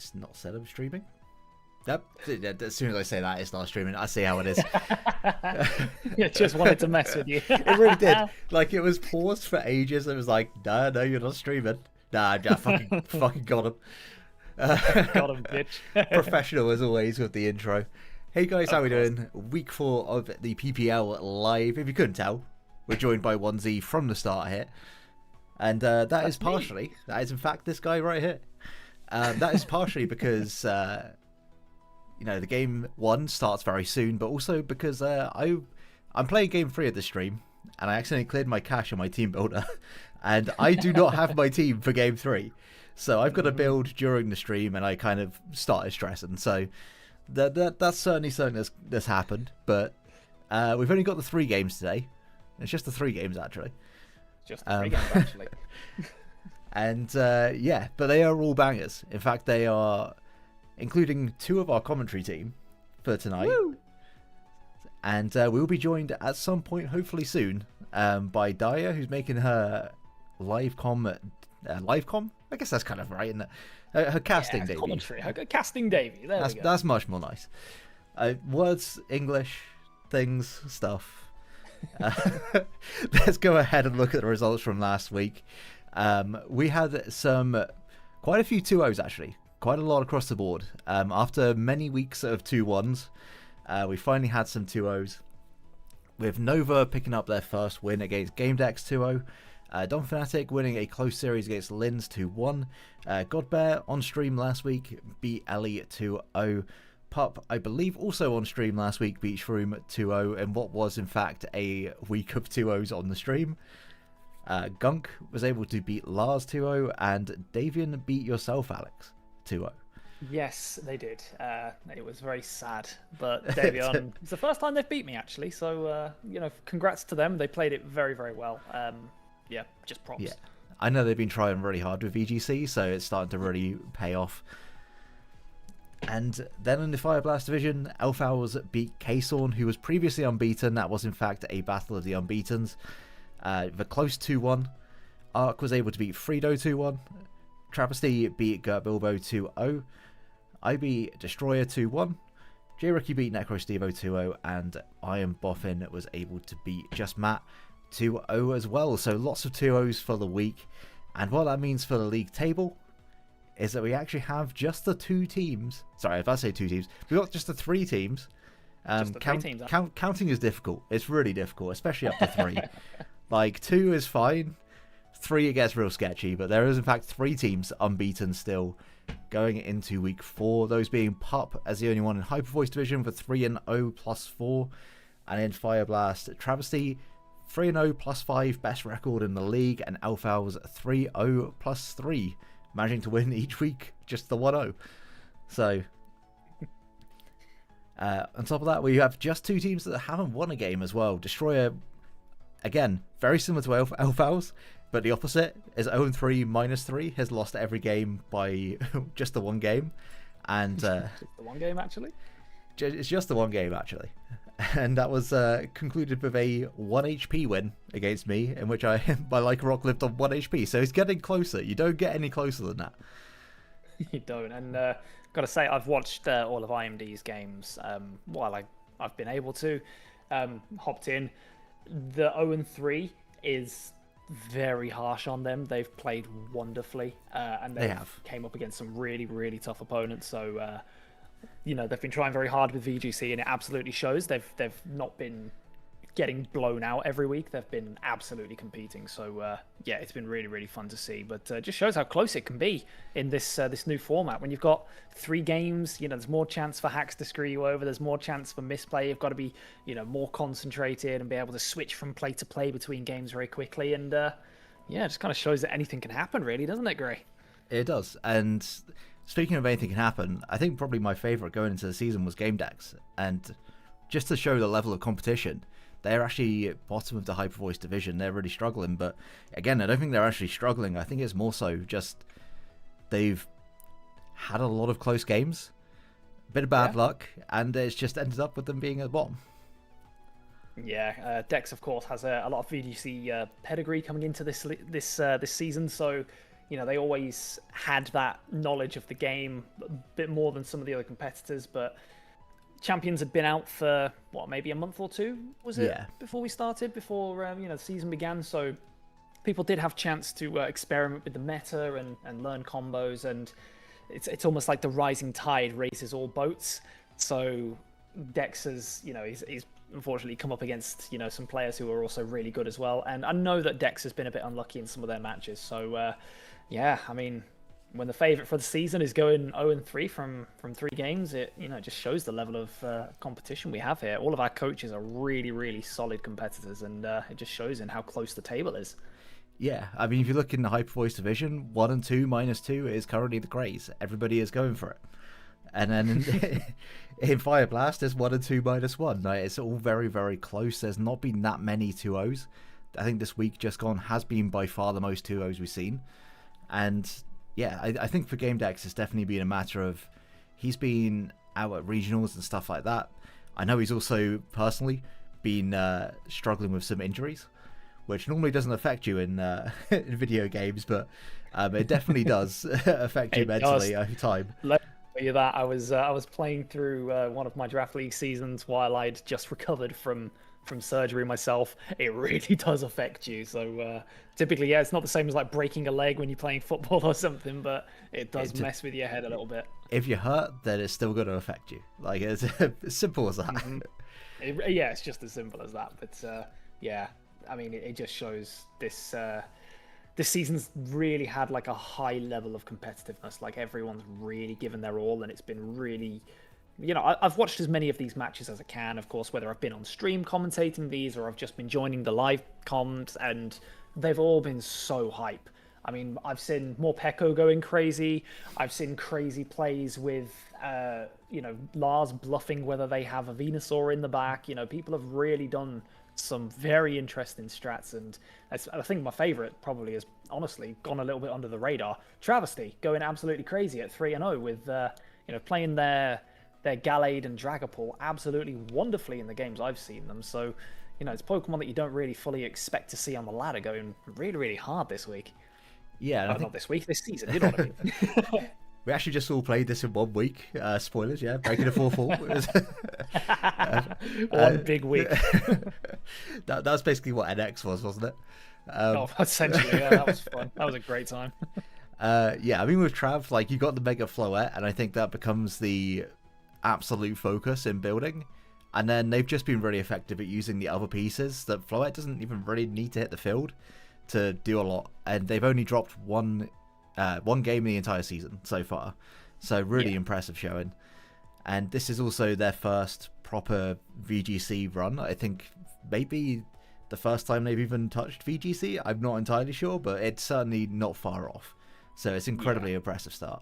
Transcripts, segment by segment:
It's not said I'm streaming. Yep. As soon as I say that, it's not streaming. I see how it is. Yeah, just wanted to mess with you. It really did. Like, it was paused for ages. It was like, no, you're not streaming. Nah, I fucking got him. Got him, bitch. Professional as always with the intro. Hey guys, how we doing? Week 4 of the PPL live. If you couldn't tell, we're joined by 1Z from the start here. And that is in fact this guy right here. That is partially because the game 1 starts very soon, but also because I'm playing game 3 of the stream, and I accidentally cleared my cache on my team builder, and I do not have my team for game 3, so I've got to build during the stream, and I kind of started stressing. So that's certainly something that's happened, but we've only got the 3 games today. It's just the 3 games actually. Just the 3 games actually. And but they are all bangers. In fact, they are, including 2 of our commentary team for tonight. Woo! And we'll be joined at some point, hopefully soon, by Daya, who's making her livecom. I guess that's kind of right, isn't it? Her casting debut. Commentary. Her casting debut. There we go. That's much more nice. Words, English, things, stuff. Let's go ahead and look at the results from last week. We had quite a few 2-0s actually. Quite a lot across the board. After many weeks of 2-1s, we finally had some 2-0s, with Nova picking up their first win against GameDex 2-0, Don Fnatic winning a close series against Linz 2-1, Godbear on stream last week beat Ellie 2-0, Pup, I believe also on stream last week, beat Shroom 2-0 in what was in fact a week of 2-0s on the stream. Gunk was able to beat Lars 2-0, and Davian beat yourself, Alex, 2-0. Yes, they did. It was very sad, but Davion, it's the first time they've beat me actually, so congrats to them. They played it very, very well. Just props. Yeah, I know they've been trying really hard with VGC, so it's starting to really pay off. And then in the Fire Blast division, Elf Owls beat K-Sorn, who was previously unbeaten. That was in fact a battle of the unbeatens. The close 2-1. Ark was able to beat Fredo 2-1. Travesty beat Gert Bilbo 2-0. I beat Destroyer 2-1. J-Ricky beat Necro Stevo 2-0. And Iron Boffin was able to beat Just Matt 2-0 as well. So lots of 2-0s for the week. And what that means for the league table is that we actually have just the 2 teams. Sorry, if I say 2 teams, we've got just the 3 teams. Just the 3 teams. Counting is difficult. It's really difficult, especially up to 3. Like 2 is fine. 3 it gets real sketchy, but there is in fact 3 teams unbeaten still going into week 4. Those being Pup as the only one in Hyper Voice division for 3-0 plus 4, and in Fire Blast, Travesty 3-0 plus 5, best record in the league, and Elf Owls 3-0 plus 3, managing to win each week just the 1-0. So on top of that, we have just 2 teams that haven't won a game as well. Destroyer, again, very similar to Elf Owls, but the opposite is 0-3 minus 3, has lost every game by just the 1 game. And the 1 game actually? It's just the 1 game actually. And that was concluded with a 1 HP win against me, in which my Like a Rock lived on 1 HP. So it's getting closer. You don't get any closer than that. You don't. And got to say, I've watched all of IMD's games while I've been able to. Hopped in. The 0-3 is very harsh on them. They've played wonderfully, and they have came up against some really, really tough opponents. So, they've been trying very hard with VGC, and it absolutely shows. They've not been getting blown out every week. They've been absolutely competing. So, it's been really, really fun to see. But it just shows how close it can be in this new format. When you've got 3 games, there's more chance for hacks to screw you over. There's more chance for misplay. You've got to be, more concentrated and be able to switch from play to play between games very quickly. And it just kind of shows that anything can happen, really, doesn't it, Gray? It does. And speaking of anything can happen, I think probably my favourite going into the season was GameDex. And just to show the level of competition, they're actually bottom of the Hyper Voice division. They're really struggling. But again, I don't think they're actually struggling. I think it's more so just they've had a lot of close games, a bit of bad luck, and it's just ended up with them being at the bottom. Yeah, Dex, of course, has a lot of VGC pedigree coming into this season. So they always had that knowledge of the game a bit more than some of the other competitors. But Champions had been out for maybe a month or two, was it? Yeah. Before we started, before the season began. So people did have chance to experiment with the meta and learn combos, and it's almost like the rising tide raises all boats. So Dex has, he's unfortunately come up against, some players who are also really good as well. And I know that Dex has been a bit unlucky in some of their matches. So, yeah, I mean, when the favourite for the season is going 0-3 from 3 games, it, just shows the level of competition we have here. All of our coaches are really, really solid competitors, and it just shows in how close the table is. Yeah, I mean, if you look in the Hyper Voice division, 1 and 2, -2 is currently the Greys. Everybody is going for it. And then in Fire Blast, there's 1 and 2, -1. Like, it's all very, very close. There's not been that many 2-0s. I think this week just gone has been by far the most 2-0s we've seen. And yeah, I think for GameDex, it's definitely been a matter of he's been out at regionals and stuff like that. I know he's also personally been struggling with some injuries, which normally doesn't affect you in in video games, but it definitely does affect you mentally over time. Let me tell you that I was playing through one of my draft league seasons while I'd just recovered from surgery myself. It really does affect you. So typically, yeah, it's not the same as like breaking a leg when you're playing football or something, but it does mess with your head a little bit. If you're hurt, then it's still going to affect you. Like, it's as simple as that. Mm-hmm. Yeah, it's just as simple as that. But yeah, I mean, it just shows this season's really had like a high level of competitiveness. Like, everyone's really given their all, and it's been really, I've watched as many of these matches as I can, of course, whether I've been on stream commentating these or I've just been joining the live comms, and they've all been so hype. I mean, I've seen Morpeko going crazy. I've seen crazy plays with, Lars bluffing whether they have a Venusaur in the back. People have really done some very interesting strats, and I think my favorite probably has honestly gone a little bit under the radar. Travesty going absolutely crazy at 3-0 with, playing their Gallade and Dragapult absolutely wonderfully in the games I've seen them. So, it's Pokemon that you don't really fully expect to see on the ladder going really, really hard this week. Yeah, not this week, this season. You know what I mean? We actually just all played this in 1 week. Spoilers, yeah, breaking a 4-4. One big week. That was basically what NX was, wasn't it? Essentially, yeah, that was fun. That was a great time. Yeah, I mean, with Trav, like, you got the Mega Floette, and I think that becomes the absolute focus in building. And then they've just been really effective at using the other pieces that Floette doesn't even really need to hit the field to do a lot. And they've only dropped one game in the entire season so far. So really impressive showing. And this is also their first proper VGC run. I think maybe the first time they've even touched VGC. I'm not entirely sure, but it's certainly not far off. So it's incredibly impressive start.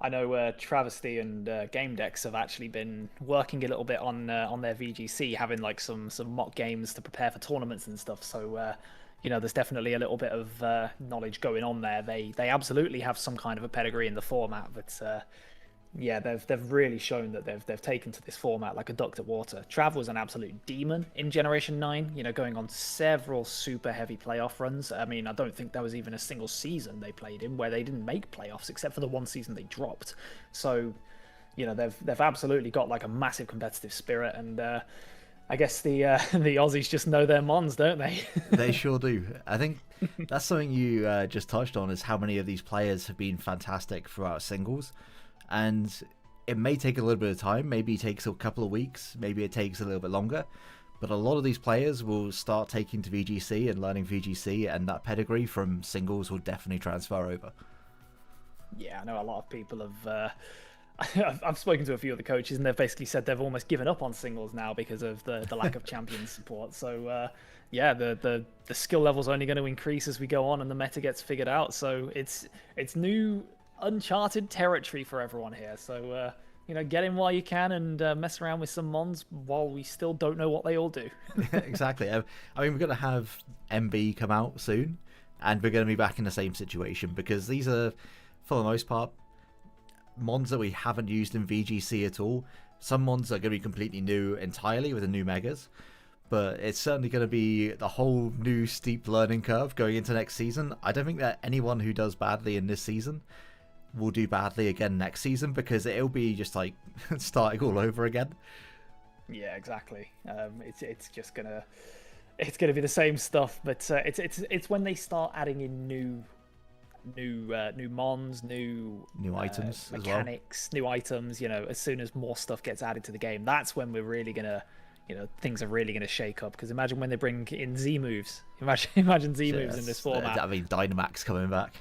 I know Travesty and GameDex have actually been working a little bit on their VGC, having like some mock games to prepare for tournaments and stuff. So there's definitely a little bit of knowledge going on there. They absolutely have some kind of a pedigree in the format, but yeah, they've really shown that they've taken to this format like a duck to water. Trav was an absolute demon in Generation 9, going on several super heavy playoff runs. I mean, I don't think there was even a single season they played in where they didn't make playoffs, except for the one season they dropped. So, they've absolutely got like a massive competitive spirit, and I guess the Aussies just know their mons, don't they? They sure do. I think that's something you just touched on, is how many of these players have been fantastic throughout singles. And it may take a little bit of time. Maybe it takes a couple of weeks. Maybe it takes a little bit longer. But a lot of these players will start taking to VGC and learning VGC, and that pedigree from singles will definitely transfer over. Yeah, I know a lot of people have... I've spoken to a few of the coaches, and they've basically said they've almost given up on singles now because of the lack of champion support. So, yeah, the skill level's only going to increase as we go on and the meta gets figured out. So it's new... uncharted territory for everyone here, so get in while you can and mess around with some mons while we still don't know what they all do. Exactly. I mean, we're going to have MB come out soon, and we're going to be back in the same situation, because these are, for the most part, mons that we haven't used in VGC at all. Some mons are going to be completely new entirely with the new megas, but it's certainly going to be the whole new steep learning curve going into next season. I don't think that anyone who does badly in this season will do badly again next season, because it'll be just like starting all over again. Yeah, exactly. It's just gonna be the same stuff, but it's when they start adding in new mons, new items, mechanics, new items. You know, as soon as more stuff gets added to the game, that's when we're really gonna, things are really gonna shake up. Because imagine when they bring in Z moves. Imagine Z moves in this format. I mean, Dynamax coming back.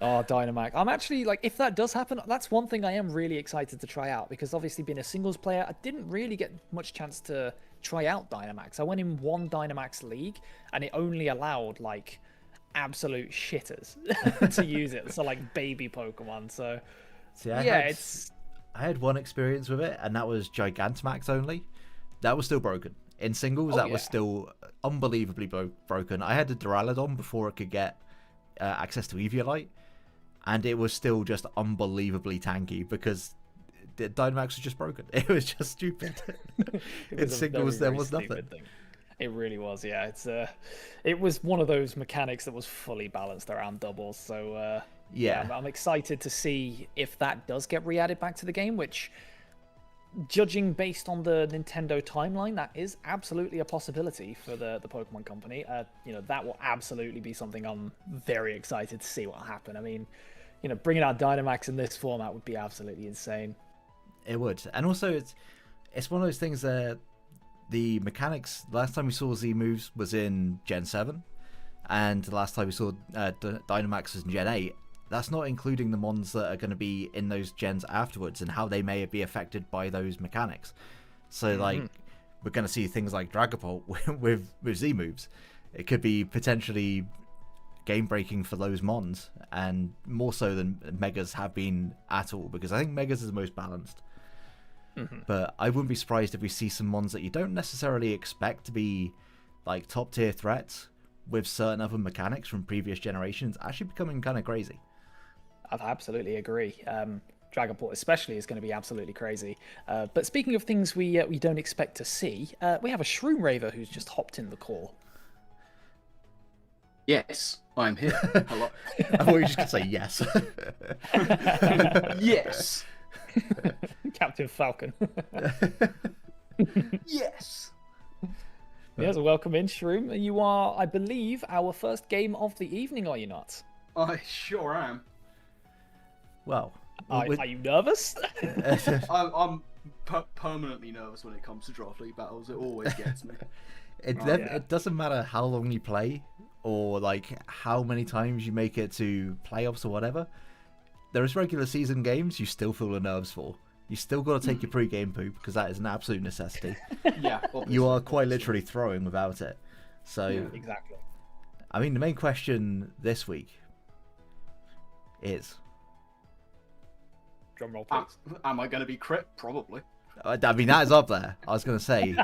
Oh, Dynamax. I'm actually, like, if that does happen, that's one thing I am really excited to try out, because obviously being a singles player, I didn't really get much chance to try out Dynamax. I went in one Dynamax league, and it only allowed, like, absolute shitters to use it. So, like, baby Pokemon. So, see, I had one experience with it, and that was Gigantamax only. That was still broken. In singles, that was still unbelievably broken. I had a Duraludon before it could get access to Eviolite, and it was still just unbelievably tanky because the Dynamax was just broken. It was just stupid. In singles, there was nothing. Thing. It really was, yeah. It was one of those mechanics that was fully balanced around doubles. So I'm excited to see if that does get re-added back to the game, which, judging based on the Nintendo timeline, that is absolutely a possibility for the Pokemon Company. That will absolutely be something I'm very excited to see what will happen. I mean, bringing out Dynamax in this format would be absolutely insane. It would. And also, it's one of those things that the mechanics, last time we saw Z moves was in Gen 7, and the last time we saw Dynamax was in Gen 8. That's not including the mons that are going to be in those gens afterwards and how they may be affected by those mechanics. So, like, we're going to see things like Dragapult with Z moves. It could be potentially game-breaking for those mons, and more so than Megas have been at all, because I think Megas is the most balanced. But I wouldn't be surprised if we see some mons that you don't necessarily expect to be, like, top-tier threats with certain other mechanics from previous generations actually becoming kind of crazy. I absolutely agree. Dragapult especially is going to be absolutely crazy. But speaking of things we don't expect to see, we have a Shroom Raver who's just hopped in the call. Yes, I'm here. Hello. I thought you were just going to say yes. Yes. Captain Falcon. Yes. Yes, welcome in, Shroom. You are, I believe, our first game of the evening, are you not? I sure am. Well, are you nervous? I'm permanently nervous when it comes to draft league battles. It always gets me. It doesn't matter how long you play or like how many times you make it to playoffs or whatever. There's regular season games you still feel the nerves for. You still got to take your pre-game poop because that is an absolute necessity. Yeah, obviously. You are quite literally throwing without it. So yeah, exactly. I mean, the main question this week is, drum roll, please. Am I going to be crit? Probably. I mean, that is up there. I was going to say,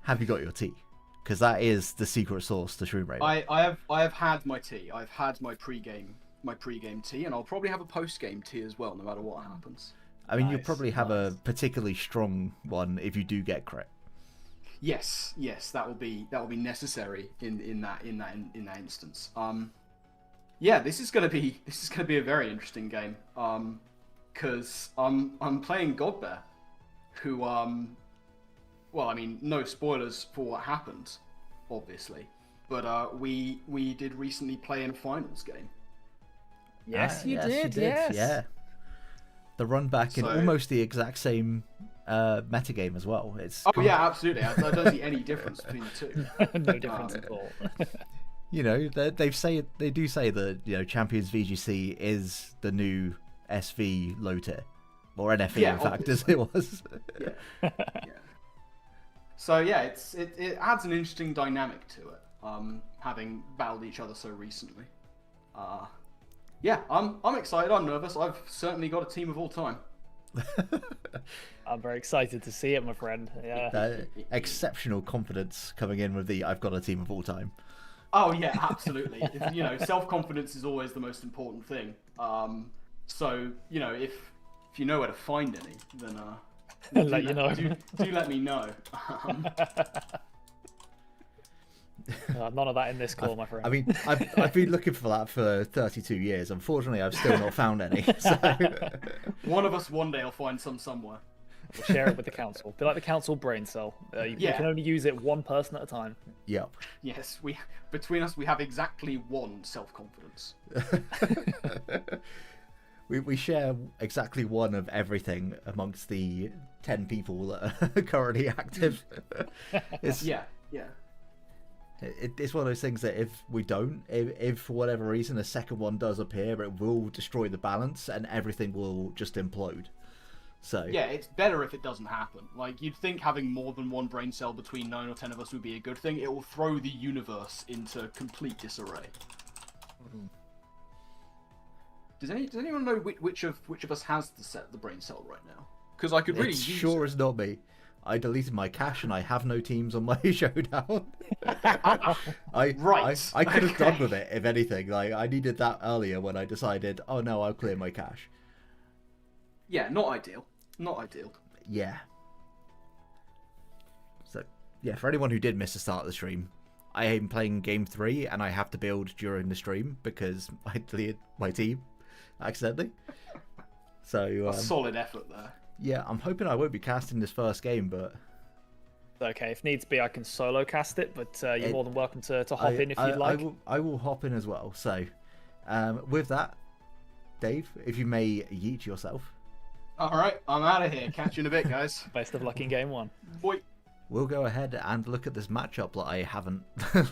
have you got your tea? Because that is the secret sauce to Shroom Raver. I have had my tea. I've had my pre-game tea, and I'll probably have a post-game tea as well, no matter what happens. I mean, you'll probably have a particularly strong one if you do get crit. Yes, that will be necessary in that instance. Yeah, this is gonna be a very interesting game. Because I'm playing Godbear, who well, I mean, no spoilers for what happened, obviously, but we did recently play in a finals game. Yes, you did. Yeah. The run back in almost the exact same metagame as well. Yeah, absolutely. I don't see any difference between the two. No difference at all. You know, they do say that Champions VGC is the new SV low tier, or NFE in fact, as it was. Yeah. So yeah, it adds an interesting dynamic to it. Having battled each other so recently. Yeah, I'm excited. I'm nervous. I've certainly got a team of all time. I'm very excited to see it, my friend. Yeah. Exceptional confidence coming in with I've got a team of all time. Oh yeah, absolutely. Self-confidence is always the most important thing. So if you know where to find any, then and let you know. Do let me know. None of that in this call, my friend. I mean, I've been looking for that for 32 years. Unfortunately, I've still not found any. So. One of us one day will find some somewhere. We'll share it with the council. Be like the council brain cell. You can only use it one person at a time. Yep. Yes, between us we have exactly one self-confidence. We share exactly one of everything amongst the 10 people that are currently active. Yeah. It's one of those things that if we don't, if for whatever reason a second one does appear, it will destroy the balance and everything will just implode. So yeah, it's better if it doesn't happen. Like, you'd think having more than one brain cell between 9 or 10 of us would be a good thing. It will throw the universe into complete disarray. Does anyone know which of us has the brain cell right now? Because I could really it use sure it. is not me. I deleted my cache and I have no teams on my showdown. I could have done with it, if anything. Like, I needed that earlier when I decided, oh no, I'll clear my cache. Yeah, not ideal. Not ideal. Yeah. So, yeah, for anyone who did miss the start of the stream, I am playing Game 3 and I have to build during the stream because I deleted my team accidentally. So a solid effort there. Yeah, I'm hoping I won't be casting this first game, but... Okay, if needs be, I can solo cast it, but you're more than welcome to hop in if you'd like. I will hop in as well. So, with that, Dave, if you may yeet yourself. Alright, I'm out of here. Catch you in a bit, guys. Best of luck in game 1. Boy. We'll go ahead and look at this matchup that I haven't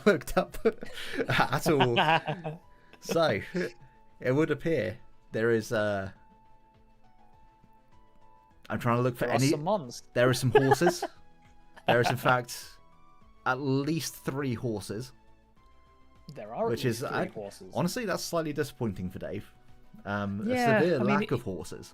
looked up at all. So, it would appear there is... I'm trying to look for any... There are some horses. There is, in fact, at least 3 horses. There are which at least is 3 horses. Honestly, that's slightly disappointing for Dave. A severe lack of horses.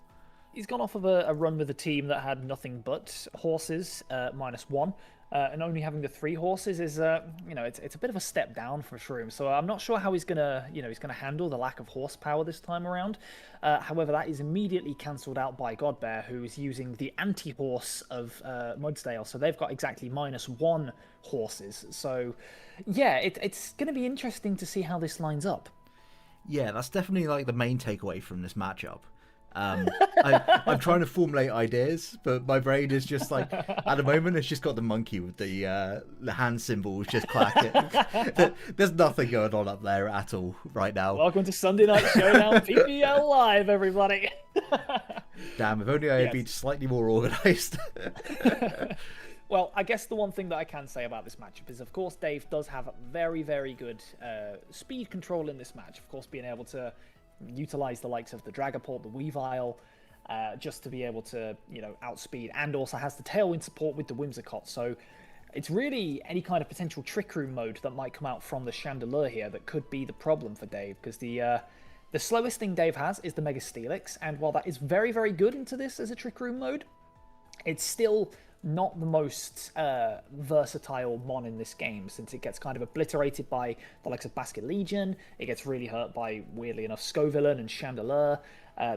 He's gone off of a run with a team that had nothing but horses, -1, and only having the 3 horses is, it's a bit of a step down for Shroom. So I'm not sure how he's gonna handle the lack of horsepower this time around. However, that is immediately cancelled out by Godbear, who's using the anti-horse of Mudsdale. So they've got exactly -1 horses. So yeah, it's going to be interesting to see how this lines up. Yeah, that's definitely like the main takeaway from this matchup. I'm trying to formulate ideas, but my brain is just like, at the moment, it's just got the monkey with the hand symbols just clacking. There's nothing going on up there at all right now. Welcome to Sunday Night Showdown PPL Live, everybody. Damn, if only I had been slightly more organised. Well, I guess the one thing that I can say about this matchup is, of course, Dave does have very, very good speed control in this match. Of course, being able to utilize the likes of the Dragapult, the Weavile, just to be able to, outspeed, and also has the Tailwind support with the Whimsicott. So it's really any kind of potential Trick Room mode that might come out from the Chandelure here that could be the problem for Dave, because the slowest thing Dave has is the Mega Steelix, and while that is very, very good into this as a Trick Room mode, it's still not the most versatile mon in this game, since it gets kind of obliterated by the likes of Basket Legion. It gets really hurt by, weirdly enough, Scovillain and Chandelure.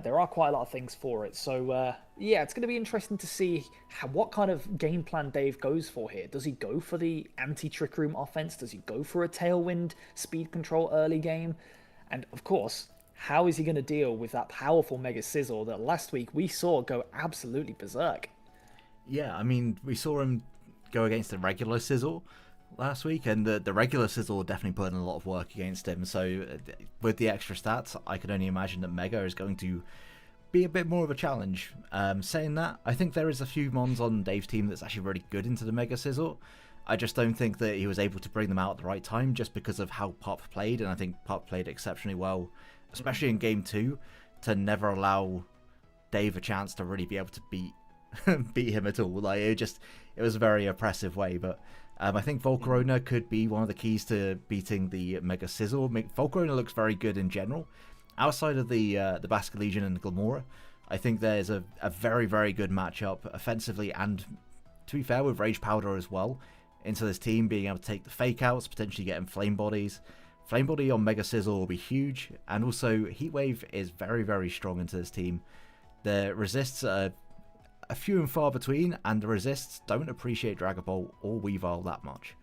There are quite a lot of things for it. So, yeah, it's going to be interesting to see what kind of game plan Dave goes for here. Does he go for the anti-Trick Room offense? Does he go for a Tailwind speed control early game? And, of course, how is he going to deal with that powerful Mega Sizzle that last week we saw go absolutely berserk? Yeah, I mean, we saw him go against the regular Sizzle last week, and the regular Sizzle definitely put in a lot of work against him. So with the extra stats, I could only imagine that Mega is going to be a bit more of a challenge. Saying that, I think there is a few mons on Dave's team that's actually really good into the Mega Sizzle. I just don't think that he was able to bring them out at the right time just because of how Pop played, and I think Pop played exceptionally well, especially in Game 2, to never allow Dave a chance to really be able to beat him at all. Like, it was a very oppressive way. But I think Volcarona could be one of the keys to beating the Mega Sizzle. Volcarona looks very good in general. Outside of the Basket Legion and Glamora, I think there's a very, very good matchup offensively, and to be fair, with Rage Powder as well into this team, being able to take the fake outs, potentially getting Flame Bodies. Flame Body on Mega Sizzle will be huge, and also Heatwave is very, very strong into this team. The resists are a few and far between, and the resists don't appreciate Dragapult or Weavile that much.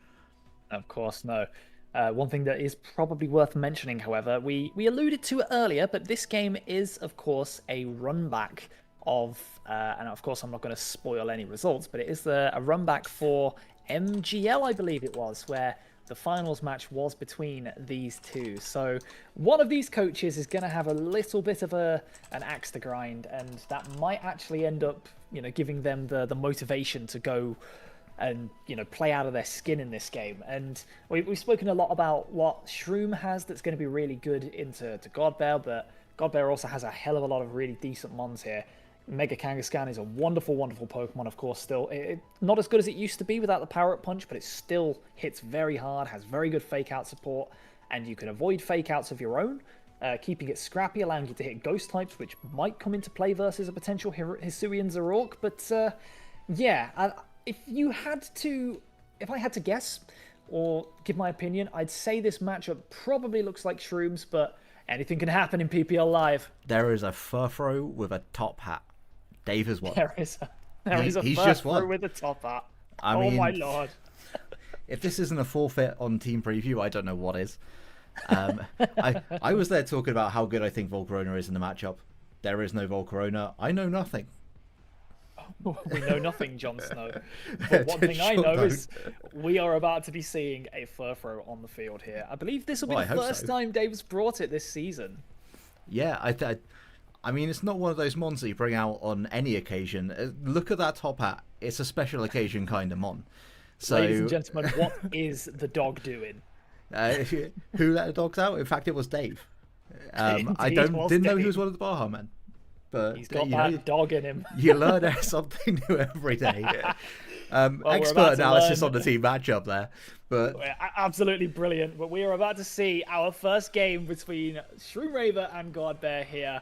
Of course, no. One thing that is probably worth mentioning, however, we alluded to it earlier, but this game is, of course, a run back of, and of course I'm not going to spoil any results, but it is a run back for MGL, I believe it was, where the finals match was between these two. So one of these coaches is going to have a little bit of an axe to grind, and that might actually end up, giving them the motivation to go and play out of their skin in this game. And we've spoken a lot about what Shroom has that's going to be really good into Godbear, but Godbear also has a hell of a lot of really decent mons here. Mega Kangaskhan is a wonderful, wonderful Pokemon, of course, still. Not as good as it used to be without the Power-Up Punch, but it still hits very hard, has very good fake-out support, and you can avoid fake-outs of your own, keeping it scrappy, allowing you to hit Ghost types, which might come into play versus a potential Hisuian Zoroark. But, yeah, if I had to guess, or give my opinion, I'd say this matchup probably looks like Shrooms, but anything can happen in PPL Live. There is a Furfro with a top hat. Dave has won. There is a He's just won. with a top hat. I mean, my lord. If this isn't a forfeit on Team Preview, I don't know what is. I was there talking about how good I think Volcarona is in the matchup. There is no Volcarona. I know nothing. We know nothing, Jon Snow. But one thing I know is we are about to be seeing a Furfro on the field here. I believe this will be the first time Dave's brought it this season. Yeah, I mean, it's not one of those mons that you bring out on any occasion. Look at that top hat. It's a special occasion kind of mon. So, ladies and gentlemen, what is the dog doing? Who let the dogs out? In fact, it was Dave. I didn't know he was one of the Baja men. But he's got that dog in him. You learn something new every day. Expert analysis on the team matchup there. But absolutely brilliant. But we are about to see our first game between Shroomraver and Godbear here.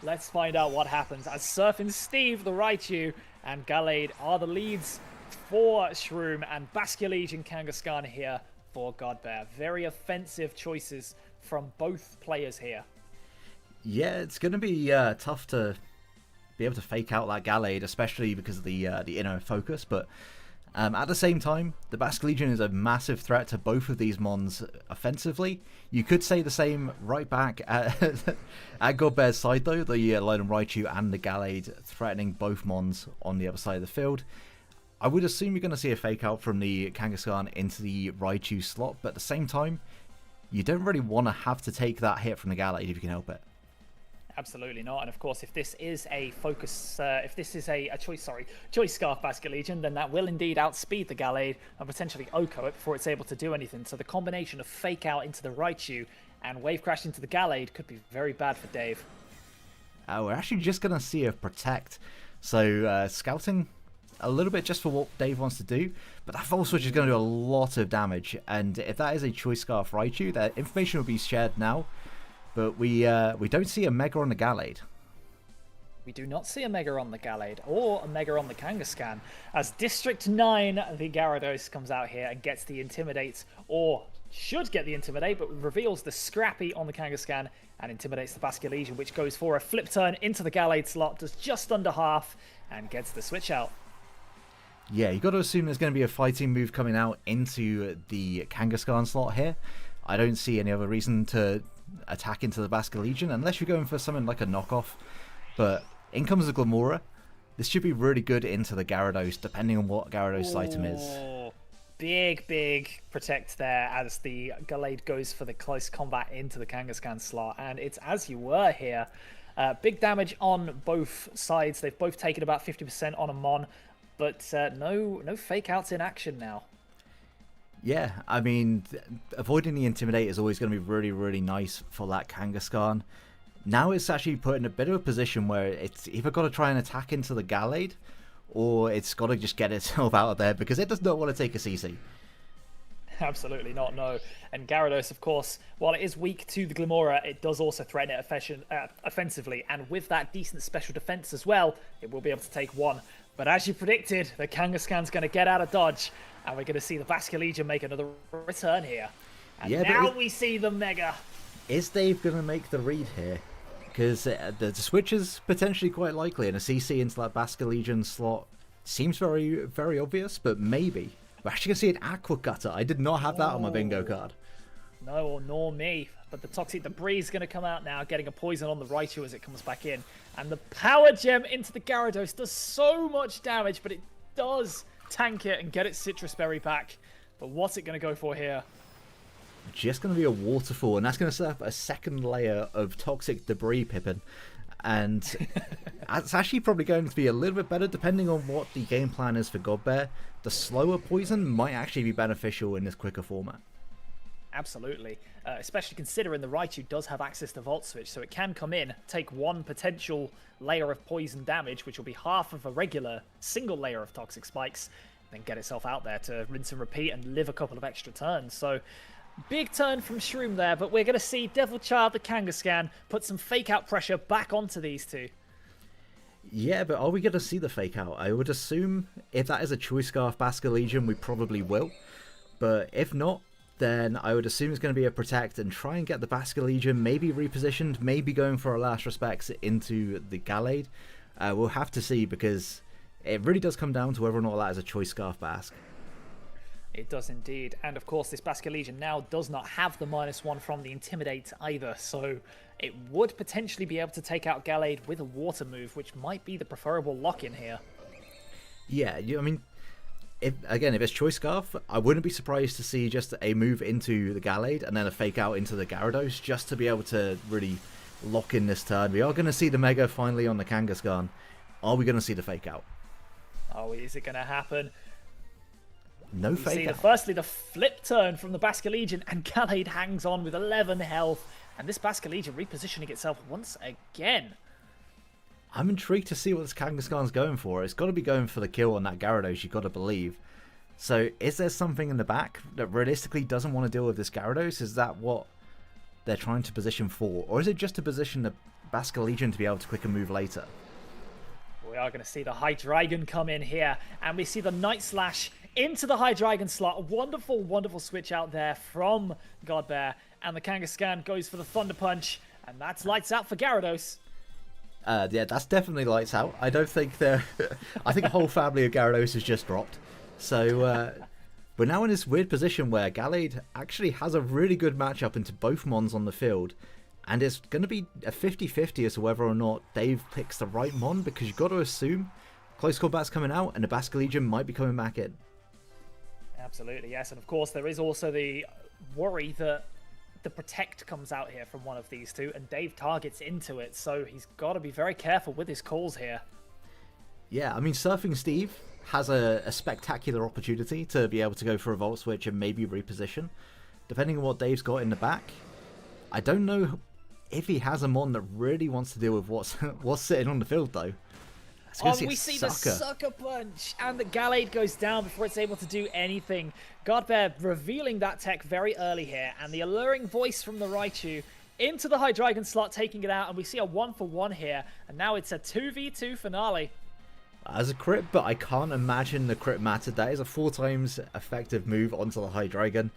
Let's find out what happens as Surfing Steve, the Raichu, and Gallade are the leads for Shroom, and Basculegion and Kangaskhan here for Godbear. Very offensive choices from both players here. Yeah, it's going to be tough to be able to fake out that Gallade, especially because of the inner focus. But at the same time, the Basculegion is a massive threat to both of these mons offensively. You could say the same right back at Godbear's side, though. The Lionel Raichu and the Gallade threatening both mons on the other side of the field. I would assume you're going to see a fake out from the Kangaskhan into the Raichu slot, but at the same time, you don't really want to have to take that hit from the Gallade if you can help it. Absolutely not. And of course, if this is a focus, if this is a choice scarf Basculegion, then that will indeed outspeed the Gallade and potentially Oko it before it's able to do anything. So the combination of fake out into the Raichu and wave crash into the Gallade could be very bad for Dave. We're actually just going to see a protect. So scouting a little bit just for what Dave wants to do, but that Volt Switch is going to do a lot of damage. And if that is a choice scarf Raichu, that information will be shared now. But we don't see a Mega on the Gallade. We do not see a Mega on the Gallade or a Mega on the Kangaskhan. As District 9, the Gyarados comes out here and gets the Intimidate, or should get the Intimidate, but reveals the Scrappy on the Kangaskhan and intimidates the Basculegion, which goes for a flip turn into the Gallade slot, does just under half, and gets the switch out. Yeah, you got to assume there's going to be a fighting move coming out into the Kangaskhan slot here. I don't see any other reason to attack into the Basculegion unless you're going for something like a knockoff. But in comes the Glamora. This should be really good into the Gyarados, depending on what Gyarados' item is. Big protect there as the Gallade goes for the close combat into the Kangaskhan slot. And it's as you were here. Big damage on both sides. They've both taken about 50% on a Mon, but no fake outs in action now. Yeah, I mean, avoiding the Intimidate is always going to be really, really nice for that Kangaskhan. Now it's actually put in a bit of a position where it's either got to try and attack into the Gallade, or it's got to just get itself out of there because it does not want to take a CC. Absolutely not, no. And Gyarados, of course, while it is weak to the Glamora, it does also threaten it offensively. And with that decent special defense as well, it will be able to take one. But as you predicted, the Kangaskhan's going to get out of dodge. And we're going to see the Basculegion make another return here. And now we see the Mega. Is Dave going to make the read here? because the switch is potentially quite likely, and a CC into that Basket Legion slot seems very, very obvious, but maybe. We're actually going to see an Aqua Cutter. I did not have that on my bingo card. No, nor me. But the Toxic Debris is going to come out now, getting a poison on the Raichu as it comes back in. And the Power Gem into the Gyarados does so much damage, but it does tank it and get its Citrus Berry back. But what's it going to go for here? Just going to be a Waterfall, and that's going to set up a second layer of Toxic Debris Pippin. And it's actually probably going to be a little bit better depending on what the game plan is for Godbear. The slower poison might actually be beneficial in this quicker format. Absolutely, especially considering the Raichu does have access to Volt Switch, so it can come in, take one potential layer of poison damage, which will be half of a regular single layer of Toxic Spikes, then get itself out there to rinse and repeat and live a couple of extra turns. So big turn from Shroom there, but we're going to see Devil Child, the Kangaskhan, put some fake out pressure back onto these two. Yeah, but are we going to see the fake out? I would assume if that is a Choice Scarf Basket Legion, we probably will. But if not, then I would assume it's going to be a Protect and try and get the Basket Legion maybe repositioned, maybe going for a last respects into the Gallade. We'll have to see, because it really does come down to whether or not that is a Choice Scarf Basque. It does indeed. And of course, this Basket Legion now does not have the -1 from the Intimidate either, so it would potentially be able to take out Gallade with a Water move, which might be the preferable lock-in here. Yeah, I mean, if it's Choice Scarf, I wouldn't be surprised to see just a move into the Gallade and then a fake out into the Gyarados, just to be able to really lock in this turn. We are going to see the Mega finally on the Kangaskhan. Are we going to see the fake out? Oh, is it going to happen? No fake out. Firstly, the flip turn from the Basket Legion, and Gallade hangs on with 11 health. And this Basket Legion repositioning itself once again. I'm intrigued to see what this Kangaskhan's going for. It's got to be going for the kill on that Gyarados, you've got to believe. So is there something in the back that realistically doesn't want to deal with this Gyarados? Is that what they're trying to position for? Or is it just to position the Basket Legion to be able to quicker move later? We are going to see the Hydreigon come in here. And we see the Night Slash into the Hydreigon slot. A wonderful, wonderful switch out there from Godbear. And the Kangaskhan goes for the Thunder Punch. And that's lights out for Gyarados. Yeah, that's definitely lights out. I don't think they're... I think a whole family of Gyarados has just dropped. So we're now in this weird position where Gallade actually has a really good matchup into both Mons on the field. And it's going to be a 50-50 as to whether or not Dave picks the right Mon, because you've got to assume Close Combat's coming out and the Basket Legion might be coming back in. Absolutely, yes. And of course, there is also the worry that the Protect comes out here from one of these two, and Dave targets into it, so he's got to be very careful with his calls here. Yeah, I mean, Surfing Steve has a spectacular opportunity to be able to go for a Volt Switch and maybe reposition, depending on what Dave's got in the back. I don't know if he has a Mon that really wants to deal with what's sitting on the field, though. We see the Sucker Punch, and the Gallade goes down before it's able to do anything. Godbear revealing that tech very early here, and the alluring voice from the Raichu into the Hydreigon slot, taking it out, and we see a 1-for-1 here, and now it's a 2v2 finale. As a crit, but I can't imagine the crit mattered. That is a 4 times effective move onto the Hydreigon,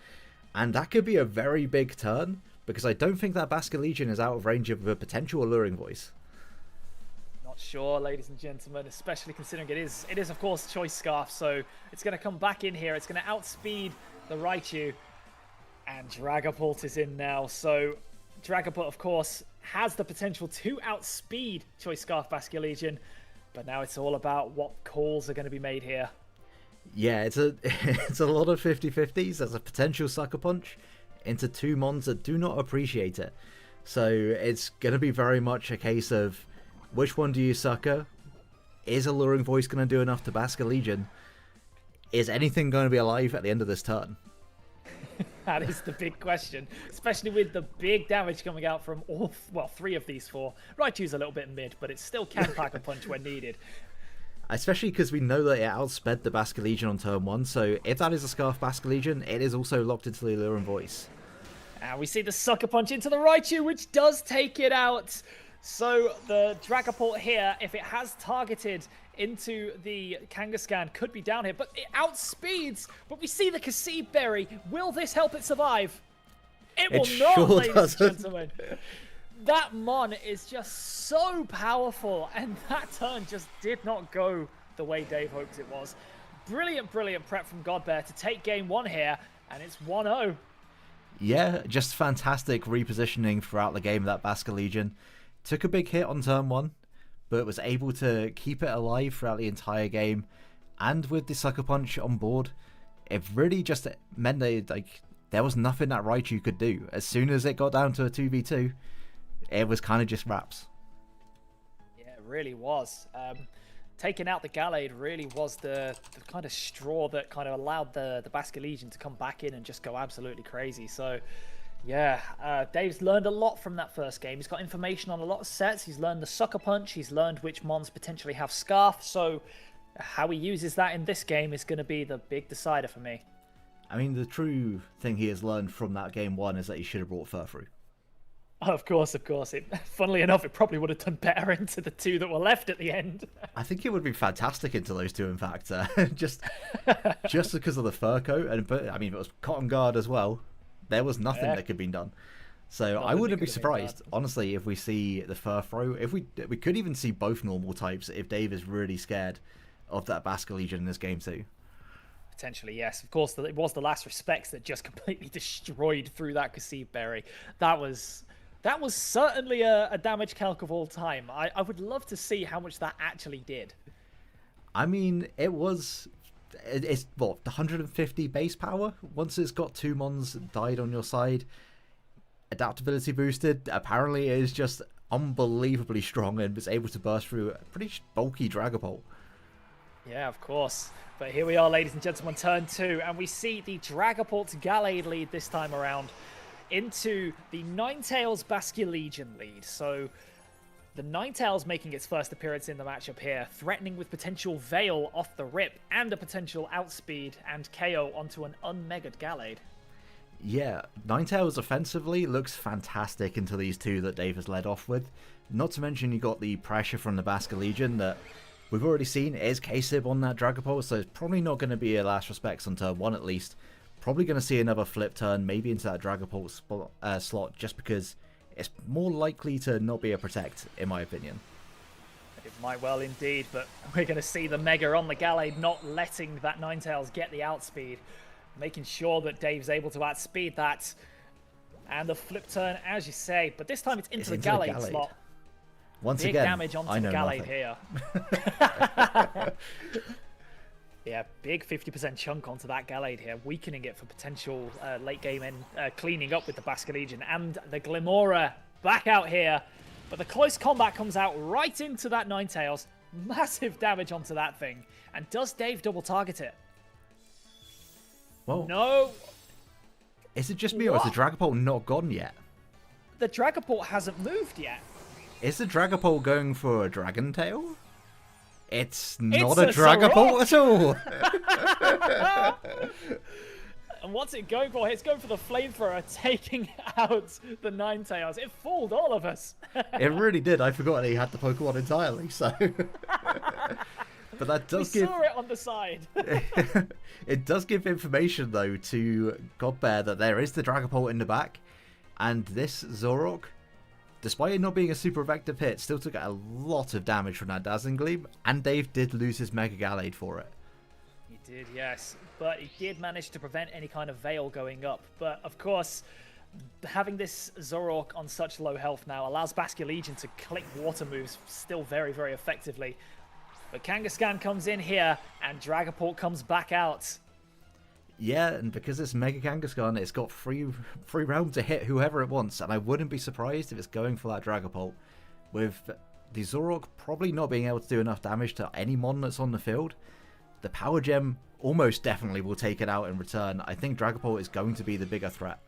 and that could be a very big turn, because I don't think that Basket Legion is out of range of a potential alluring voice. Sure, ladies and gentlemen, especially considering it is of course Choice Scarf, so it's going to come back in here. It's going to outspeed the Raichu, and Dragapult is in now. So Dragapult, of course, has the potential to outspeed Choice Scarf Basket Legion, but now it's all about what calls are going to be made here. Yeah, it's a lot of 50-50s. There's a potential Sucker Punch into 2 Mons that do not appreciate it. So it's going to be very much a case of, which one do you sucker? Is Alluring Voice going to do enough to Basket Legion? Is anything going to be alive at the end of this turn? That is the big question, especially with the big damage coming out from all, well, 3 of these 4. Raichu's a little bit mid, but it still can pack a punch when needed. Especially because we know that it outsped the Basket Legion on turn 1, so if that is a Scarf Basket Legion, it is also locked into the Alluring Voice. And we see the Sucker Punch into the Raichu, which does take it out. So the Dragapult here, if it has targeted into the Kangaskhan, could be down here, but it outspeeds. But we see the Kasib Berry. Will this help it survive? It will not, sure ladies doesn't. and gentlemen. That Mon is just so powerful, and that turn just did not go the way Dave hoped it was. Brilliant, brilliant prep from Godbear to take game 1 here, and it's 1-0. Yeah, just fantastic repositioning throughout the game of that Basque Legion. Took a big hit on turn 1, but was able to keep it alive throughout the entire game. And with the Sucker Punch on board, it really just meant that there was nothing that Raichu could do. As soon as it got down to a 2v2, it was kind of just wraps. Yeah, it really was. Taking out the Gallade really was the kind of straw that kind of allowed the Basque Legion to come back in and just go absolutely crazy. So, yeah, Dave's learned a lot from that first game. He's got information on a lot of sets. He's learned the Sucker Punch. He's learned which Mons potentially have Scarf. So, how he uses that in this game is going to be the big decider for me. I mean, the true thing he has learned from that game 1 is that he should have brought Furfrou. Oh, of course. Funnily enough, it probably would have done better into the 2 that were left at the end. I think it would be fantastic into those 2, in fact. Just because of the fur coat. But I mean, if it was Cotton Guard as well, there was nothing that could be done. So I wouldn't be surprised, honestly, if we see the Furfrou. If we could even see both normal types if Dave is really scared of that Basque Legion in this game too. Potentially, yes. Of course, it was the Last Respects that just completely destroyed through that Cassive Berry. That was certainly a damage calc of all time. I would love to see how much that actually did. I mean, it's what, 150 base power? Once it's got 2 Mons died on your side, adaptability boosted, apparently it is just unbelievably strong and is able to burst through a pretty bulky Dragapult. Yeah, of course. But here we are, ladies and gentlemen, turn 2, and we see the Dragapult Gallade lead this time around into the Ninetales Basque Legion lead. So the Ninetales making its first appearance in the matchup here, threatening with potential Veil off the rip and a potential outspeed and KO onto an unmegaed Gallade. Yeah, Ninetales offensively looks fantastic into these 2 that Dave has led off with. Not to mention you got the pressure from the Basque Legion that we've already seen is K-Sib on that Dragapult, so it's probably not going to be a Last Respects on turn 1 at least. Probably going to see another flip turn, maybe into that Dragapult slot, just because it's more likely to not be a Protect, in my opinion. It might well indeed, but we're going to see the Mega on the Gallade not letting that Ninetales get the outspeed, making sure that Dave's able to outspeed that. And the flip turn, as you say, but this time it's into the Gallade slot. Once big again, damage onto the Gallade here. Yeah, big 50% chunk onto that Gallade here, weakening it for potential late game and cleaning up with the Basque Legion. And the Glimora back out here. But the close combat comes out right into that Ninetales. Massive damage onto that thing. And does Dave double target it? Well, no. Is it just me or is the Dragapult not gone yet? The Dragapult hasn't moved yet. Is the Dragapult going for a Dragon Tail? It's not a Dragapult at all. And what's it going for? It's going for the Flamethrower, taking out the Ninetales. It fooled all of us. It really did. I forgot he had the Pokemon entirely, so... But that does we saw it on the side. It does give information, though, to Godbear that there is the Dragapult in the back. And this Zoroark, despite it not being a super effective hit, still took a lot of damage from that Dazzling Gleam, and Dave did lose his Mega Gallade for it. He did, yes. But he did manage to prevent any kind of Veil going up. But, of course, having this Zoroark on such low health now allows Basque Legion to click water moves still very, very effectively. But Kangaskhan comes in here, and Dragapult comes back out. Yeah, and because it's Mega Kangaskhan, it's got free round to hit whoever it wants, and I wouldn't be surprised if it's going for that Dragapult. With the Zoroark probably not being able to do enough damage to any Mon that's on the field, the Power Gem almost definitely will take it out in return. I think Dragapult is going to be the bigger threat.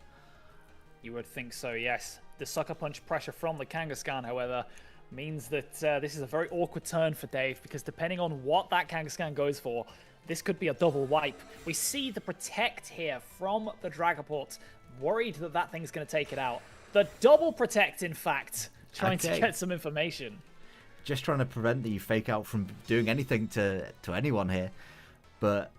You would think so, yes. The Sucker Punch pressure from the Kangaskhan, however, means that this is a very awkward turn for Dave, because depending on what that Kangaskhan goes for, this could be a double wipe. We see the Protect here from the Dragapult, worried that that thing's going to take it out. The double Protect, in fact, trying to get some information. Just trying to prevent the Fake Out from doing anything to anyone here. But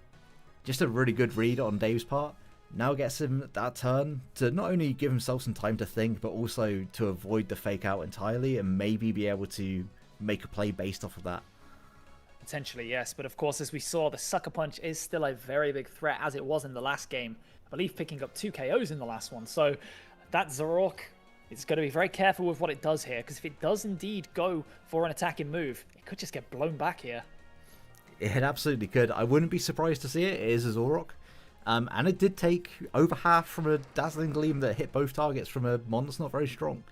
just a really good read on Dave's part. now gets him that turn to not only give himself some time to think, but also to avoid the fake out entirely and maybe be able to make a play based off of that. Potentially, yes. But of course, as we saw, the Sucker Punch is still a very big threat, as it was in the last game. I believe picking up 2 KOs in the last one. So that Zorok is going to be very careful with what it does here, because if it does indeed go for an attacking move, it could just get blown back here. It absolutely could. I wouldn't be surprised to see it. It is a Zorok. And it did take over half from a Dazzling Gleam that hit both targets from a mon that's not very strong.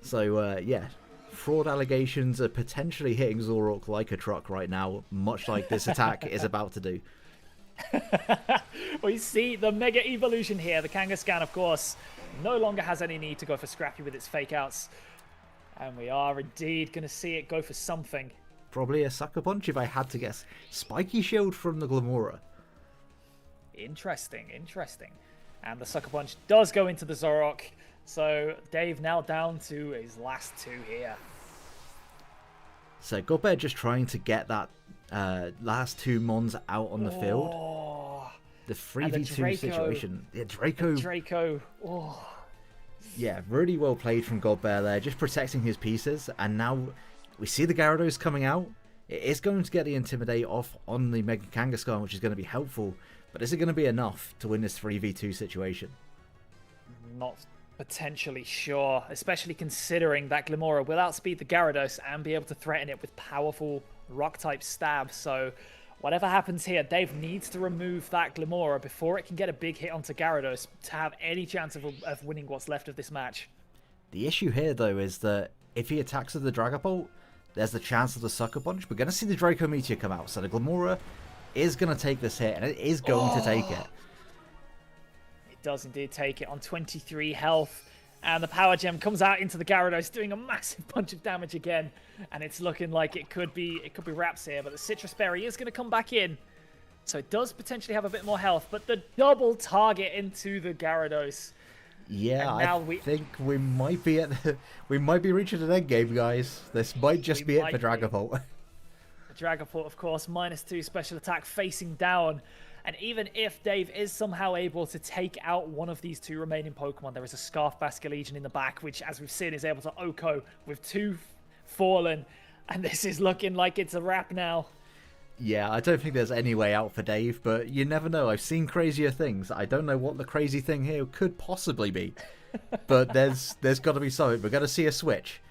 So, yeah. Fraud allegations are potentially hitting Zorok like a truck right now, much like this attack is about to do. We see the Mega Evolution here. The Kangaskhan, of course, no longer has any need to go for Scrappy with its fake outs. And we are indeed going to see it go for something. Probably a Sucker Punch if I had to guess. Spiky Shield from the Glamora. Interesting, interesting. And the Sucker Punch does go into the Zorok. So Dave now down to his last 2 here. So Godbear just trying to get that last 2 mons out on the field. The 3v2 situation. Yeah, Draco. Oh. Yeah, really well played from Godbear there, just protecting his pieces. And now we see the Gyarados coming out. It is going to get the Intimidate off on the Mega Kangaskhan, which is going to be helpful. But is it going to be enough to win this 3v2 situation? Not potentially sure, especially considering that Glamora will outspeed the Gyarados and be able to threaten it with powerful rock-type stab. So whatever happens here, Dave needs to remove that Glamora before it can get a big hit onto Gyarados to have any chance of winning what's left of this match. The issue here, though, is that if he attacks with the Dragapult, there's the chance of the Sucker Punch. We're going to see the Draco Meteor come out, so the Glamora is going to take this hit, and it is going to take it. It does indeed take it on 23 health, and the Power Gem comes out into the Gyarados, doing a massive bunch of damage again, and it's looking like it could be wraps here, but the Citrus Berry is going to come back in, so it does potentially have a bit more health, but the double target into the Gyarados. Yeah, I think we might be reaching an end game, guys. This might just be it for Dragapult. Dragapult, of course, -2 special attack facing down. And even if Dave is somehow able to take out one of these 2 remaining Pokemon, there is a Scarf Basculegion in the back, which, as we've seen, is able to OHKO with 2 fallen. And this is looking like it's a wrap now. Yeah, I don't think there's any way out for Dave, but you never know. I've seen crazier things. I don't know what the crazy thing here could possibly be. But there's got to be something. We're going to see a switch.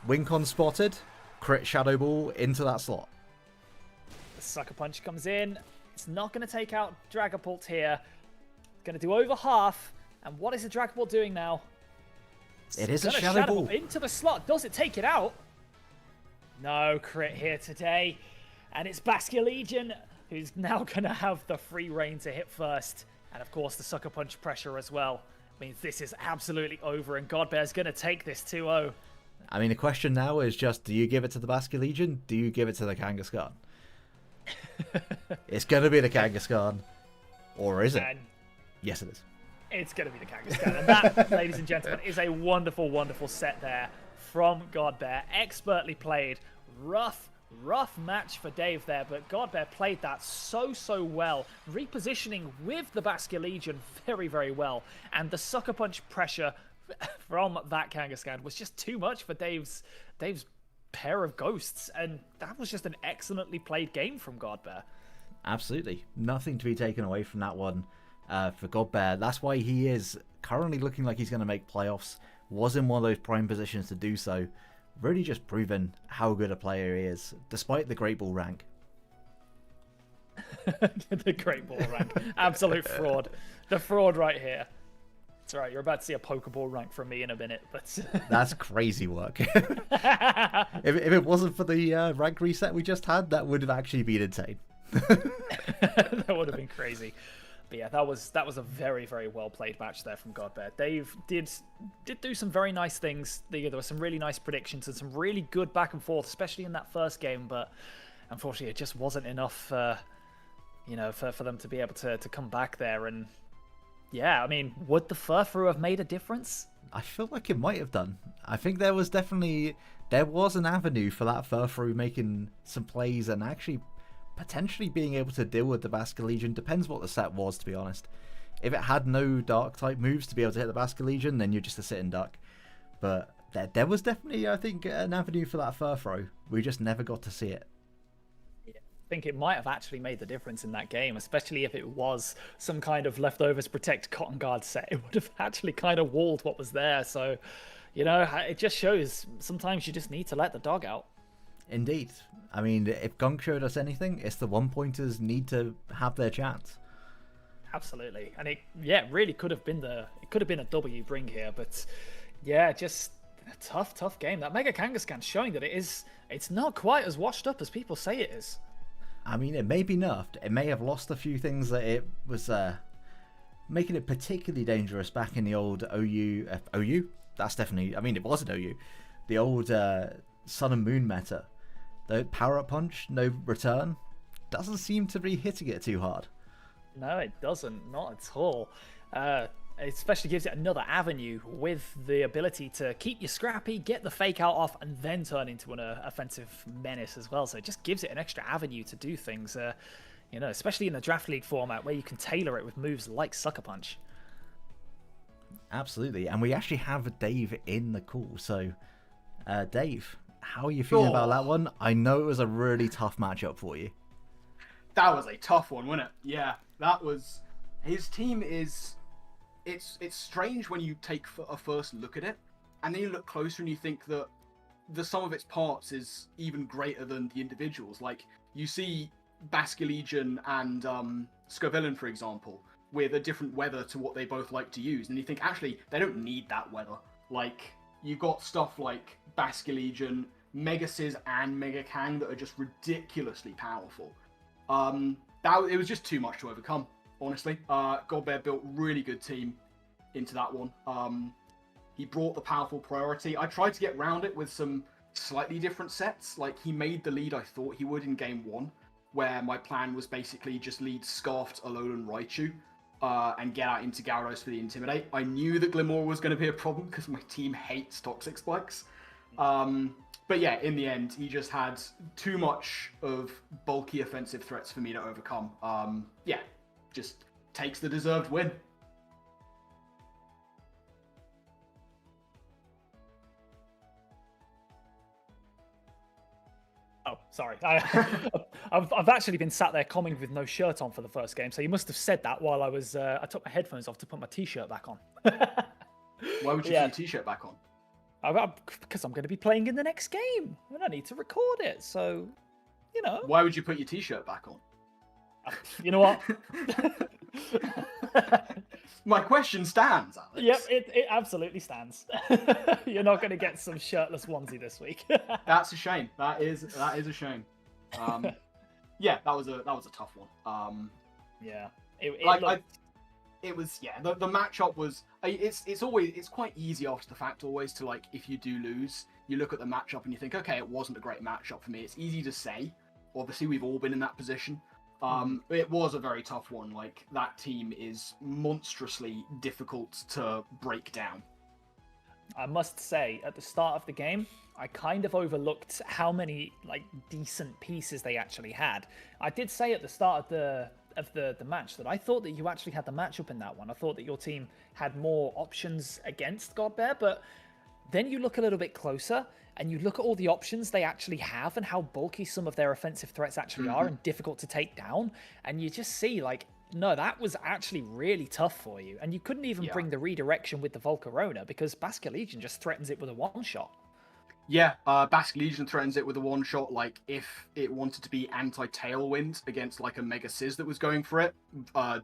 Wincon spotted. Crit Shadow Ball into that slot. The Sucker Punch comes in. It's not going to take out Dragapult here. It's going to do over half. And what is the Dragapult doing now? It is a Shadow Ball. Into the slot. Does it take it out? No crit here today. And it's Basculegion, who's now going to have the free reign to hit first. And of course, the Sucker Punch pressure as well means this is absolutely over. And Godbear's going to take this 2-0. I mean, the question now is just, do you give it to the Basculegion? Do you give it to the Kangaskhan? It's going to be the Kangaskhan. Or is it? And yes, it is. It's going to be the Kangaskhan. And that, ladies and gentlemen, is a wonderful, wonderful set there from Godbear. Expertly played. Rough match for Dave there, but Godbear played that so well, repositioning with the Basculegion very, very well. And the Sucker Punch pressure from that Kangaskhan was just too much for Dave's pair of ghosts, and that was just an excellently played game from Godbear. Absolutely. Nothing to be taken away from that one for Godbear. That's why he is currently looking like he's going to make playoffs. Was in one of those prime positions to do so. Really just proven how good a player he is, despite the Great Ball rank. The Great Ball rank. Absolute fraud. The fraud right here. It's alright, you're about to see a Pokeball rank from me in a minute, but that's crazy work. if it wasn't for the rank reset we just had, that would have actually been insane. That would have been crazy. But yeah, that was a very, very well played match there from Godbear. Dave did do some very nice things. There were some really nice predictions and some really good back and forth, especially in that first game. But unfortunately, it just wasn't enough, for them to be able to come back there. And yeah, I mean, would the Furfrou have made a difference? I feel like it might have done. I think there was an avenue for that Furfrou making some plays and actually potentially being able to deal with the Basket Legion. Depends what the set was, to be honest. If it had no dark type moves to be able to hit the Basket Legion, then you're just a sitting duck. But there was definitely, I think, an avenue for that fur throw. We just never got to see it. Yeah, I think it might have actually made the difference in that game, especially if it was some kind of leftovers protect cotton guard set. It would have actually kind of walled what was there. So, you know, it just shows sometimes you just need to let the dog out. Indeed. I mean, if Gunk showed us anything, it's the one-pointers need to have their chance. Absolutely. And it really could have been a W bring here, but yeah, just a tough game. That Mega Kangaskhan's showing that it's not quite as washed up as people say it is. I mean, it may be nerfed. It may have lost a few things that it was making it particularly dangerous back in the old OU. That's definitely, I mean, it was an OU. The old Sun and Moon meta. The power-up punch, no return, doesn't seem to be hitting it too hard. No, it doesn't. Not at all. It especially gives it another avenue with the ability to keep you scrappy, get the fake out off, and then turn into an offensive menace as well. So it just gives it an extra avenue to do things, you know, especially in the Draft League format where you can tailor it with moves like Sucker Punch. Absolutely. And we actually have Dave in the call. So, Dave, how are you feeling about that one? I know it was a really tough matchup for you. That was a tough one, wasn't it? Yeah, that was... His team is... It's strange when you take a first look at it, and then you look closer and you think that the sum of its parts is even greater than the individuals. Like, you see Basket Legion and Scovillain, for example, with a different weather to what they both like to use, and you think, actually, they don't need that weather. Like, you've got stuff like Basket Legion, Mega Sizz, and Mega Kang that are just ridiculously powerful. It was just too much to overcome, honestly. Godbear built really good team into that one. He brought the powerful priority. I tried to get around it with some slightly different sets. Like, he made the lead I thought he would in game 1, where my plan was basically just lead Scarfed, Alolan, Raichu, and get out into Gyarados for the Intimidate. I knew that Glimmer was going to be a problem because my team hates Toxic Spikes. But yeah, in the end, he just had too much of bulky offensive threats for me to overcome. Yeah, just takes the deserved win. Oh, sorry. I've actually been sat there coming with no shirt on for the first game, so you must have said that while I was. I took my headphones off to put my t-shirt back on. Why would you put your t-shirt back on? Because I'm going to be playing in the next game, and I need to record it. So, you know. Why would you put your t-shirt back on? You know what? My question stands, Alex. Yep, it absolutely stands. You're not going to get some shirtless onesie this week. That's a shame. That is a shame. Yeah, that was a tough one. Yeah, it was the matchup was it's quite easy after the fact always to, like, if you do lose, you look at the matchup and you think, okay, it wasn't a great matchup for me. It's easy to say. Obviously, we've all been in that position. It was a very tough one. Like, that team is monstrously difficult to break down. I must say, at the start of the game, I kind of overlooked how many, like, decent pieces they actually had. I did say at the start of the match that I thought that you actually had the matchup in that one. I thought that your team had more options against Godbear, but then you look a little bit closer and you look at all the options they actually have and how bulky some of their offensive threats actually are and difficult to take down, and you just see, like, no, that was actually really tough for you. And you couldn't even bring the redirection with the Volcarona because Basket Legion just threatens it with a one-shot. Yeah, Basket Legion threatens it with a one-shot. Like, if it wanted to be anti-Tailwind against, like, a Mega Sizz that was going for it,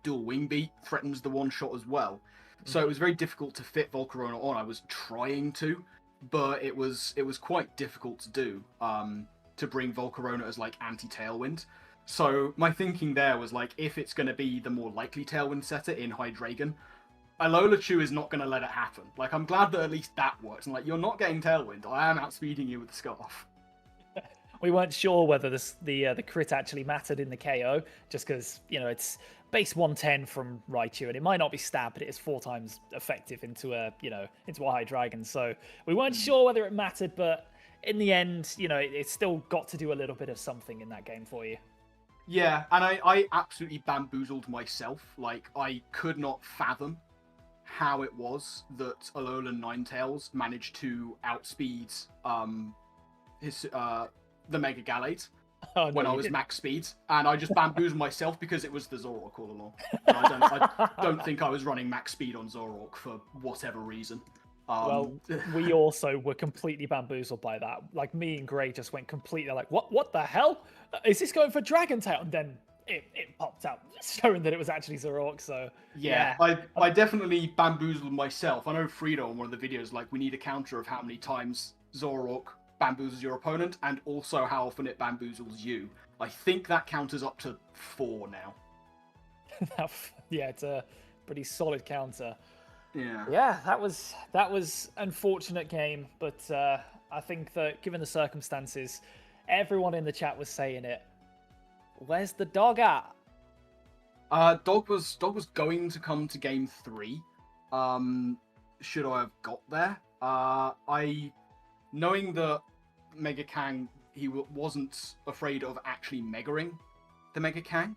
Dual Wing Beat threatens the one-shot as well. So it was very difficult to fit Volcarona on. I was trying to, but it was quite difficult to do, to bring Volcarona as, like, anti-Tailwind. So my thinking there was, like, if it's going to be the more likely Tailwind setter in Hydreigon, Alola is not going to let it happen. Like, I'm glad that at least that worked. And, like, you're not getting Tailwind. I am outspeeding you with the Scarf. We weren't sure whether the crit actually mattered in the KO, just because, you know, it's base 110 from Raichu, and it might not be stab, but it is 4 times effective into a Hydreigon. So we weren't sure whether it mattered, but in the end, you know, it's still got to do a little bit of something in that game for you. Yeah, and I absolutely bamboozled myself. Like, I could not fathom how it was that Alolan Ninetales managed to outspeed his the Mega Gallade Oh, no, when I you was didn't. max speed, and I just bamboozled myself because it was the Zoroark all along. And I don't think I was running max speed on Zoroark for whatever reason. Well, we also were completely bamboozled by that. Like, me and Gray just went completely like, what the hell? Is this going for Dragon Tail? And then it popped out, showing that it was actually Zoroark, so Yeah, I definitely bamboozled myself. I know Frito in one of the videos, like, we need a counter of how many times Zoroark bamboozles your opponent, and also how often it bamboozles you. I think that counters up to 4 now. yeah, it's a pretty solid counter. Yeah. Yeah, that was unfortunate game, but I think that given the circumstances, everyone in the chat was saying it. Where's the dog at? Dog was going to come to game 3. Should I have got there? Knowing that Mega Kang, he wasn't afraid of actually megaing the Mega Kang.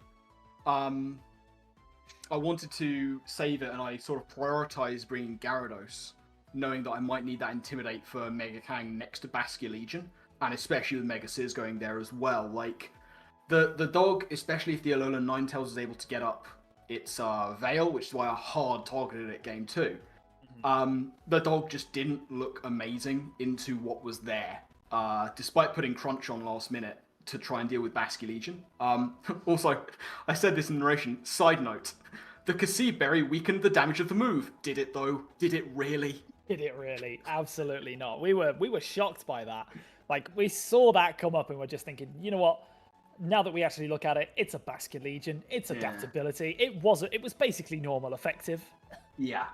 I wanted to save it, and I sort of prioritized bringing Gyarados, knowing that I might need that Intimidate for Mega Kang next to Baskia Legion, and especially with Mega Sizz going there as well. Like, the dog, especially if the Alolan Ninetales is able to get up its Veil, which is why I hard targeted it game 2. The dog just didn't look amazing into what was there, despite putting Crunch on last minute to try and deal with Baskia Legion. Also, I said this in narration, side note, the Cassib Berry weakened the damage of the move. Did it though? Did it really? Did it really? Absolutely not. We were shocked by that. Like, we saw that come up and we're just thinking, you know what? Now that we actually look at it, it's a Basket Legion. It's adaptability. It was basically normal effective. Yeah.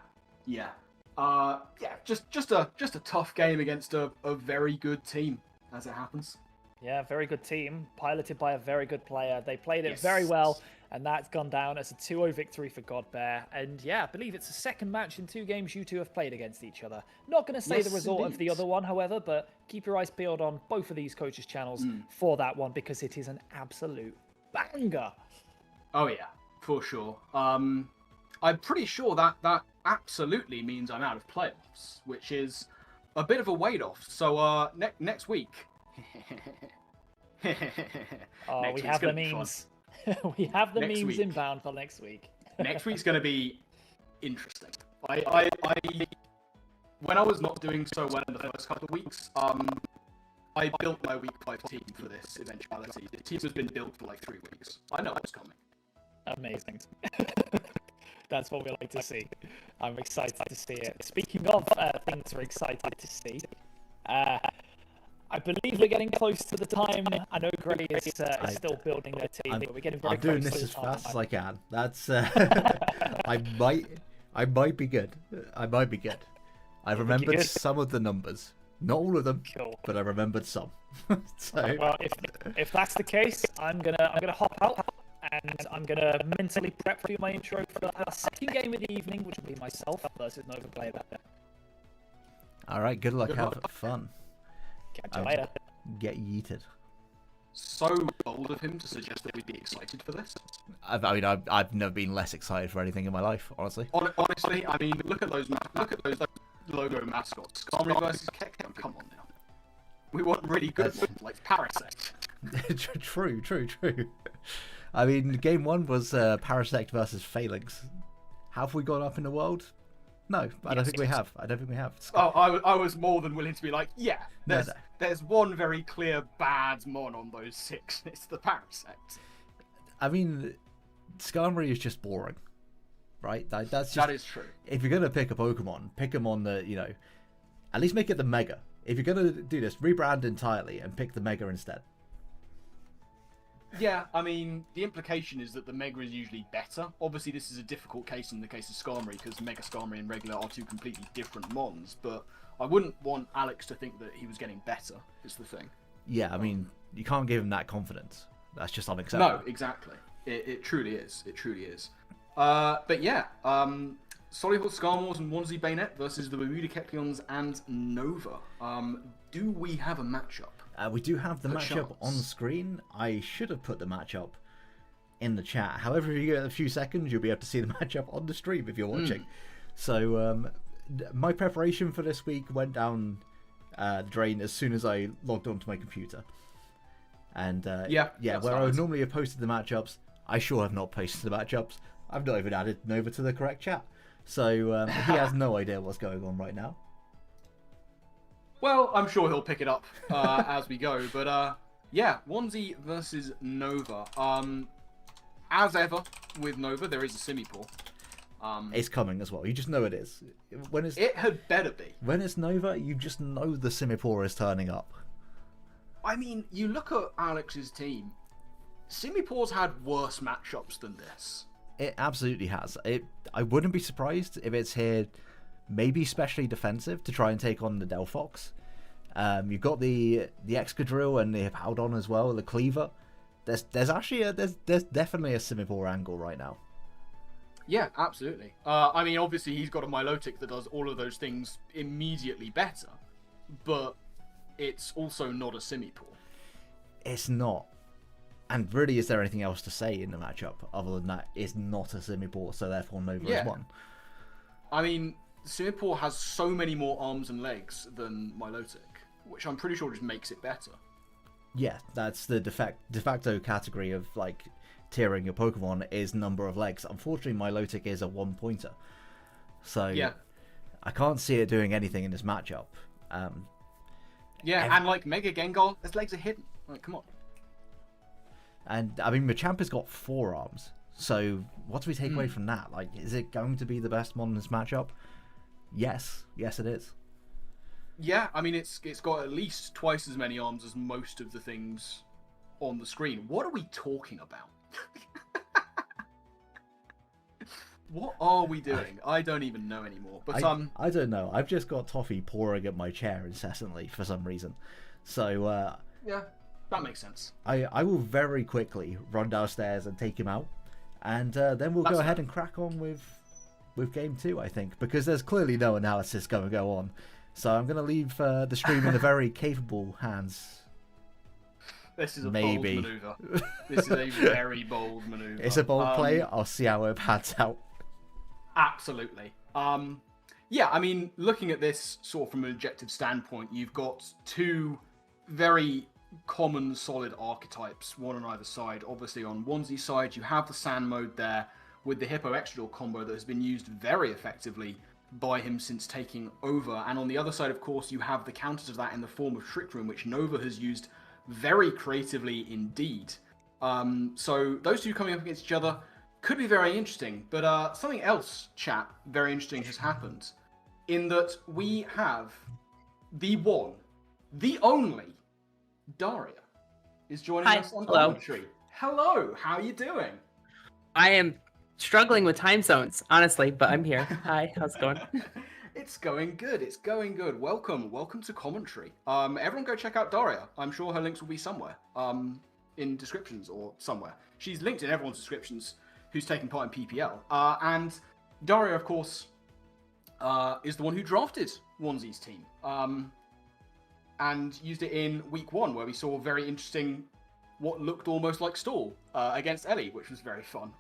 Just a tough game against a very good team, as it happens. Yeah, very good team, piloted by a very good player. They played it very well, and that's gone down as a 2-0 victory for Godbear. And yeah, I believe it's the second match in 2 games you two have played against each other. Not going to say the result of the other one, however, but keep your eyes peeled on both of these coaches' channels for that one, because it is an absolute banger. Oh yeah, for sure. I'm pretty sure that absolutely means I'm out of playoffs, which is a bit of a weight off. So next week. We have the memes. We have the memes inbound for next week. Next week's going to be interesting. I when I was not doing so well in the first couple of weeks, I built my week 5 team for this eventuality. The team has been built for like 3 weeks. I know it's coming. Amazing. That's what we like to see. I'm excited to see it. Speaking of things we're excited to see, I believe we're getting close to the time. I know Gray is still building their team, but we're getting very close to the time. I'm doing this as fast as I can. That's I might be good. I've remembered some of the numbers, not all of them, but I remembered some. So well, if that's the case, I'm gonna hop out, and I'm gonna mentally prep for my intro for our second game of the evening, which will be myself versus Nova Player. All right, good luck. Have fun. Catch you later. Get yeeted. So bold of him to suggest that we'd be excited for this. I've never been less excited for anything in my life, honestly. Honestly, I mean, look at those logo mascots. Skarmory versus Kekam. Come on now. We want really good ones, like Parasect. True. I mean, game 1 was Parasect versus Phalanx. Have we gone up in the world? No, I don't think we have. I was more than willing to be like, yeah, there's one very clear bad mon on those 6. It's the Parasect. I mean, Skarmory is just boring, right? That is true. If you're gonna pick a Pokemon, pick them on the, at least make it the Mega. If you're gonna do this, rebrand entirely and pick the Mega instead. Yeah, I mean, the implication is that the Mega is usually better. Obviously, this is a difficult case in the case of Skarmory, because Mega Skarmory and Regular are 2 completely different mons, but I wouldn't want Alex to think that he was getting better, is the thing. Yeah, I mean, you can't give him that confidence. That's just unacceptable. No, exactly. It truly is. But yeah, Solihull Skarmories and Wanzi Bayonet versus the Bermuda Kecleons and Nova. Do we have a matchup? We do have the matchup on screen. I should have put the matchup in the chat. However, if you get a few seconds, you'll be able to see the matchup on the stream if you're watching. So my preparation for this week went down the drain as soon as I logged onto my computer. And where I would normally have posted the matchups, I sure have not posted the matchups. I've not even added Nova to the correct chat. So he has no idea what's going on right now. Well, I'm sure he'll pick it up as we go. But yeah, Wanzi versus Nova. As ever with Nova, there is a semi-pool. It's coming as well. You just know it is. It had better be. When it's Nova, you just know the Simipour is turning up. I mean, you look at Alex's team. Simipour's had worse matchups than this. It absolutely has. I wouldn't be surprised if it's here, maybe especially defensive, to try and take on the Delphox. You've got the Excadrill and the Hippowdon as well, the Cleaver. There's definitely a Simipour angle right now. Yeah, absolutely. I mean, obviously he's got a Milotic that does all of those things immediately better, but it's also not a Simipour. It's not. And really, is there anything else to say in the matchup other than that it's not a Simipour, so therefore Nova is one? I mean, Simipour has so many more arms and legs than Milotic, which I'm pretty sure just makes it better. Yeah, that's the de facto category of like tiering your Pokemon is number of legs. Unfortunately, Milotic is a one-pointer, so yeah, I can't see it doing anything in this matchup. And like Mega Gengar, his legs are hidden. Like, come on. And I mean, Machamp has got 4 arms, so what do we take away from that? Like, is it going to be the best mod in this matchup? Yes, it is. Yeah, I mean, it's got at least twice as many arms as most of the things on the screen. What are we talking about? What are we doing? I don't even know anymore. But I don't know. I've just got Toffee pouring at my chair incessantly for some reason. So yeah, that makes sense. I will very quickly run downstairs and take him out, and then we'll go ahead and crack on with game 2, I think, because there's clearly no analysis going to go on. So I'm going to leave the stream in the very capable hands. This is a bold maneuver. This is a very bold maneuver. It's a bold play. I'll see how it pans out. Absolutely. Yeah, I mean, looking at this sort of from an objective standpoint, you've got 2 very common solid archetypes, one on either side. Obviously, on Wanzi's side, you have the Sand mode there with the Hippo Excadrill combo that has been used very effectively by him since taking over. And on the other side, of course, you have the counters of that in the form of Trick Room, which Nova has used very creatively indeed. So those 2 coming up against each other could be very interesting. But something else, chat, very interesting has happened, in that we have the one, the only, Daria is joining us on commentary. Hello, how are you doing? I am struggling with time zones, honestly, but I'm here. Hi, how's it going? It's going good. It's going good. Welcome to commentary. Everyone go check out Daria. I'm sure her links will be somewhere. In descriptions or somewhere. She's linked in everyone's descriptions who's taking part in PPL. And Daria, of course, is the one who drafted Wanzi's team. And used it in week 1, where we saw very interesting, what looked almost like stall against Ellie, which was very fun.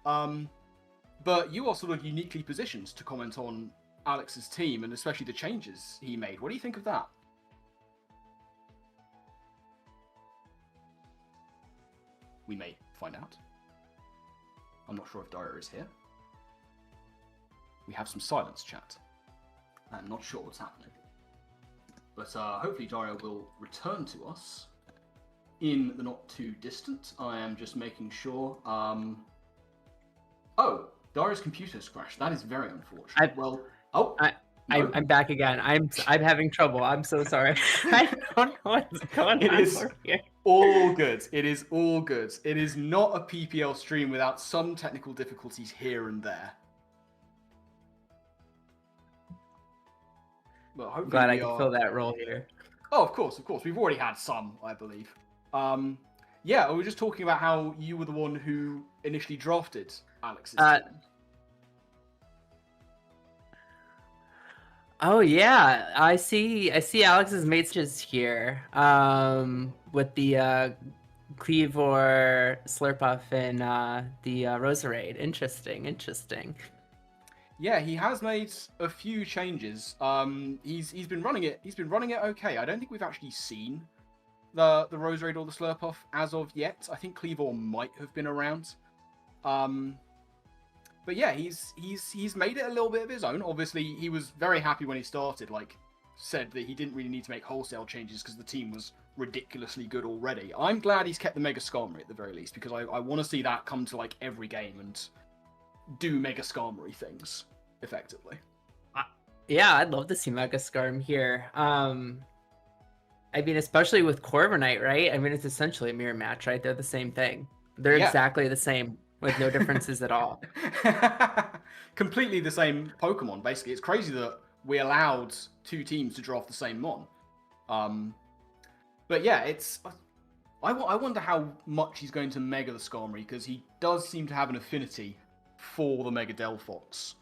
But you are sort of uniquely positioned to comment on Alex's team, and especially the changes he made. What do you think of that? We may find out. I'm not sure if Daria is here. We have some silence, chat. I'm not sure what's happening. But hopefully Daria will return to us in the not too distant. I am just making sure. Oh, Daria's computer's crashed. That is very unfortunate. I'm back again. I'm having trouble. I'm so sorry. I don't know what's going on here. All good. It is all good. It is not a PPL stream without some technical difficulties here and there. Well, hopefully glad I can fill that role here. Oh, of course. We've already had some, I believe. Yeah, we were just talking about how you were the one who initially drafted Alex's team. Oh yeah, I see Alex's messages here. With the Cleavor, Slurpuff, and the Roserade. Interesting. Yeah, he has made a few changes. He's been running it. He's been running it okay. I don't think we've actually seen the Roserade or the Slurpuff as of yet. I think Cleavor might have been around. But yeah, he's made it a little bit of his own. Obviously, he was very happy when he started. Like, said that he didn't really need to make wholesale changes because the team was ridiculously good already. I'm glad he's kept the Mega Skarmory at the very least, because I want to see that come to like every game and do Mega Skarmory things effectively. Yeah, I'd love to see Mega Skarm here. I mean, especially with Corviknight, right? I mean, it's essentially a mirror match, right? They're the same thing. They're exactly the same with no differences at all. Completely the same Pokemon, basically. It's crazy that we allowed two teams to draw off the same Mon. But yeah, it's... I wonder how much he's going to Mega the Skarmory, because he does seem to have an affinity for the Mega Delphox.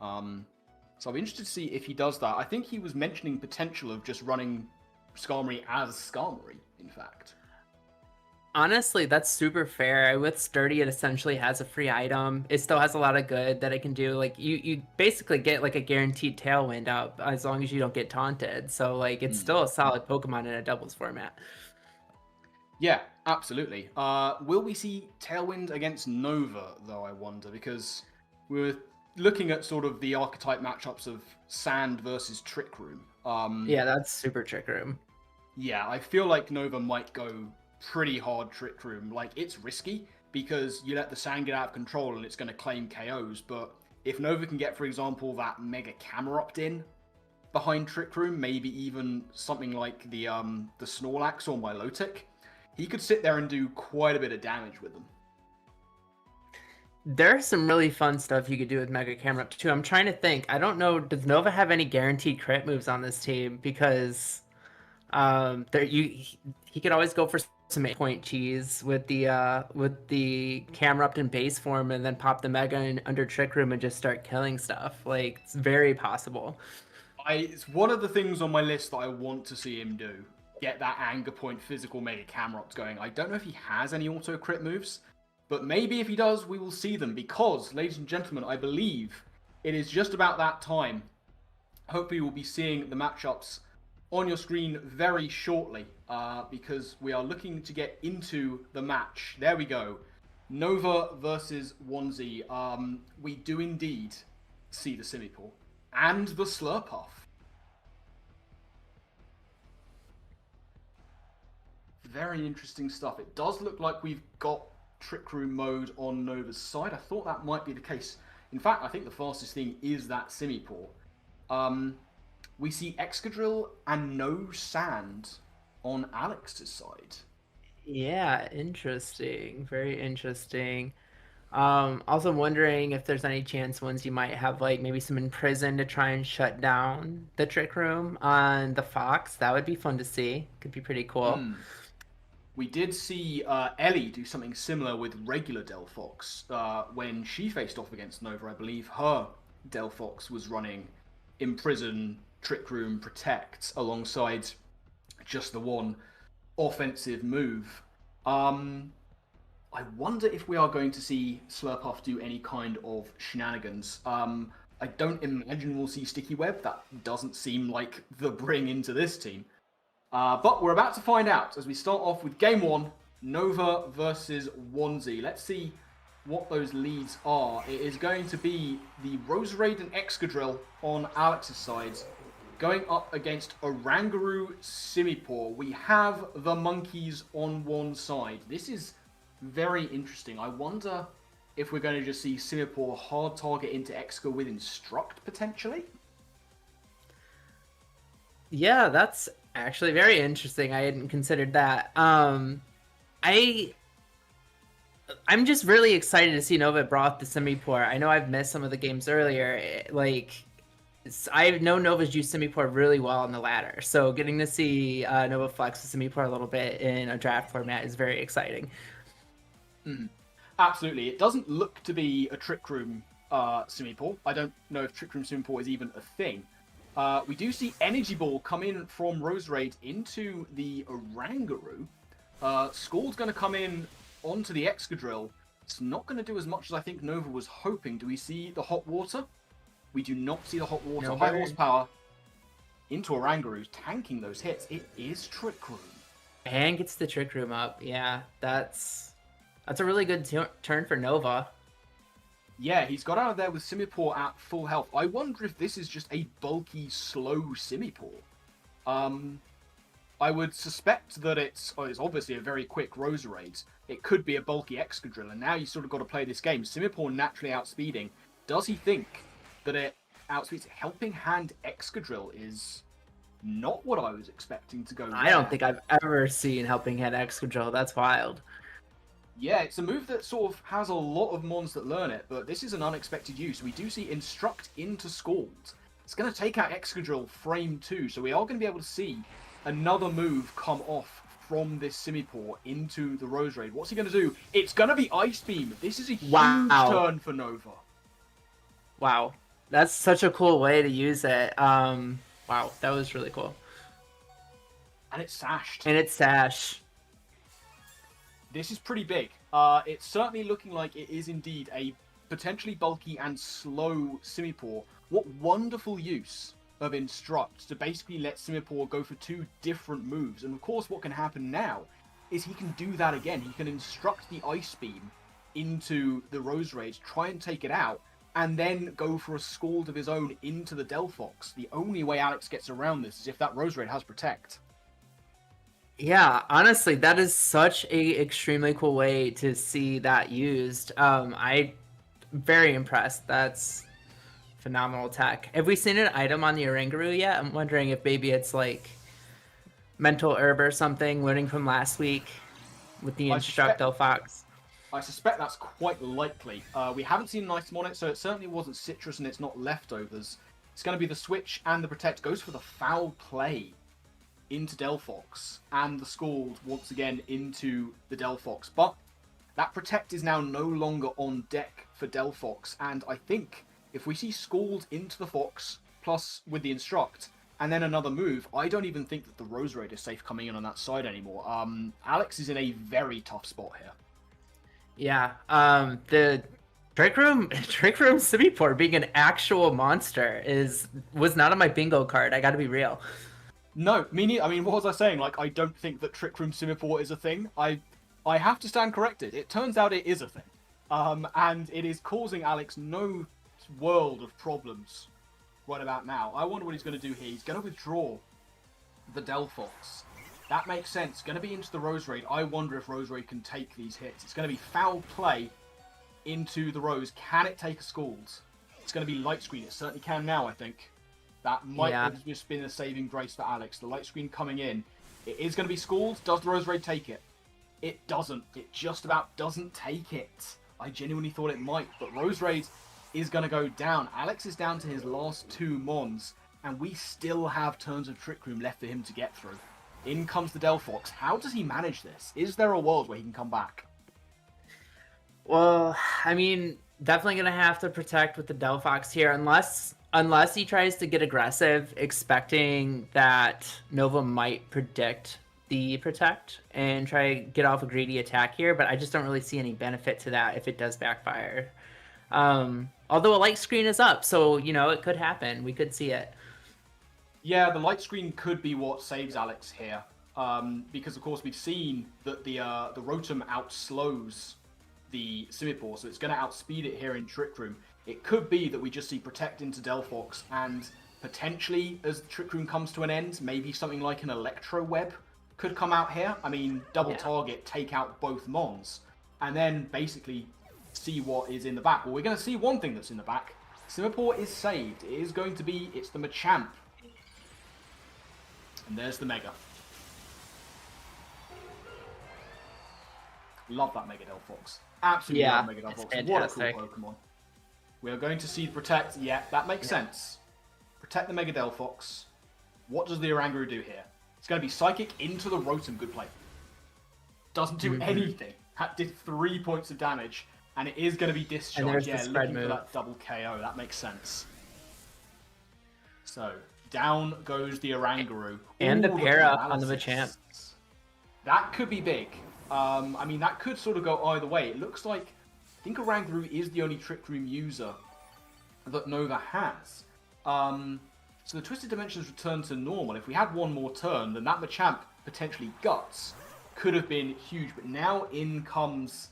So I'm interested to see if he does that. I think he was mentioning potential of just running Skarmory as Skarmory, in fact. Honestly, that's super fair. With Sturdy, it essentially has a free item. It still has a lot of good that it can do. Like, you basically get, like, a guaranteed Tailwind up as long as you don't get taunted. So, like, it's still a solid Pokemon in a doubles format. Yeah, absolutely. Will we see Tailwind against Nova, though, I wonder? Because we were looking at sort of the archetype matchups of Sand versus Trick Room. Yeah, that's super Trick Room. Yeah, I feel like Nova might go pretty hard Trick Room. Like, it's risky because you let the Sand get out of control and it's going to claim KOs, but if Nova can get, for example, that Mega Camerupt in behind Trick Room, maybe even something like the Snorlax or Milotic, he could sit there and do quite a bit of damage with them. There's some really fun stuff you could do with Mega Camerupt too. I'm trying to think. I don't know, does Nova have any guaranteed crit moves on this team? Because he could always go for some 8-point cheese with the Camerupt in base form and then pop the Mega in under Trick Room and just start killing stuff. Like, it's very possible. It's one of the things on my list that I want to see him do. Get that Anger Point physical Mega Camerupt going. I don't know if he has any auto crit moves, but maybe if he does, we will see them, because, ladies and gentlemen, I believe it is just about that time. Hopefully we'll be seeing the matchups on your screen very shortly, because we are looking to get into the match. There we go. Nova versus 1Z. We do indeed see the Simipour and the Slurpuff. Very interesting stuff. It does look like we've got Trick Room mode on Nova's side. I thought that might be the case. In fact, I think the fastest thing is that Simipour. We see Excadrill and no Sand on Alex's side. Yeah, interesting. Very interesting. Also wondering if there's any chance ones you might have, like, maybe some Imprison to try and shut down the Trick Room on the Fox. That would be fun to see. Could be pretty cool. We did see Ellie do something similar with regular Delphox when she faced off against Nova. I believe her Delphox was running Imprison, Trick Room, Protect alongside just the one offensive move. I wonder if we are going to see Slurpuff do any kind of shenanigans. I don't imagine we'll see Sticky Web. That doesn't seem like the bring into this team. But we're about to find out as we start off with Game 1, Nova versus 1Z. Let's see what those leads are. It is going to be the Roserade and Excadrill on Alex's side, going up against Oranguru Simipour. We have the monkeys on one side. This is very interesting. I wonder if we're going to just see Simipour hard target into Exca with Instruct, potentially? Yeah, that's actually very interesting. I hadn't considered that. I'm just really excited to see Nova brought the Simipour. I know I've missed some of the games earlier. I know Nova's used Simipour really well in the ladder, so getting to see Nova flex with Simipour a little bit in a draft format is very exciting. Absolutely. It doesn't look to be a Trick Room Simipour. I don't know if Trick Room Simipour is even a thing. We do see Energy Ball come in from Roserade into the Oranguru. Scald's going to come in onto the Excadrill. It's not going to do as much as I think Nova was hoping. Do we see the hot water? We do not see the hot water. No High way. horsepower into Oranguru, tanking those hits. It is Trick Room. And gets the Trick Room up. Yeah, that's a really good turn for Nova. Yeah, he's got out of there with Simipour at full health. I wonder if this is just a bulky, slow Simipour. I would suspect that it's obviously a very quick Roserade. It could be a bulky Excadrill, and now you sort of got to play this game. Simipour naturally outspeeding. Does he think that it outspeeds? Helping Hand Excadrill is not what I was expecting to go I don't think I've ever seen Helping Hand Excadrill. That's wild. Yeah, it's a move that sort of has a lot of mons that learn it, but this is an unexpected use. We do see Instruct into Scald. It's going to take out Excadrill frame 2, so we are going to be able to see another move come off from this Simipour into the Roserade. What's he going to do? It's going to be Ice Beam. This is a huge turn for Nova. Wow. That's such a cool way to use it. Wow, that was really cool. And it's sashed. And it's Sash. This is pretty big. It's certainly looking like it is indeed a potentially bulky and slow Simipour. What wonderful use of Instruct to basically let Simipour go for 2 different moves. And of course what can happen now is he can do that again. He can Instruct the Ice Beam into the Roserade, try and take it out, and then go for a Scald of his own into the Delphox. The only way Alex gets around this is if that Roserade has Protect. Yeah, honestly, that is such a extremely cool way to see that used. I'm very impressed. That's phenomenal tech. Have we seen an item on the Oranguru yet? I'm wondering if maybe it's like Mental Herb or something, learning from last week with the Instruct Delphox. I suspect that's quite likely. We haven't seen an item on it, so it certainly wasn't Citrus and it's not Leftovers. It's going to be the Switch and the Protect. Goes for the Foul Play into Delphox, and the Scald once again into the Delphox. But that Protect is now no longer on deck for Delphox, and I think if we see Scald into the Fox, plus with the Instruct, and then another move, I don't even think that the Roserade is safe coming in on that side anymore. Alex is in a very tough spot here. Yeah, the Trick Room Simipour being an actual monster was not on my bingo card. I got to be real. No, me neither. I mean, what was I saying? Like, I don't think that Trick Room Simipour is a thing. I have to stand corrected. It turns out it is a thing. And it is causing Alex no world of problems right about now. I wonder what he's going to do here. He's going to withdraw the Delphox. That makes sense. Going to be into the Roserade. I wonder if Roserade can take these hits. It's going to be Foul Play into the Rose. Can it take a Scald? It's going to be Light Screen. It certainly can now, I think. That might have just been a saving grace for Alex. The Light Screen coming in. It is going to be Scald. Does the Roserade take it? It doesn't. It just about doesn't take it. I genuinely thought it might, but Roserade is going to go down. Alex is down to his last 2 mons, and we still have turns of Trick Room left for him to get through. In comes the Delphox. How does he manage this? Is there a world where he can come back? Well, I mean, definitely going to have to protect with the Delphox here, unless he tries to get aggressive, expecting that Nova might predict the Protect and try to get off a greedy attack here, but I just don't really see any benefit to that if it does backfire. Although a Light Screen is up, so, it could happen. We could see it. Yeah, the Light Screen could be what saves Alex here. Because, of course, we've seen that the Rotom outslows the Simipour, so it's going to outspeed it here in Trick Room. It could be that we just see Protect into Delphox, and potentially, as the Trick Room comes to an end, maybe something like an Electro Web could come out here. I mean, double target, take out both mons, and then basically see what is in the back. Well, we're going to see one thing that's in the back. Simipour is saved. It is going to be, it's the Machamp. And there's the Mega. Love that Mega Delphox. Absolutely love Mega Delphox. What a cool Pokemon. We are going to see Protect. Yeah, that makes sense. Protect the Mega Delphox. What does the Oranguru do here? It's going to be Psychic into the Rotom. Good play. Doesn't do anything. That did 3 points of damage. And it is going to be Discharge. Yeah, looking for that double KO. That makes sense. So, down goes the Oranguru. And the pair up on the Machamp. That could be big. I mean, that could sort of go either way. It looks like Oranguru is the only Trick Room user that Nova has. So the Twisted Dimensions return to normal. If we had one more turn, then that Machamp, potentially Guts, could have been huge. But now in comes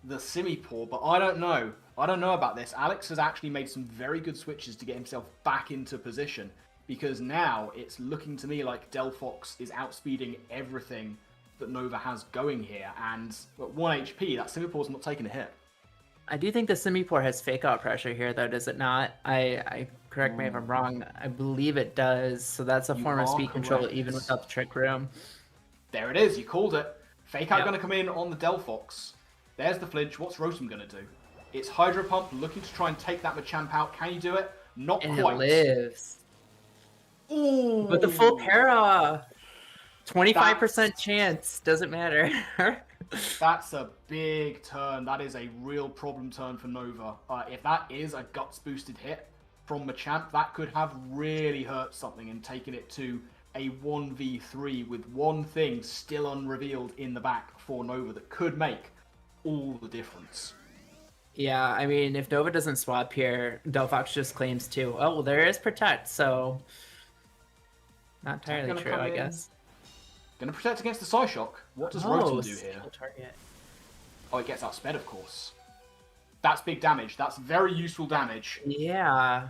the Simipour. But I don't know. I don't know about this. Alex has actually made some very good switches to get himself back into position. Because now it's looking to me like Delphox is outspeeding everything that Nova has going here. And at 1 HP, that Simipour's not taking a hit. I do think the Simipour has fake out pressure here, though, does it not? I correct me if I'm wrong. I believe it does. So that's a You form of are speed control correct. even without the Trick Room. There it is. You called it. Fake out Yep. going to come in on the Delphox. There's the flinch. What's Rotom going to do? It's Hydro Pump looking to try and take that Machamp out. Can you do it? Not And quite. it lives. Ooh. But the full para, 25% chance, doesn't matter. That's a big turn. That is a real problem turn for Nova. If that is a Guts boosted hit from Machamp, that could have really hurt something and taken it to a 1v3 with one thing still unrevealed in the back for Nova that could make all the difference. Yeah, I mean, if Nova doesn't swap here, Delphox just claims to. Oh, well, there is Protect, so not entirely Gonna true, come I in. guess. Going to protect against the Psyshock. What does Rotom do here? single target. Oh, it gets outsped, of course. That's big damage. That's very useful damage. Yeah.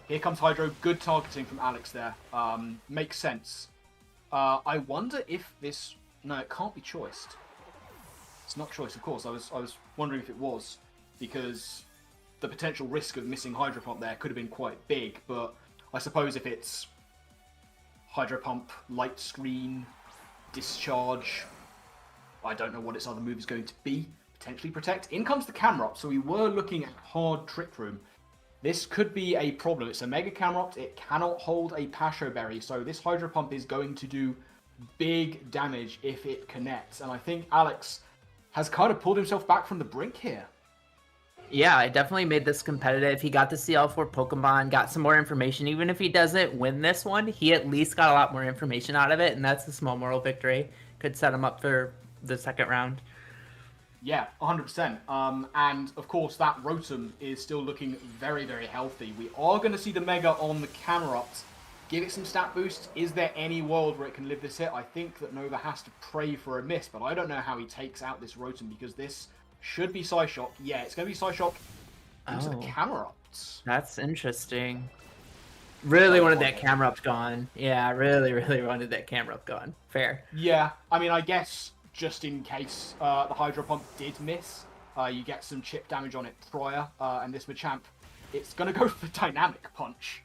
Here comes Hydro. Good targeting from Alex there. Makes sense. I wonder if this... No, it can't be choiced. It's not choice, of course. I was wondering if it was, because the potential risk of missing Hydro Pump there could have been quite big, but I suppose if it's Hydro Pump, Light Screen, Discharge, I don't know what its other move is going to be. Potentially Protect. In comes the camera up, so we were looking at hard Trick Room. This could be a problem. It's a Mega Camerupt. It cannot hold a Pasho Berry, so this Hydro Pump is going to do big damage if it connects. And I think Alex has kind of pulled himself back from the brink here. Yeah, it definitely made this competitive. He got to see all 4 Pokemon, got some more information. Even if he doesn't win this one, he at least got a lot more information out of it, and that's a small moral victory. Could set him up for the second round. Yeah, 100%. And of course, that Rotom is still looking very, very healthy. We are going to see the Mega on the Camerupt. Give it some stat boosts. Is there any world where it can live this hit? I think that Nova has to pray for a miss, but I don't know how he takes out this Rotom because this should be Psyshock. Yeah, it's going to be Psyshock into the Camerupt. That's interesting. Really wanted that Camerupt gone. Yeah, really, really wanted that Camerupt gone. Fair. Yeah, I mean, I guess just in case the Hydro Pump did miss, you get some chip damage on it prior, and this Machamp, it's going to go for Dynamic Punch.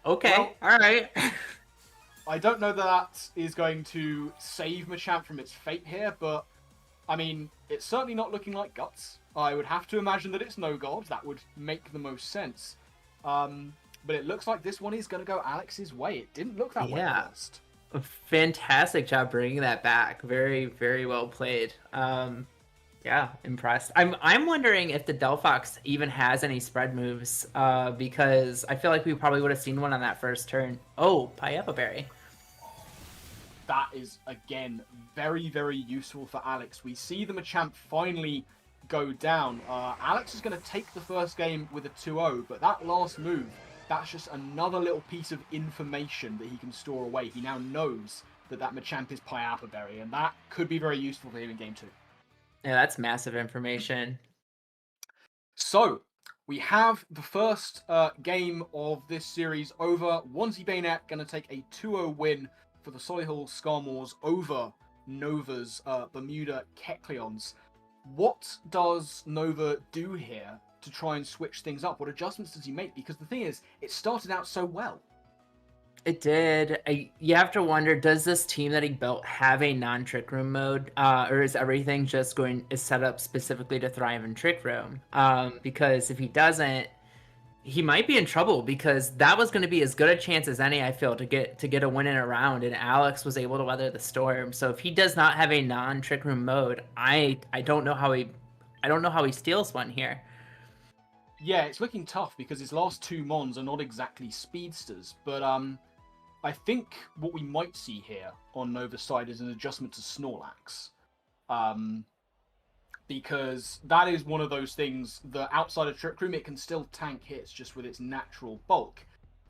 Okay, Well, alright. I don't know that is going to save Machamp from its fate here, but I mean, it's certainly not looking like Guts. I would have to imagine that it's No God. That would make the most sense. But it looks like this one is going to go Alex's way. It didn't look that way at first. Fantastic job bringing that back. Very, very well played. Yeah, impressed. I'm wondering if the Delphox even has any spread moves, because I feel like we probably would have seen one on that first turn. Oh, Piepa Berry. That is, again, very, very useful for Alex. We see the Machamp finally go down. Alex is going to take the first game with a 2-0, but that last move, that's just another little piece of information that he can store away. He now knows that that Machamp is Piepa Berry, and that could be very useful for him in game 2. Yeah, that's massive information. So, we have the first game of this series over. Wanzi Bayonet going to take a 2-0 win for the Solihull Skarmours over Nova's Bermuda Kecleons. What does Nova do here to try and switch things up? What adjustments does he make? Because the thing is, it started out so well. It did. You have to wonder, does this team that he built have a non-Trick Room mode? Or is everything just is set up specifically to thrive in Trick Room? Because if he doesn't, he might be in trouble, because that was going to be as good a chance as any, I feel, to get a win in a round, and Alex was able to weather the storm. So if he does not have a non-Trick Room mode, I don't know how he steals one here. Yeah, it's looking tough because his last 2 Mons are not exactly speedsters, but I think what we might see here on Nova's side is an adjustment to Snorlax. Because that is one of those things that outside of Trick Room, it can still tank hits just with its natural bulk.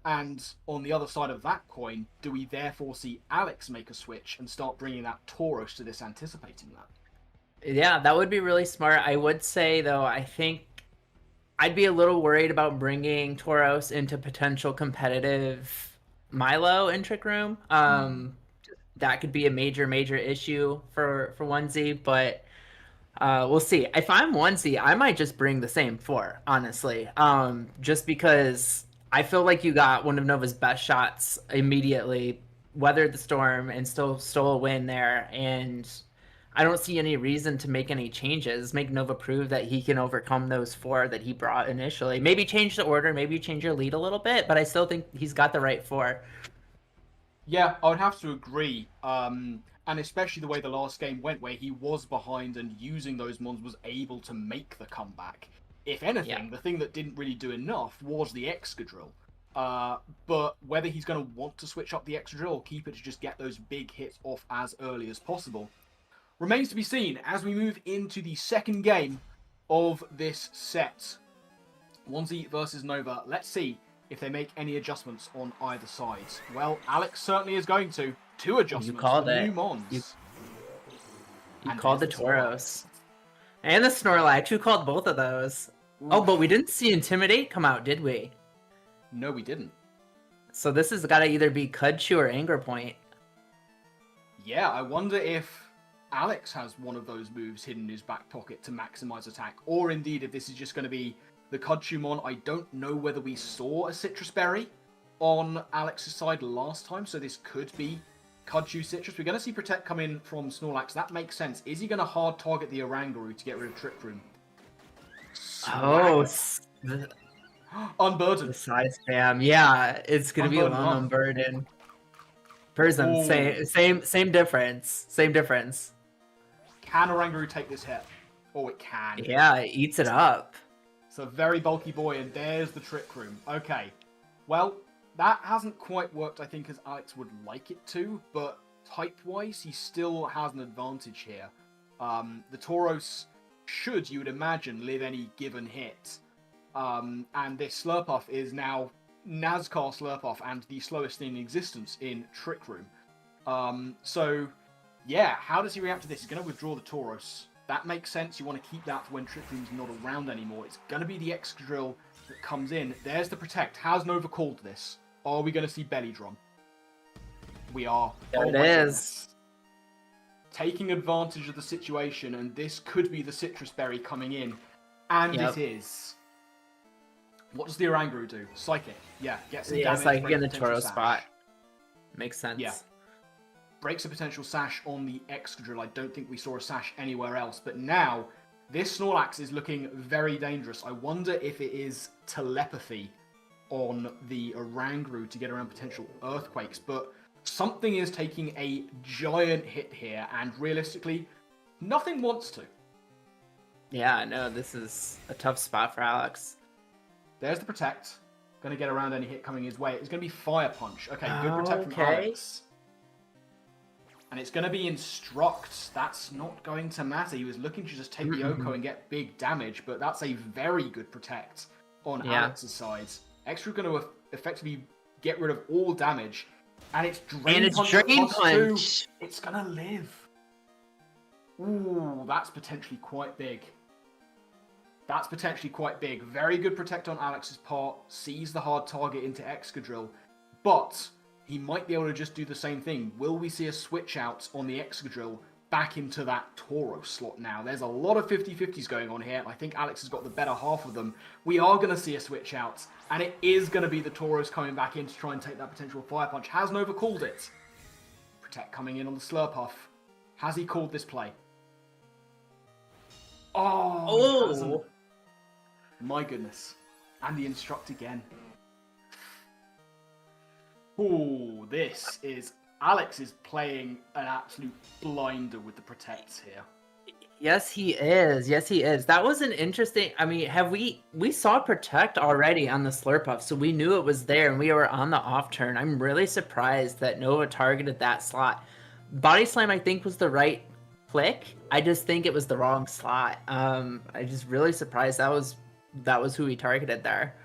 And on the other side of that coin, do we therefore see Alex make a switch and start bringing that Tauros to this, anticipating that? Yeah, that would be really smart. I would say, though, I think I'd be a little worried about bringing Tauros into potential competitive Milo in Trick Room. That could be a major issue for 1Z, but we'll see. If I'm 1Z, I might just bring the same 4, honestly. Just because I feel like you got one of Nova's best shots immediately, weathered the storm, and still stole a win there, and I don't see any reason to make any changes. Make Nova prove that he can overcome those 4 that he brought initially. Maybe change the order, maybe change your lead a little bit, but I still think he's got the right 4. Yeah, I would have to agree. And especially the way the last game went, where he was behind and using those mons was able to make the comeback. If anything, the thing that didn't really do enough was the Excadrill. But whether he's going to want to switch up the Excadrill or keep it to just get those big hits off as early as possible remains to be seen as we move into the second game of this set. 1Z versus Nova. Let's see if they make any adjustments on either side. Well, Alex certainly is going to. 2 adjustments. You called it. New mons. You called the Tauros. And the Snorlax. You called both of those. Oof. Oh, but we didn't see Intimidate come out, did we? No, we didn't. So this has got to either be Cudchew or Anger Point. Yeah, I wonder if Alex has one of those moves hidden in his back pocket to maximize attack. Or indeed, if this is just going to be the Cudchew mon. I don't know whether we saw a Citrus Berry on Alex's side last time, so this could be Cudchew Citrus. We're going to see Protect come in from Snorlax. That makes sense. Is he going to hard target the Oranguru to get rid of Trick Room? Oh, Unburden. The side spam. Yeah, it's going to be a long Unburden. Prism, same difference. Same difference. Can Oranguru take this hit? Oh, it can. Yeah, it eats it up. It's a very bulky boy, and there's the Trick Room. Okay. Well, that hasn't quite worked, I think, as Alex would like it to, but type-wise, he still has an advantage here. The Tauros should, you would imagine, live any given hit. And this Slurpuff is now Nazcar Slurpuff and the slowest thing in existence in Trick Room. So, yeah, how does he react to this? He's going to withdraw the Tauros. That makes sense. You want to keep that for when Trick Room's not around anymore. It's going to be the Excadrill that comes in. There's the Protect. Has Nova called this? Are we going to see Belly Drum? We are. There it is. Taking advantage of the situation, and this could be the Citrus Berry coming in. And it is. What does the Oranguru do? Psychic. Yeah, gets some damage. Psychic in the Tauros spot. Makes sense. Yeah. Breaks a potential sash on the Excadrill. I don't think we saw a sash anywhere else. But now, this Snorlax is looking very dangerous. I wonder if it is telepathy on the Oranguru to get around potential earthquakes. But something is taking a giant hit here. And realistically, nothing wants to. Yeah, no, this is a tough spot for Alex. There's the Protect. Going to get around any hit coming his way. It's going to be Fire Punch. Okay, good Protect from Alex. And it's going to be Instruct. That's not going to matter. He was looking to just take the Oko and get big damage, but that's a very good Protect on Alex's side. Extra going to effectively get rid of all damage. And it's Drain Punch. It's going to live. Ooh, that's potentially quite big. That's potentially quite big. Very good Protect on Alex's part. Sees the hard target into Excadrill. But he might be able to just do the same thing. Will we see a switch out on the Excadrill back into that Tauros slot now? There's a lot of 50-50s going on here. I think Alex has got the better half of them. We are going to see a switch out. And it is going to be the Tauros coming back in to try and take that potential Fire Punch. Has Nova called it? Protect coming in on the Slurpuff. Has he called this play? Oh! My goodness. And the Instruct again. Ooh, this is... Alex is playing an absolute blinder with the Protects here. Yes, he is. Yes, he is. That was an interesting. I mean, we saw Protect already on the Slurpuff, so we knew it was there, and we were on the off turn. I'm really surprised that Nova targeted that slot. Body Slam, I think, was the right click. I just think it was the wrong slot. I just really surprised that was who he targeted there.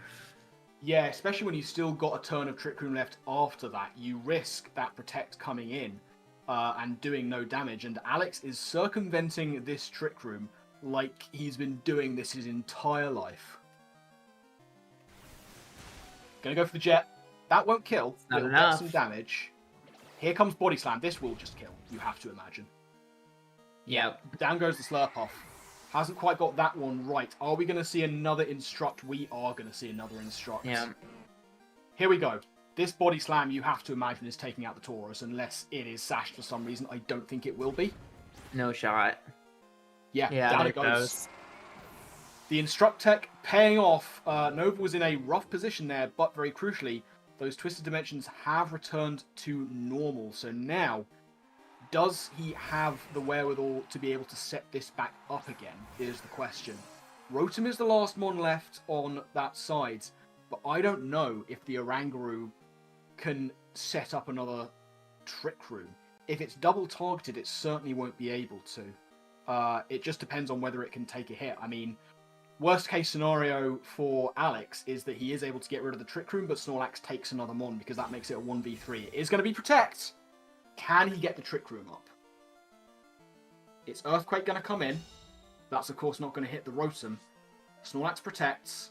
Yeah, especially when you still got a turn of Trick Room left after that, you risk that Protect coming in. And doing no damage, and Alex is circumventing this Trick Room like he's been doing this his entire life. Gonna go for the Jet. That won't kill. Not It'll enough. get some damage. Here comes Body Slam. This will just kill, you have to imagine. Yep. Down goes the Slurpuff. Hasn't quite got that one right. Are we going to see another Instruct? We are going to see another Instruct. Yeah. Here we go. This Body Slam, you have to imagine, is taking out the Taurus, unless it is sashed for some reason. I don't think it will be. No shot. Yeah, Yeah, down there it goes. The Instruct Tech paying off. Nova was in a rough position there, but very crucially, those Twisted Dimensions have returned to normal. So now, does he have the wherewithal to be able to set this back up again, is the question. Rotom is the last mon left on that side, but I don't know if the Oranguru can set up another Trick Room. If it's double targeted, it certainly won't be able to. It just depends on whether it can take a hit. I mean, worst case scenario for Alex is that he is able to get rid of the Trick Room, but Snorlax takes another mon because that makes it a 1v3. It is going to be Protect. Can he get the Trick Room up? Is Earthquake going to come in? That's of course not going to hit the Rotom. Snorlax protects.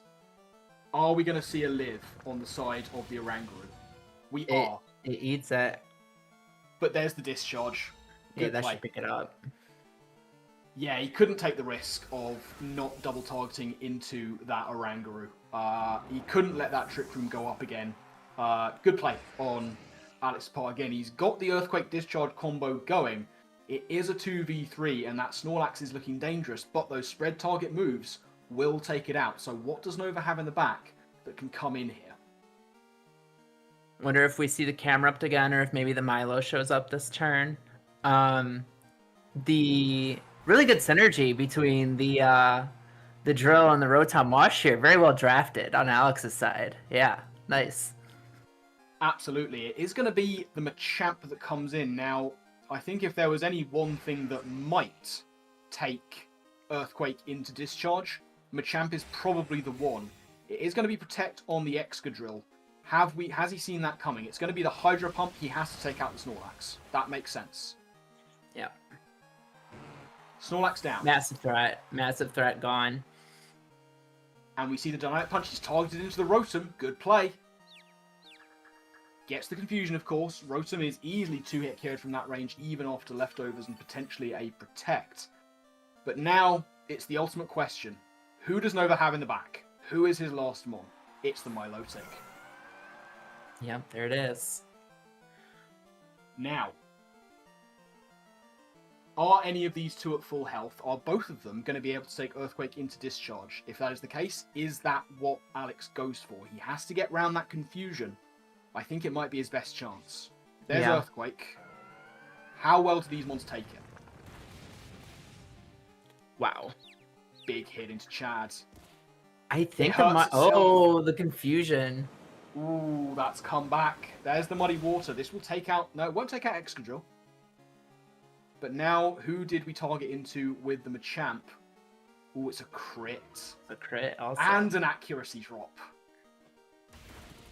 Are we going to see a live on the side of the Oranguru? We are. It eats it. But there's the discharge. Yeah, that should pick it up. Yeah, he couldn't take the risk of not double targeting into that Oranguru. He couldn't let that Trick Room go up again. Good play on Alex's part again. He's got the Earthquake Discharge combo going. It is a 2v3, and that Snorlax is looking dangerous, but those spread target moves will take it out. So what does Nova have in the back that can come in here? Wonder if we see the camera up again, or if maybe the Milo shows up this turn. The really good synergy between the Drill and the Rotom Wash here. Very well drafted on Alex's side. Yeah, nice. Absolutely. It is going to be the Machamp that comes in. Now, I think if there was any one thing that might take Earthquake into discharge, Machamp is probably the one. It is going to be Protect on the Excadrill. Has he seen that coming? It's going to be the Hydro Pump. He has to take out the Snorlax. That makes sense. Yeah. Snorlax down. Massive threat. Massive threat gone. And we see the Dynamic Punch is targeted into the Rotom. Good play. Gets the confusion, of course. Rotom is easily 2-hit KO'd from that range, even after leftovers and potentially a Protect. But now, it's the ultimate question. Who does Nova have in the back? Who is his last mon? It's the Milotic. Yep, there it is. Now, are any of these two at full health? Are both of them going to be able to take Earthquake into discharge? If that is the case, is that what Alex goes for? He has to get round that confusion. I think it might be his best chance. There's Earthquake. How well do these mons take it? Wow. Big hit into Chad. I think the confusion. Ooh, that's come back. There's the Muddy Water. This will take out... No, it won't take out Excadrill. But now, who did we target into with the Machamp? Ooh, it's a crit. A crit also. And an accuracy drop.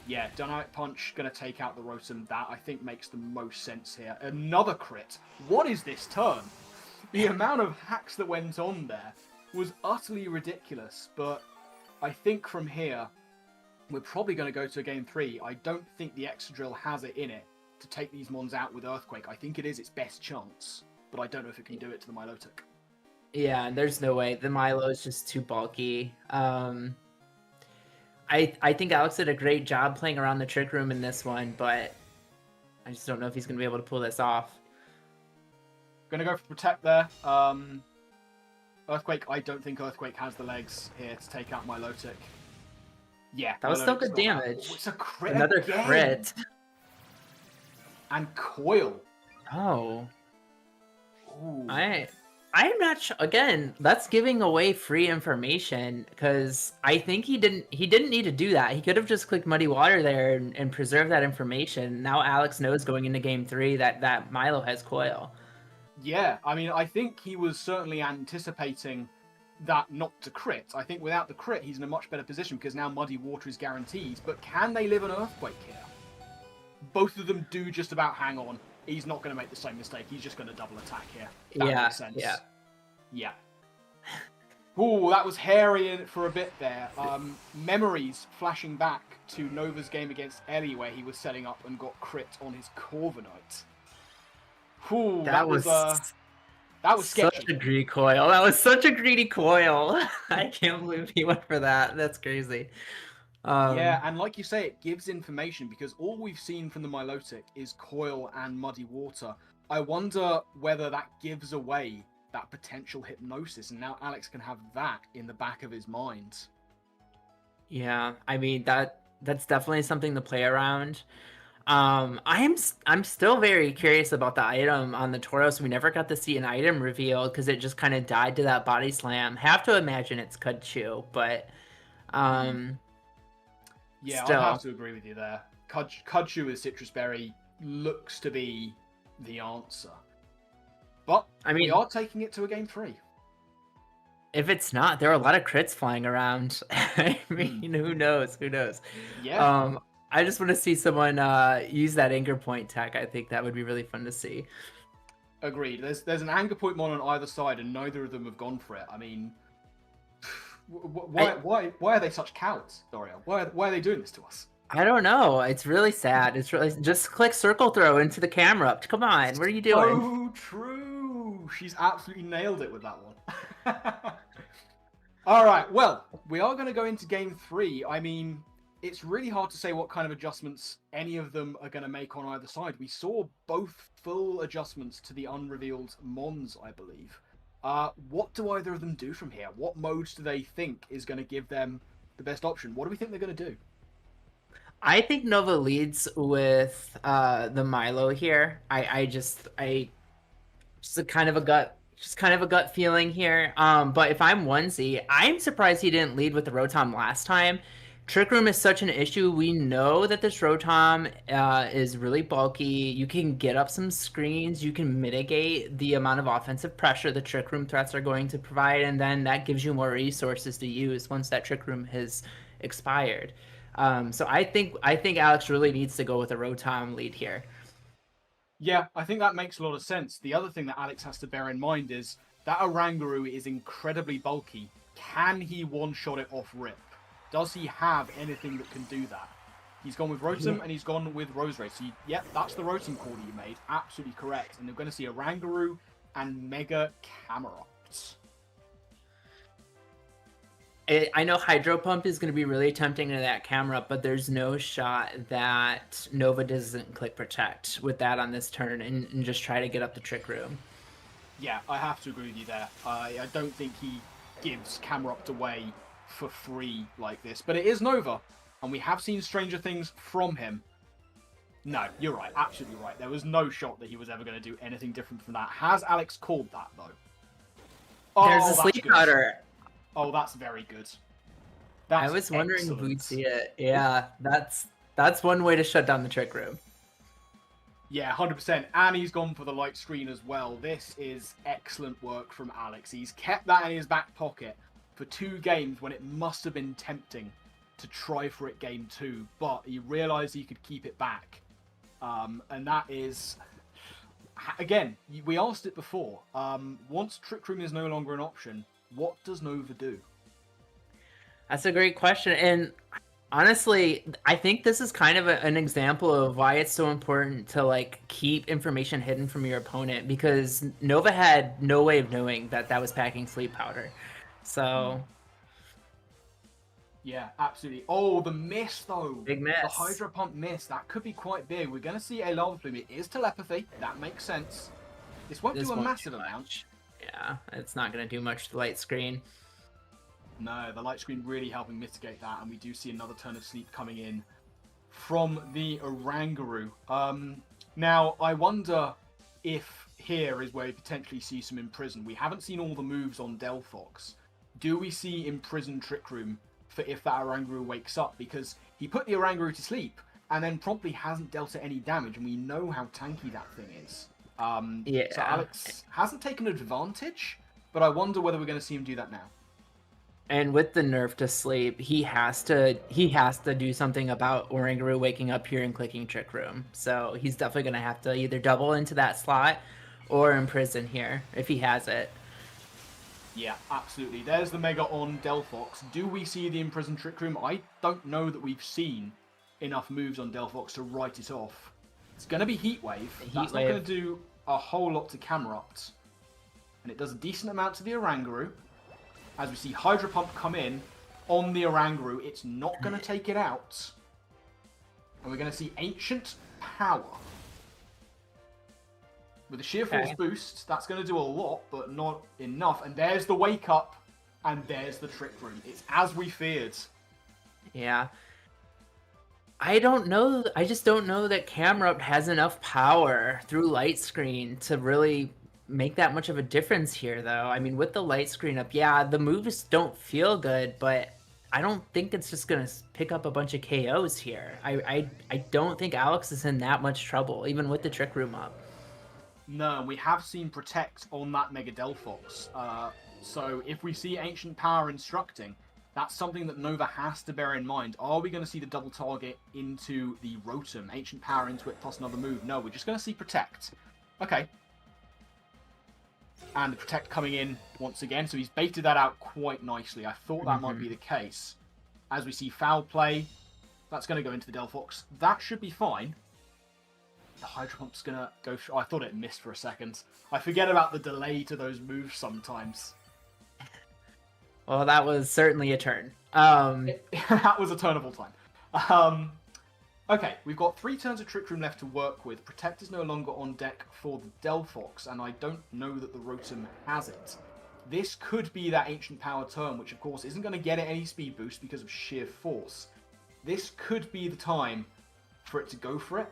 Yeah, Dynamic Punch going to take out the Rotom. That, I think, makes the most sense here. Another crit. What is this turn? The amount of hacks that went on there was utterly ridiculous. But I think from here, we're probably going to go to a game 3. I don't think the Excadrill has it in it to take these mons out with Earthquake. I think it is its best chance. But I don't know if it can do it to the Milotic. Yeah, there's no way. The Milo is just too bulky. I think Alex did a great job playing around the Trick Room in this one, but I just don't know if he's going to be able to pull this off. Going to go for Protect there. Earthquake, I don't think Earthquake has the legs here to take out Milotic. Yeah. That was still good damage. Oh, it's a crit Another again. crit. And Coil. Oh. Ooh. I I'm not sure. Again, that's giving away free information because I think he didn't need to do that. He could have just clicked Muddy Water there and preserved that information. Now Alex knows going into game 3 that Milo has coil. Yeah, I mean, I think he was certainly anticipating that not to crit. I think without the crit, he's in a much better position because now Muddy Water is guaranteed. But can they live an Earthquake here? Both of them do just about hang on. He's not going to make the same mistake. He's just going to double attack here. That makes sense. Yeah. Ooh, that was hairy for a bit there. Memories flashing back to Nova's game against Ellie where he was setting up and got crit on his Corviknight. Ooh, that was sketchy. Such a greedy coil. That was such a greedy coil. I can't believe he went for that. That's crazy. Yeah, and like you say, it gives information because all we've seen from the Milotic is coil and Muddy Water. I wonder whether that gives away that potential hypnosis, and now Alex can have that in the back of his mind. Yeah, I mean that's definitely something to play around. I'm still very curious about the item on the Tauros. We never got to see an item reveal because it just kind of died to that body slam. Have to imagine it's Kudchu, but yeah, still. I'll have to agree with you there. Kudchu with Citrus Berry looks to be the answer. But I mean, we are taking it to a game 3. If it's not, there are a lot of crits flying around. I mean, who knows? Who knows? Yeah. I just want to see someone use that anchor point tech. I think that would be really fun to see. Agreed. There's an anchor point mon on either side, and neither of them have gone for it. I mean, why are they such cowards, Doriel? Why are they doing this to us? I don't know. It's really sad. It's really just click circle throw into the camera. Come on, what are you doing? Oh, true. She's absolutely nailed it with that one. All right. Well, we are going to go into game 3. I mean, it's really hard to say what kind of adjustments any of them are going to make on either side. We saw both full adjustments to the unrevealed Mons, I believe. What do either of them do from here? What modes do they think is going to give them the best option? What do we think they're going to do? I think Nova leads with the Milo here. I just kind of a gut feeling here. But if I'm Onesie, I'm surprised he didn't lead with the Rotom last time. Trick Room is such an issue. We know that this Rotom is really bulky. You can get up some screens. You can mitigate the amount of offensive pressure the Trick Room threats are going to provide, and then that gives you more resources to use once that Trick Room has expired. So I think Alex really needs to go with a Rotom lead here. Yeah, I think that makes a lot of sense. The other thing that Alex has to bear in mind is that Oranguru is incredibly bulky. Can he one-shot it off rip? Does he have anything that can do that? He's gone with Rotom and he's gone with Roserade. So, yep, that's the Rotom call that you made. Absolutely correct. And they're going to see Oranguru and Mega Camerupt. I know Hydro Pump is going to be really tempting to that camera, but there's no shot that Nova doesn't click Protect with that on this turn and just try to get up the Trick Room. Yeah, I have to agree with you there. I don't think he gives Camerupt away for free like this, but it is Nova, and we have seen stranger things from him. No, you're right, absolutely right. There was no shot that he was ever going to do anything different from that. Has Alex called that, though? Oh, there's a sleep powder. Oh, that's very good. I was wondering if we'd see it. Yeah, that's one way to shut down the Trick Room. Yeah, 100%. And he's gone for the light screen as well. This is excellent work from Alex. He's kept that in his back pocket for 2 games when it must have been tempting to try for it game 2, but he realized he could keep it back. And that is, again, we asked it before. Once Trick Room is no longer an option, what does Nova do? That's a great question. And honestly, I think this is kind of an example of why it's so important to like keep information hidden from your opponent, because Nova had no way of knowing that that was packing sleep powder. So yeah, absolutely. Oh, the miss though. Big miss. The Hydro Pump miss. That could be quite big. We're going to see a Lava Plume. It is telepathy. That makes sense. This won't do a massive amount. Yeah, it's not going to do much to the light screen. No, the light screen really helping mitigate that, and we do see another turn of sleep coming in from the Oranguru. Now, I wonder if here is where we potentially see some Imprison. We haven't seen all the moves on Delphox. Do we see Imprison Trick Room for if that Oranguru wakes up? Because he put the Oranguru to sleep and then promptly hasn't dealt it any damage, and we know how tanky that thing is. Yeah. So Alex hasn't taken advantage, but I wonder whether we're going to see him do that now. And with the nerf to sleep, he has to do something about Oranguru waking up here and clicking Trick Room. So he's definitely going to have to either double into that slot or Imprison here if he has it. Yeah, absolutely. There's the Mega on Delphox. Do we see the Imprison Trick Room? I don't know that we've seen enough moves on Delphox to write it off. It's going to be Heat Wave. That's not going to do a whole lot to Camerupt. And it does a decent amount to the Oranguru. As we see Hydro Pump come in on the Oranguru, it's not going to take it out. And we're going to see Ancient Power. With a Sheer Force boost, that's going to do a lot, but not enough. And there's the Wake Up, and there's the Trick Room. It's as we feared. Yeah. I don't know. I just don't know that Camerupt has enough power through Light Screen to really make that much of a difference here, though. I mean, with the Light Screen up, yeah, the moves don't feel good, but I don't think it's just going to pick up a bunch of KOs here. I don't think Alex is in that much trouble, even with the Trick Room up. No, we have seen Protect on that Mega Delphox. So if we see Ancient Power instructing, that's something that Nova has to bear in mind. Are we going to see the double target into the Rotom? Ancient Power into it plus another move? No, we're just going to see Protect. Okay. And the Protect coming in once again, so he's baited that out quite nicely. I thought that might be the case. As we see Foul Play, that's going to go into the Delphox. That should be fine. The Hydro Pump's going to go... I thought it missed for a second. I forget about the delay to those moves sometimes. Well, that was certainly a turn. That was a turnable time. Okay, we've got 3 turns of Trick Room left to work with. Protect is no longer on deck for the Delphox, and I don't know that the Rotom has it. This could be that Ancient Power turn, which of course isn't going to get it any speed boost because of sheer force. This could be the time for it to go for it,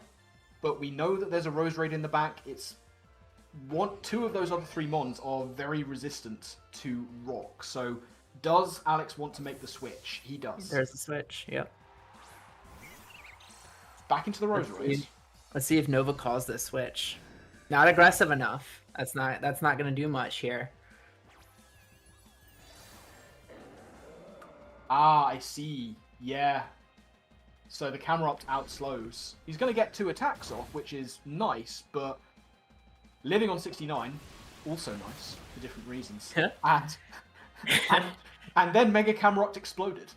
but we know that there's a Roserade in the back. It's 2 of those other 3 Mons are very resistant to Rock, so does Alex want to make the switch? He does. There's the switch, yep. Back into the Roserade. Let's see if Nova calls this switch. Not aggressive enough. That's not going to do much here. Ah, I see. Yeah. So the Camerupt outslows. He's going to get 2 attacks off, which is nice, but living on 69, also nice for different reasons. and then Mega Camerupt exploded.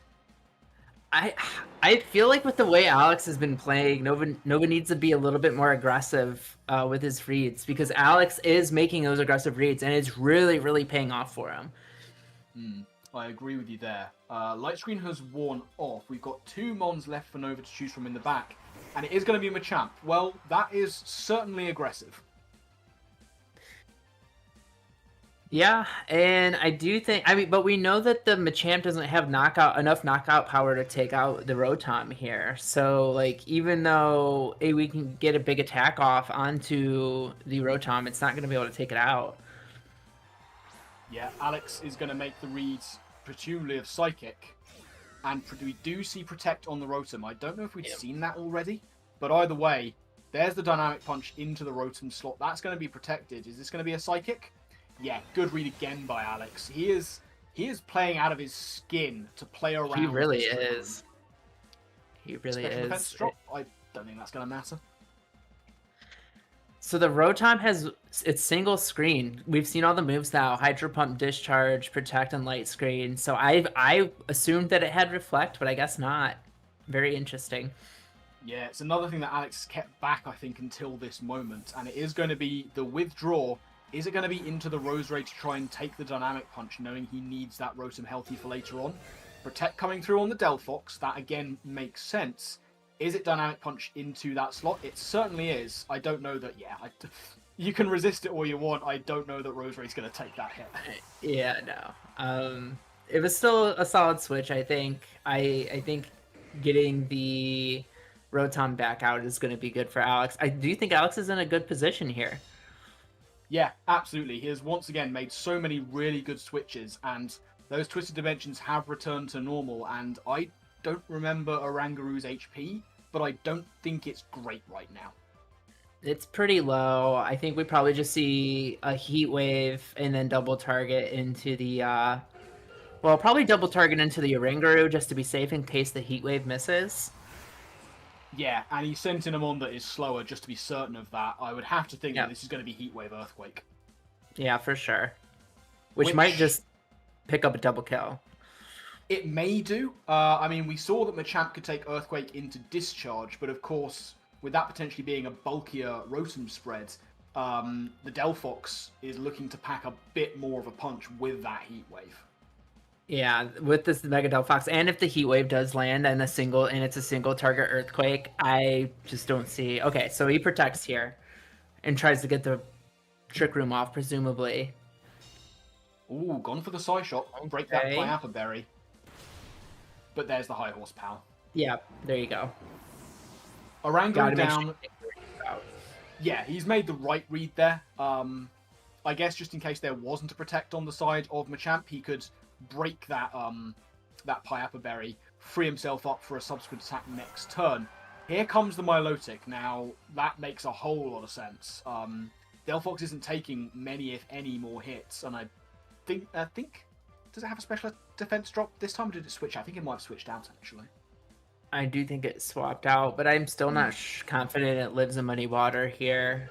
I feel like with the way Alex has been playing, Nova needs to be a little bit more aggressive with his reads, because Alex is making those aggressive reads, and it's really, really paying off for him. I agree with you there. Light Screen has worn off. We've got 2 Mons left for Nova to choose from in the back, and it is going to be Machamp. Well, that is certainly aggressive. Yeah, and I do think, but we know that the Machamp doesn't have enough knockout power to take out the Rotom here. So, like, even though we can get a big attack off onto the Rotom, it's not going to be able to take it out. Yeah, Alex is going to make the reads, presumably of Psychic, and we do see Protect on the Rotom. I don't know if we've seen that already, but either way, there's the Dynamic Punch into the Rotom slot. That's going to be protected. Is this going to be a Psychic? Yeah, good read again by Alex. He is playing out of his skin to play around. He really is. He really Special is. Defense drop? I don't think that's going to matter. So the Rotom has its single screen. We've seen all the moves now: Hydro Pump, Discharge, Protect, and Light Screen. So I assumed that it had Reflect, but I guess not. Very interesting. Yeah, it's another thing that Alex kept back, I think, until this moment, and it is going to be the withdraw. Is it going to be into the Roserade to try and take the Dynamic Punch, knowing he needs that Rotom healthy for later on? Protect coming through on the Delphox, that again makes sense. Is it Dynamic Punch into that slot? It certainly is. I don't know that, you can resist it all you want. I don't know that Roserade's going to take that hit. Yeah, no. It was still a solid switch, I think. I think getting the Rotom back out is going to be good for Alex. I do think Alex is in a good position here. Yeah, absolutely. He has once again made so many really good switches, and those twisted dimensions have returned to normal. And I don't remember Orangaru's HP, but I don't think it's great right now. It's pretty low. I think we probably just see a heat wave and then double target into the well, probably double target into the Orangaru just to be safe in case the heat wave misses. Yeah, and he's sent in a mon that is slower just to be certain of that. I would have to think Yeah. that this is going to be Heatwave Earthquake. Yeah, for sure. Which might just pick up a double kill. It may do. I mean, we saw that Machamp could take Earthquake into Discharge, but of course, with that potentially being a bulkier Rotom spread, the Delphox is looking to pack a bit more of a punch with that Heatwave. Yeah, with this Mega Delphox, and if the heat wave does land and it's a single target earthquake, I just don't see. Okay, so he protects here and tries to get the Trick Room off, presumably. Ooh, gone for the side shot. Break that Okay. Pineapple Berry. But there's the high horsepower. Yeah, there you go. Orango Gotta make down. sure you take the out. Yeah, he's made the right read there. I guess just in case there wasn't a protect on the side of Machamp, he could break that that Piappa Berry, free himself up for a subsequent attack next turn. Here comes the Milotic. Now, that makes a whole lot of sense. Delphox isn't taking many, if any, more hits, and I think does it have a special defense drop this time, or did it switch? I think it might have switched out, actually. I do think it swapped out, but I'm still not confident it lives in muddy water here.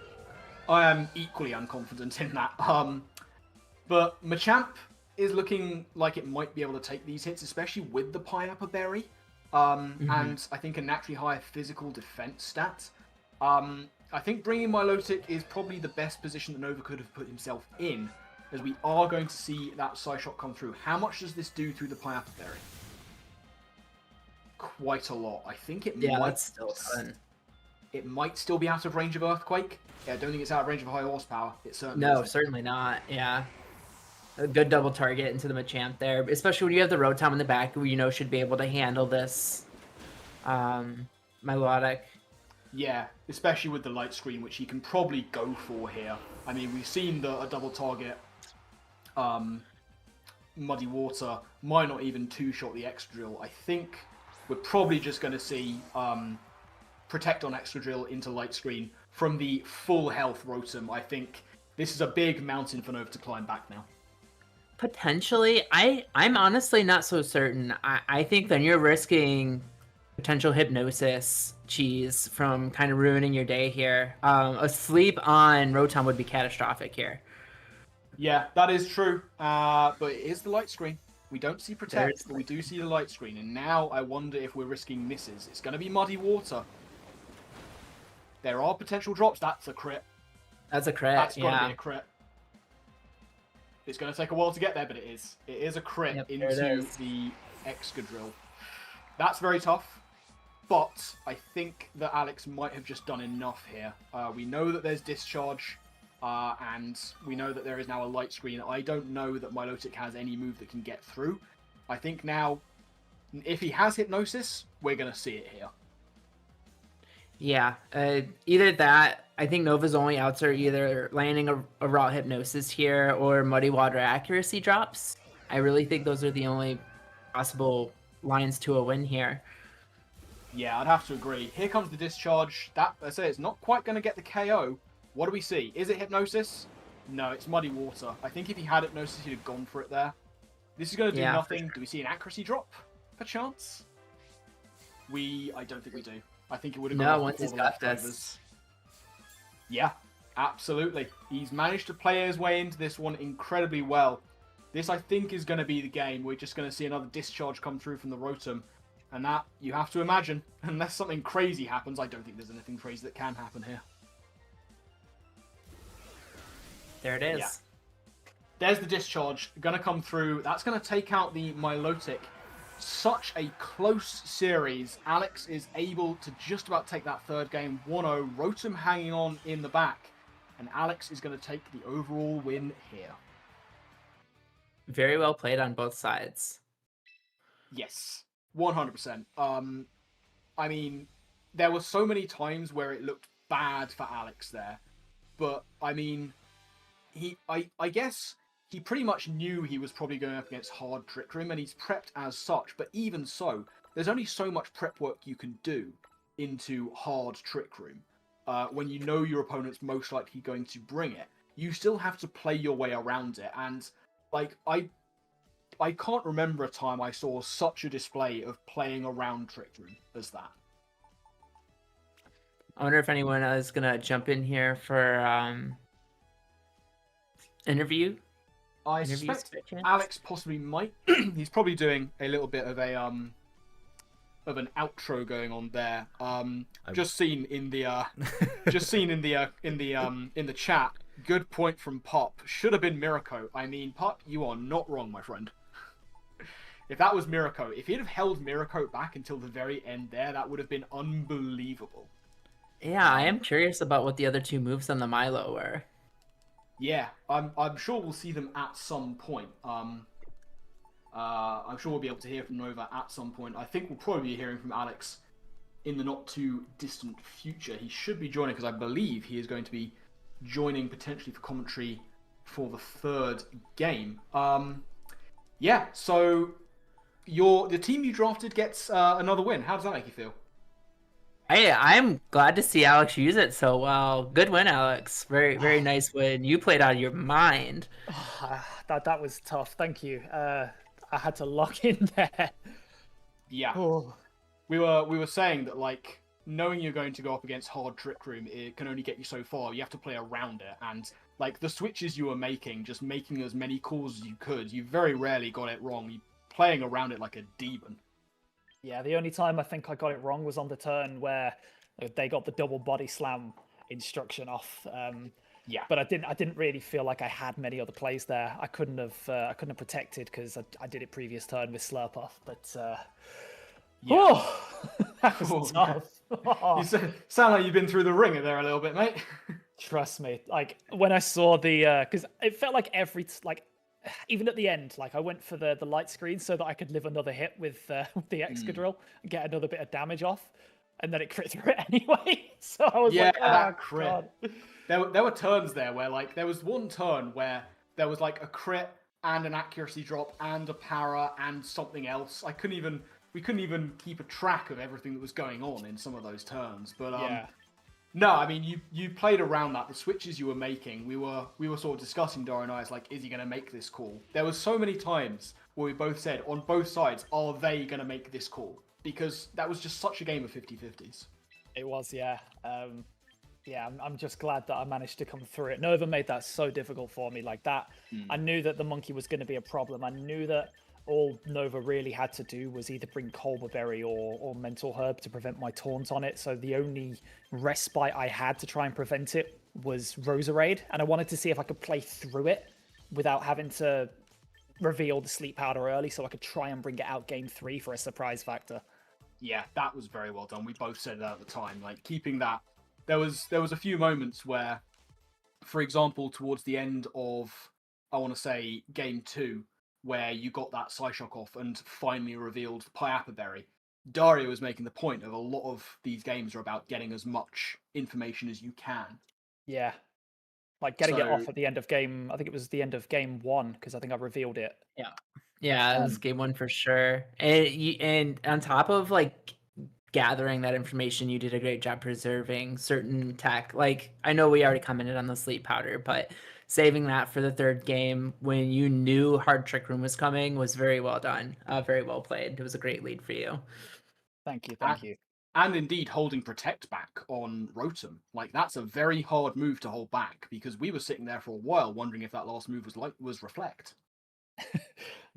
I am equally unconfident in that. But Machamp is looking like it might be able to take these hits, especially with the Piappa Berry, and I think a naturally higher physical defense stat. I think bringing Milotic is probably the best position that Nova could have put himself in, as we are going to see that side shot come through. How much does this do through the Piappa Berry? Quite a lot. I think it might. That's still a ton. It might still be out of range of Earthquake. Yeah, I don't think it's out of range of high horsepower. It certainly No, isn't. certainly not. Yeah. A good double target into the Machamp there, especially when you have the Rotom in the back, who you know should be able to handle this Milotic. Yeah, especially with the light screen, which he can probably go for here. I mean, we've seen a double target Muddy Water might not even two-shot the Extra Drill. I think we're probably just going to see Protect on Extra Drill into light screen from the full health Rotom. I think this is a big mountain for Nova to climb back now. Potentially, I'm honestly not so certain. I think then you're risking potential hypnosis cheese from kind of ruining your day here. A sleep on Rotom would be catastrophic here. Yeah, that is true. But it is the light screen. We don't see There's- Protect, but we do see the light screen. And now I wonder if we're risking misses. It's going to be Muddy Water. There are potential drops. That's a crit. That's a crit. That's got to Yeah. be a crit. It's going to take a while to get there, but it is. It is a crit Yep, there it into is. the Excadrill. That's very tough. But I think that Alex might have just done enough here. We know that there's Discharge, and we know that there is now a light screen. I don't know that Milotic has any move that can get through. I think now, if he has Hypnosis, we're going to see it here. Yeah, either that. I think Nova's only outs are either landing a raw hypnosis here or muddy water accuracy drops. I really think those are the only possible lines to a win here. Yeah, I'd have to agree. Here comes the Discharge. That, I say, it's not quite going to get the KO. What do we see? Is it Hypnosis? No, it's Muddy Water. I think if he had Hypnosis, he'd have gone for it there. This is going to do Yeah, for nothing. Do we see an accuracy drop, perchance? I don't think we do. I think it would have gone No, off once before he's the got leftovers. this. Yeah, absolutely. He's managed to play his way into this one incredibly well. This, I think, is going to be the game. We're just going to see another Discharge come through from the Rotom. And that, you have to imagine, unless something crazy happens, I don't think there's anything crazy that can happen here. There it is. Yeah. There's the Discharge, going to come through. That's going to take out the Milotic. Such a close series. Alex is able to just about take that third game 1-0. Rotom hanging on in the back. And Alex is going to take the overall win here. Very well played on both sides. Yes, 100%. I mean, there were so many times where it looked bad for Alex there. But, I mean, I guess he pretty much knew he was probably going up against hard Trick Room, and he's prepped as such. But even so, there's only so much prep work you can do into hard Trick Room when you know your opponent's most likely going to bring it. You still have to play your way around it, and like I can't remember a time I saw such a display of playing around Trick Room as that. I wonder if anyone is gonna jump in here for interview. I Interviews suspect by chance? Alex possibly might. He's probably doing a little bit of an outro going on there. Just seen in the in the chat. Good point from Pop. Should have been Mirako. I mean, Pop, you are not wrong, my friend. If that was Mirako, if he'd have held Mirako back until the very end there, that would have been unbelievable. Yeah, I am curious about what the other two moves on the Milo were. Yeah, I'm sure we'll see them at some point. I'm sure we'll be able to hear from Nova at some point. I think we'll probably be hearing from Alex in the not too distant future. He should be joining because I believe he is going to be joining potentially for commentary for the third game. Yeah, so the team you drafted gets another win. How does that make you feel? I'm glad to see Alex use it so well. Good win, Alex. Very, very nice win. You played out of your mind. That was tough. Thank you. I had to lock in there. Yeah. Oh. We were saying that, like, knowing you're going to go up against hard Trick Room, it can only get you so far. You have to play around it, and like the switches you were making, just making as many calls as you could, you very rarely got it wrong. You playing around it like a demon. Yeah, the only time I think I got it wrong was on the turn where they got the double body slam instruction off. Yeah, but I didn't really feel like I had many other plays there. I couldn't have protected because I did it previous turn with Slurp off. But yeah. Oh, that was tough. You sound like you've been through the ringer there a little bit, mate. Trust me. Like when I saw the, because it felt like even at the end, like I went for the light screen so that I could live another hit with the Excadrill and get another bit of damage off, and then it crit through it anyway. So I was like, oh, crit. God. There were turns there where, like, there was one turn where there was like a crit and an accuracy drop and a para and something else. We couldn't even keep a track of everything that was going on in some of those turns. But Yeah. no, I mean you played around that. The switches you were making, we were sort of discussing, Dara and I, is like, is he going to make this call? There was so many times where we both said on both sides, are they going to make this call? Because that was just such a game of 50-50s. It was, yeah. Yeah, I'm just glad that I managed to come through it. Nova made that so difficult for me like that. I knew that the monkey was going to be a problem. I knew that all Nova really had to do was either bring Colbur Berry or Mental Herb to prevent my taunt on it. So the only respite I had to try and prevent it was Roserade. And I wanted to see if I could play through it without having to reveal the sleep powder early so I could try and bring it out game 3 for a surprise factor. Yeah, that was very well done. We both said that at the time. Like, keeping that... There was a few moments where, for example, towards the end of, I want to say, game 2, where you got that Psyshock off and finally revealed Pyappa Berry, Dario was making the point of a lot of these games are about getting as much information as you can. Yeah. Like getting it off at the end of game, I think it was the end of game 1, because I think I revealed it. Yeah. Yeah, it was game 1 for sure. And on top of like gathering that information, you did a great job preserving certain tech. Like, I know we already commented on the sleep powder, but saving that for the third game when you knew hard Trick Room was coming was very well done. Very well played. It was a great lead for you. Thank you. And indeed, holding Protect back on Rotom. Like, that's a very hard move to hold back, because we were sitting there for a while wondering if that last move was Reflect.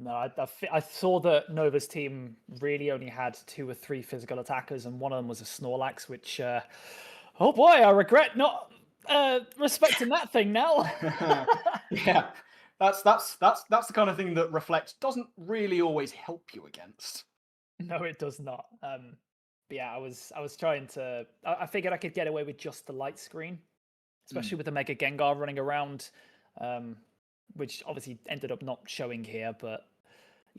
No, I saw that Nova's team really only had 2 or 3 physical attackers, and one of them was a Snorlax, which, oh boy, I regret not respecting that thing now. Yeah, that's the kind of thing that Reflect doesn't really always help you against. No, it does not. But yeah, I was trying to. I figured I could get away with just the light screen, especially with the Mega Gengar running around. Which obviously ended up not showing here, but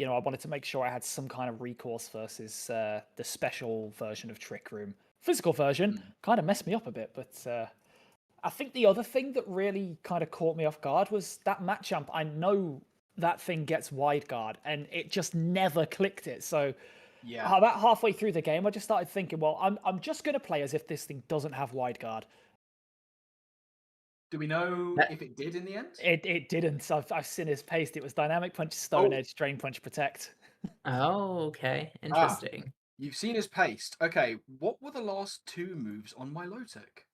I wanted to make sure I had some kind of recourse versus the special version of Trick Room. Physical version kind of messed me up a bit, but I think the other thing that really kind of caught me off guard was that Machamp. I know that thing gets wide guard, and it just never clicked it. So Yeah. about halfway through the game, I just started thinking, well, I'm just going to play as if this thing doesn't have wide guard. Do we know That- if it did in the end? It didn't. I've seen his paste. It was Dynamic Punch, Stone Edge, Drain Punch, Protect. Oh, okay. Interesting. You've seen his paste. Okay, what were the last 2 moves on my Milotic?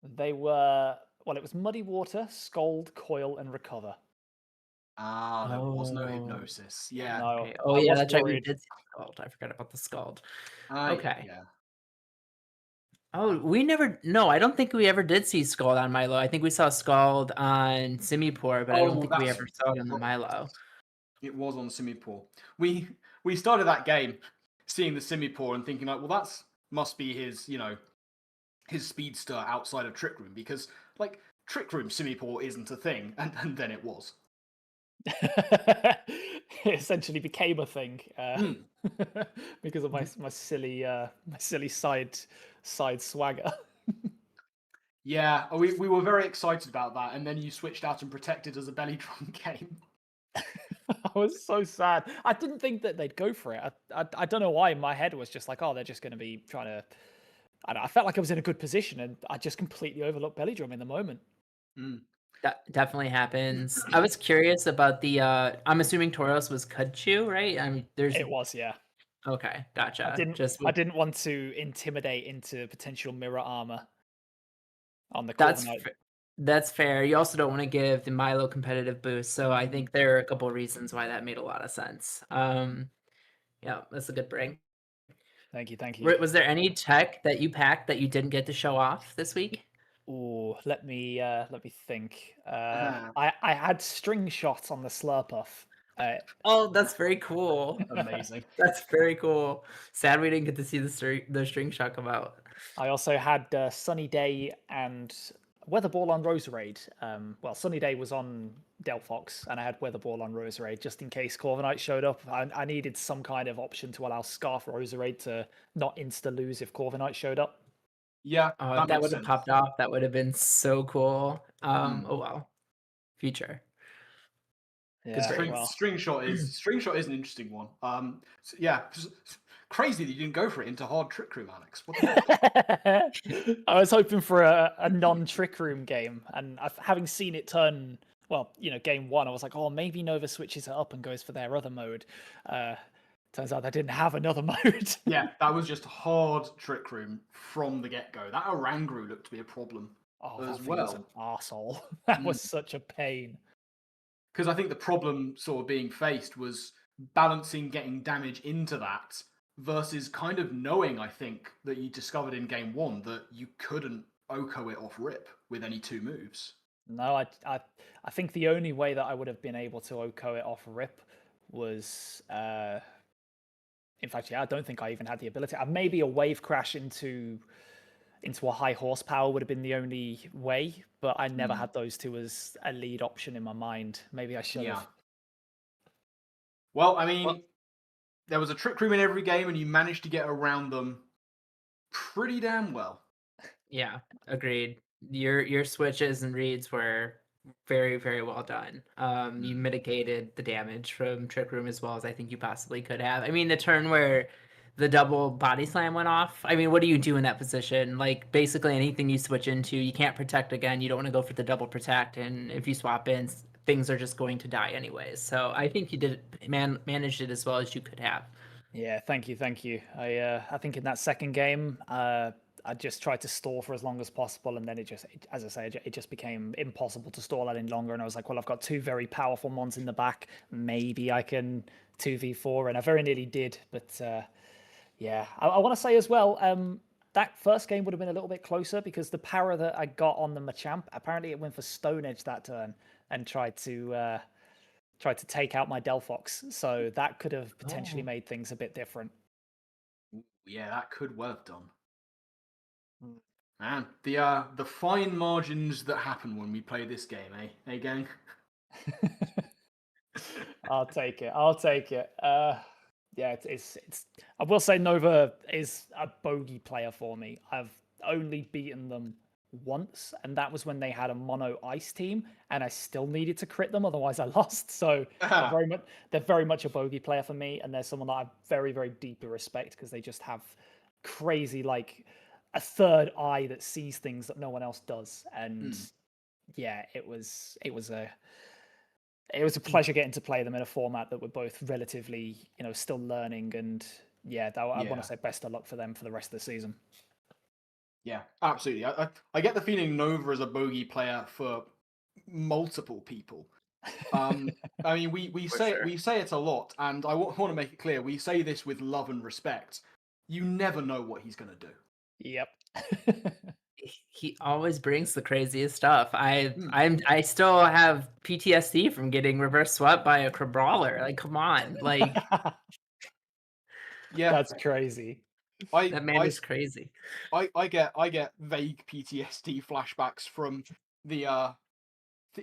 They were, well, it was Muddy Water, Scald, Coil, and Recover. There was no Oh. hypnosis. Yeah. No, Okay. Oh I yeah, was that's right. We worried. did see Scald. I forgot about the Scald. Yeah, Okay. Yeah. Oh, we never. No, I don't think we ever did see Scald on Milo. I think we saw Scald on Simipour, but I don't Oh, think we that's ever saw it on the right. Milo. It was on Simipour. We started that game seeing the Simipour and thinking like, well, that's must be his, his speedster outside of Trick Room, because like Trick Room Simipour isn't a thing, and then it was. It essentially became a thing because of my silly side swagger. Yeah, we were very excited about that, and then you switched out and protected as a belly drum game. I was so sad. I didn't think that they'd go for it. I don't know why. My head was just like, oh, they're just going to be trying to. I felt like I was in a good position, and I just completely overlooked belly drum in the moment. That definitely happens. I was curious about the. I'm assuming Tauros was Kudchu, right? I mean, there's. It was, yeah. Okay, gotcha. I didn't want to intimidate into potential mirror armor on the That's Corviknight. that's fair. You also don't want to give the Milo competitive boost, so I think there are a couple reasons why that made a lot of sense. Yeah, that's a good bring. Thank you. Was there any tech that you packed that you didn't get to show off this week? Oh, let me think. I had string shots on the Slurpuff. Oh, that's very cool. Amazing. That's very cool. Sad we didn't get to see the string shot come out. I also had Sunny Day and Weather Ball on Roserade. Well, Sunny Day was on Delphox, and I had Weather Ball on Roserade just in case Corviknight showed up. I needed some kind of option to allow Scarf Roserade to not insta lose if Corviknight showed up. Yeah, That makes would have sense. popped off. That would have been so cool. Oh wow. Future. Yeah, String shot is an interesting one. So yeah, crazy that you didn't go for it into hard Trick Room, Alex. What the heck? I was hoping for a non-Trick Room game, and having seen it turn, well, game 1, I was like, oh, maybe Nova switches it up and goes for their other mode. Turns out they didn't have another mode. Yeah, that was just hard Trick Room from the get-go. That Oranguru looked to be a problem as That was an well. arsehole. That was such a pain. Because I think the problem sort of being faced was balancing getting damage into that versus kind of knowing, I think, that you discovered in game 1 that you couldn't Oko it off rip with any 2 moves. No, I think the only way that I would have been able to Oko it off rip was, in fact, yeah, I don't think I even had the ability. Maybe a wave crash into a high horsepower would have been the only way, but I never had those two as a lead option in my mind. Maybe I should have. Well, I mean, there was a Trick Room in every game, and you managed to get around them pretty damn well. Yeah, agreed. Your switches and reads were very, very well done. You mitigated the damage from Trick Room as well as I think you possibly could have. I mean, the turn where the double body slam went off. I mean, what do you do in that position? Like, basically anything you switch into, you can't protect again. You don't want to go for the double protect, and if you swap in, things are just going to die anyways. So I think you managed it as well as you could have. Yeah, thank you. I think in that second game, I just tried to stall for as long as possible, and then as I say, it just became impossible to stall any longer. And I was like, well, I've got 2 very powerful mons in the back. Maybe I can 2v4, and I very nearly did, but. Yeah, I want to say as well, that first game would have been a little bit closer because the power that I got on the Machamp, apparently it went for Stone Edge that turn and tried to take out my Delphox. So that could have potentially made things a bit different. Yeah, that could well have done. Man, the fine margins that happen when we play this game, eh? Hey, gang? I'll take it. Yeah, it's. I will say Nova is a bogey player for me. I've only beaten them once, and that was when they had a mono ice team, and I still needed to crit them, otherwise I lost. So they're very much a bogey player for me, and they're someone that I very, very deeply respect because they just have crazy, like, a third eye that sees things that no one else does. And yeah, it was a pleasure getting to play them in a format that we're both relatively, still learning. And yeah, I want to say best of luck for them for the rest of the season. Yeah, absolutely. I get the feeling Nova is a bogey player for multiple people. I mean, we say it a lot, and I want to make it clear. We say this with love and respect. You never know what he's going to do. Yep. He always brings the craziest stuff. I still have PTSD from getting reverse swept by a brawler. Like, come on, like, yeah, that's crazy. That man is crazy. I get vague PTSD flashbacks from the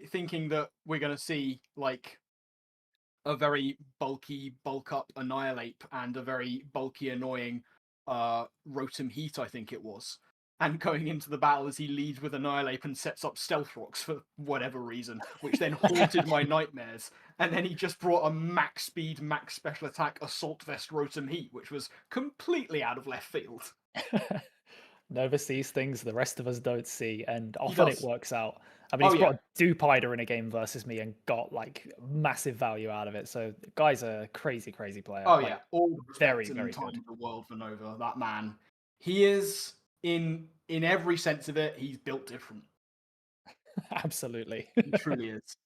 thinking that we're gonna see like a very bulky bulk up Annihilate and a very bulky annoying Rotom Heat, I think it was. And going into the battle as he leads with Annihilate and sets up Stealth Rocks for whatever reason, which then haunted my nightmares. And then he just brought a max speed, max special attack Assault Vest Rotom Heat, which was completely out of left field. Nova sees things the rest of us don't see, and often it works out. I mean, he's brought a Dupider in a game versus me and got like massive value out of it. So the guy's a crazy, crazy player. Oh like, yeah, all the very, respect very and time good. in the world for Nova. That man, he is in every sense of it. He's built different. Absolutely. He truly is.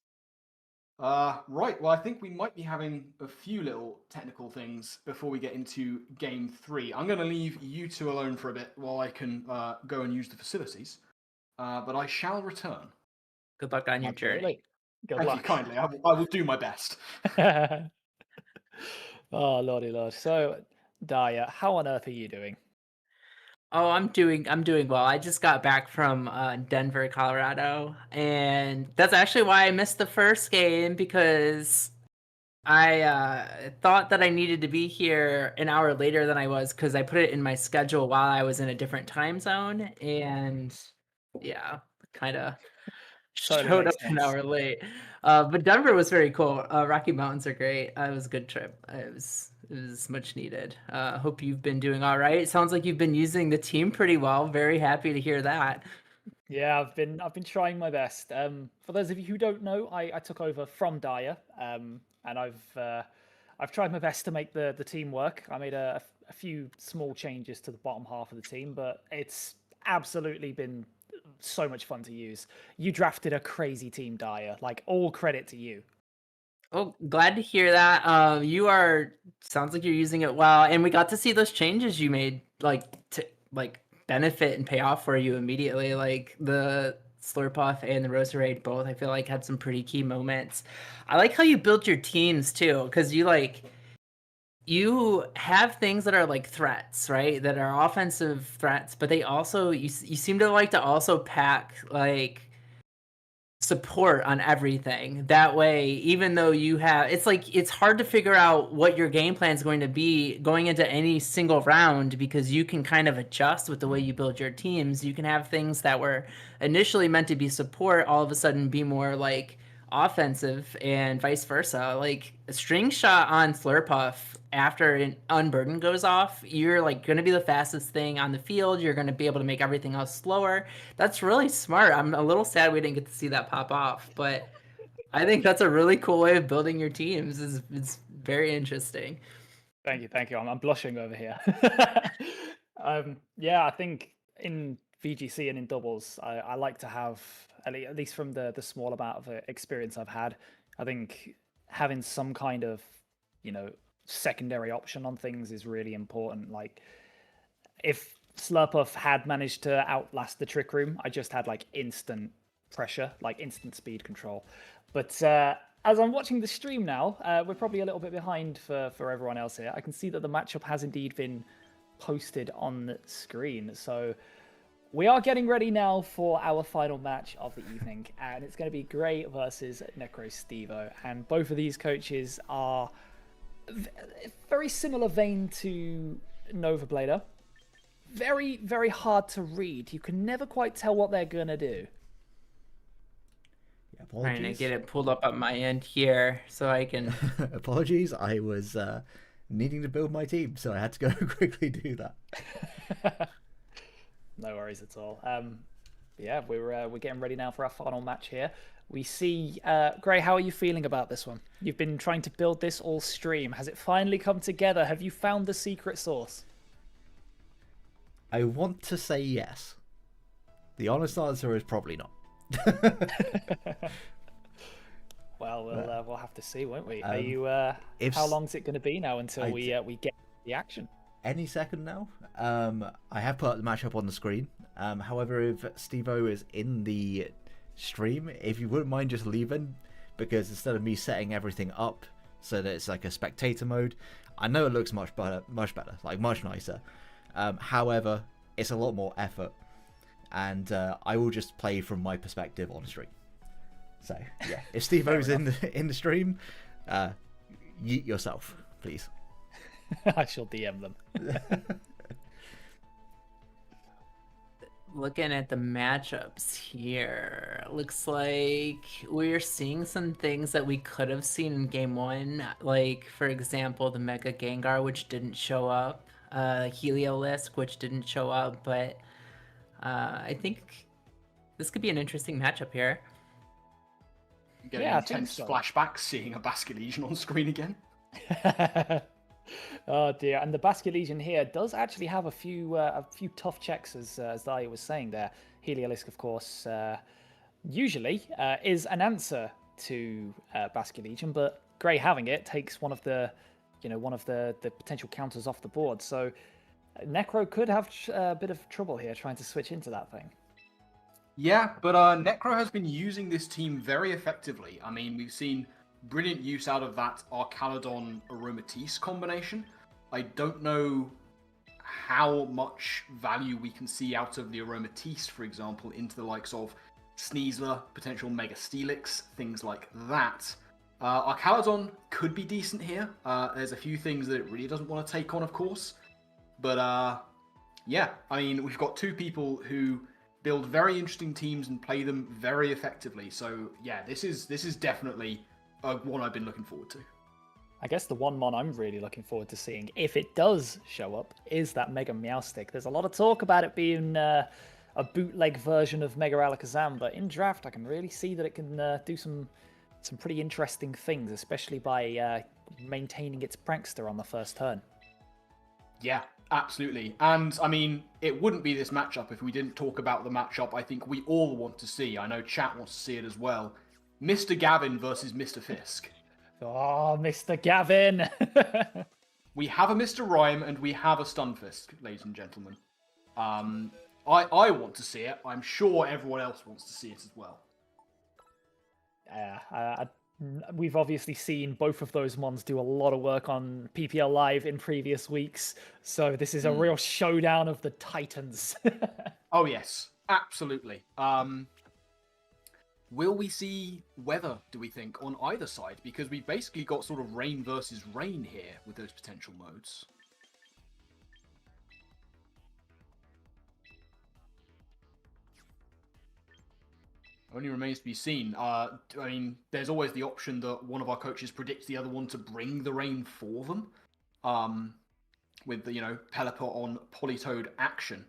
Right. Well, I think we might be having a few little technical things before we get into game 3. I'm going to leave you two alone for a bit while I can go and use the facilities. But I shall return. Good luck on your journey. Good Thank luck. you kindly. I will do my best. Oh, lordy lord. So, Daya, how on earth are you doing? Oh, I'm doing well. I just got back from Denver, Colorado, and that's actually why I missed the first game because I thought that I needed to be here an hour later than I was because I put it in my schedule while I was in a different time zone, and yeah, kind of Totally showed up makes an sense. hour late. But Denver was very cool. Rocky Mountains are great. It was a good trip. It was much needed. Hope you've been doing all right. It sounds like you've been using the team pretty well. Very happy to hear that. Yeah, I've been trying my best. For those of you who don't know, I took over from Dyer, and I've tried my best to make the team work. I made a few small changes to the bottom half of the team, but it's absolutely been so much fun to use. You drafted a crazy team, Dyer. Like, all credit to you. Oh, glad to hear that. Sounds like you're using it well, and we got to see those changes you made, to benefit and pay off for you immediately. Like the Slurpuff and the Roserade both, I feel like had some pretty key moments. I like how you built your teams too, because you have things that are like threats, right? That are offensive threats, but they also you seem to like to also pack like support on everything. That way, even though it's hard to figure out what your game plan is going to be going into any single round because you can kind of adjust with the way you build your teams. You can have things that were initially meant to be support all of a sudden be more like offensive and vice versa. Like a string shot on Slurpuff after an unburden goes off, you're like going to be the fastest thing on the field. You're going to be able to make everything else slower. That's really smart. I'm a little sad we didn't get to see that pop off, but I think that's a really cool way of building your teams. It's very interesting. Thank you. I'm blushing over here. Yeah, I think in VGC and in doubles, I like to have, at least from the small amount of experience I've had, I think having some kind of, secondary option on things is really important. Like, if Slurpuff had managed to outlast the Trick Room, I just had like instant pressure, like instant speed control. But as I'm watching the stream now, we're probably a little bit behind for everyone else here. I can see that the matchup has indeed been posted on the screen. So we are getting ready now for our final match of the evening, and it's going to be Grey versus Necro Stevo. And both of these coaches are very similar vein to Nova Blader. very, very hard to read. You can never quite tell what they're going to do. Yeah, Trying to apologies. get it pulled up on my end here so I can. Apologies. I was needing to build my team, so I had to go quickly do that. No worries at all. Yeah, we're getting ready now for our final match here. We see Gray. How are you feeling about this one? You've been trying to build this all stream. Has it finally come together? Have you found the secret sauce? I want to say yes. The honest answer is probably not. Well, we'll have to see, won't we? Are you? if How long is it going to be now until I we get the action? Any second now. I have put the matchup on the screen. However, if Steve-O is in the stream, if you wouldn't mind just leaving, because instead of me setting everything up so that it's like a spectator mode, I know it looks much better, like much nicer. However, it's a lot more effort, and I will just play from my perspective on stream. So yeah, if Steve-O's in the stream, yeet yourself, please. I shall DM them. Looking at the matchups here, looks like we're seeing some things that we could have seen in game one, like for example the Mega Gengar, which didn't show up, Heliolisk, which didn't show up, but I think this could be an interesting matchup here. Getting Yeah, I think intense so. flashbacks, seeing a Basket Legion on screen again. Oh dear, and the Basket Legion here does actually have a few tough checks, as Daya was saying there. Heliolisk, of course, usually is an answer to Basket Legion, but Gray having it takes one of the potential counters off the board. So Necro could have a bit of trouble here trying to switch into that thing. Yeah, but Necro has been using this team very effectively. I mean, we've seen brilliant use out of that Arcaladon Aromatisse combination. I don't know how much value we can see out of the Aromatisse, for example, into the likes of Sneasler, potential Mega Steelix, things like that. Arcaladon could be decent here. There's a few things that it really doesn't want to take on, of course. But yeah, I mean, we've got two people who build very interesting teams and play them very effectively. So yeah, this is definitely one I've been looking forward to. I guess the one mon I'm really looking forward to seeing, if it does show up, is that Mega Meowstic. There's a lot of talk about it being a bootleg version of Mega Alakazam, but in draft I can really see that it can do some pretty interesting things, especially by maintaining its prankster on the first turn. Yeah, absolutely. And I mean, it wouldn't be this matchup if we didn't talk about the matchup I think we all want to see. I know chat wants to see it as well. Mr. Gavin versus Mr. Fisk. Oh, Mr. Gavin! We have a Mr. Rhyme and we have a Stunfisk, ladies and gentlemen. I want to see it. I'm sure everyone else wants to see it as well. Yeah, we've obviously seen both of those mons do a lot of work on PPL Live in previous weeks, so this is a real showdown of the titans. Oh yes, absolutely. Will we see weather, do we think, on either side? Because we've basically got sort of rain versus rain here with those potential modes. Only remains to be seen. I mean, there's always the option that one of our coaches predicts the other one to bring the rain for them. With the, Pelipper on Politoed action.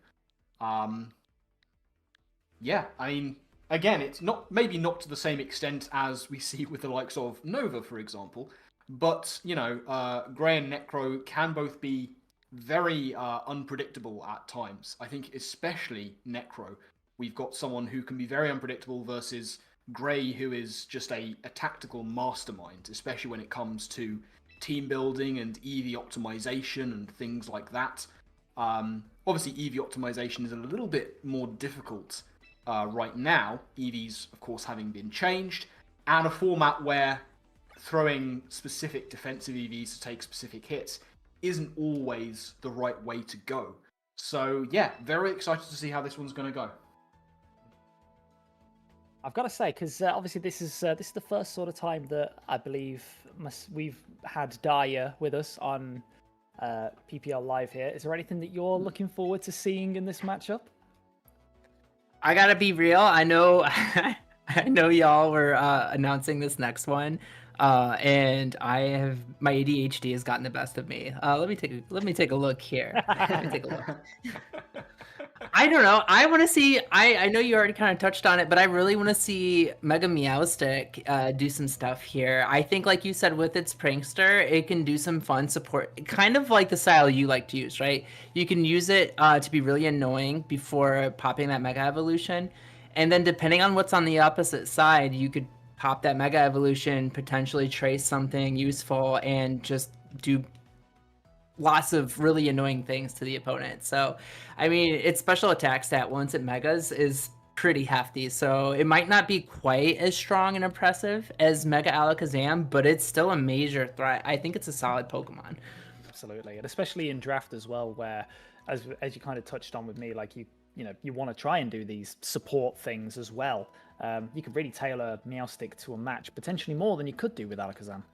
Yeah, I mean, again, it's maybe not to the same extent as we see with the likes of Nova, for example, but, Grey and Necro can both be very unpredictable at times. I think especially Necro. We've got someone who can be very unpredictable versus Grey, who is just a tactical mastermind, especially when it comes to team building and EV optimization and things like that. Obviously, EV optimization is a little bit more difficult right now, EVs, of course, having been changed, and a format where throwing specific defensive EVs to take specific hits isn't always the right way to go. So, yeah, very excited to see how this one's going to go. I've got to say, because obviously this is the first sort of time that I believe we've had Daya with us on PPL Live here. Is there anything that you're looking forward to seeing in this matchup? I gotta be real. I know, I know y'all were announcing this next one, and my ADHD has gotten the best of me. Let me take a look here. Let me take a look. I don't know. I want to see. I know you already kind of touched on it, but I really want to see Mega Meowstick do some stuff here. I think, like you said, with its prankster, it can do some fun support, kind of like the style you like to use, right? You can use it to be really annoying before popping that Mega Evolution, and then depending on what's on the opposite side, you could pop that Mega Evolution, potentially trace something useful, and just do lots of really annoying things to the opponent. So, I mean, its special attack stat once it megas is pretty hefty. So it might not be quite as strong and impressive as Mega Alakazam, but it's still a major threat. I think it's a solid Pokemon. Absolutely, and especially in draft as well, where as you kind of touched on with me, like you want to try and do these support things as well. You could really tailor Meowstick to a match potentially more than you could do with Alakazam.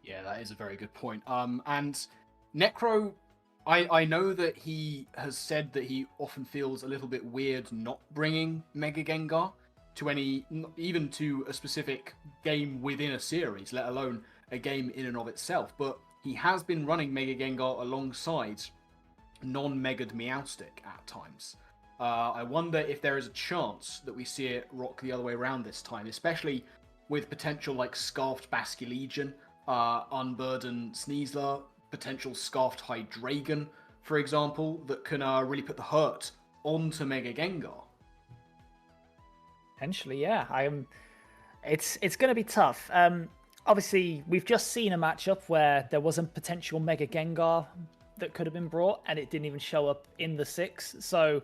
Yeah, that is a very good point. And Necro, I know that he has said that he often feels a little bit weird not bringing Mega Gengar to even to a specific game within a series, let alone a game in and of itself. But he has been running Mega Gengar alongside non-Mega'd Meowstick at times. I wonder if there is a chance that we see it rock the other way around this time, especially with potential like Scarfed Basculegion, Unburdened Sneasler, potential Scarfed Hydreigon, for example, that can really put the hurt onto Mega Gengar. Potentially, yeah. It's going to be tough. Obviously, we've just seen a matchup where there was a potential Mega Gengar that could have been brought, and it didn't even show up in the 6. So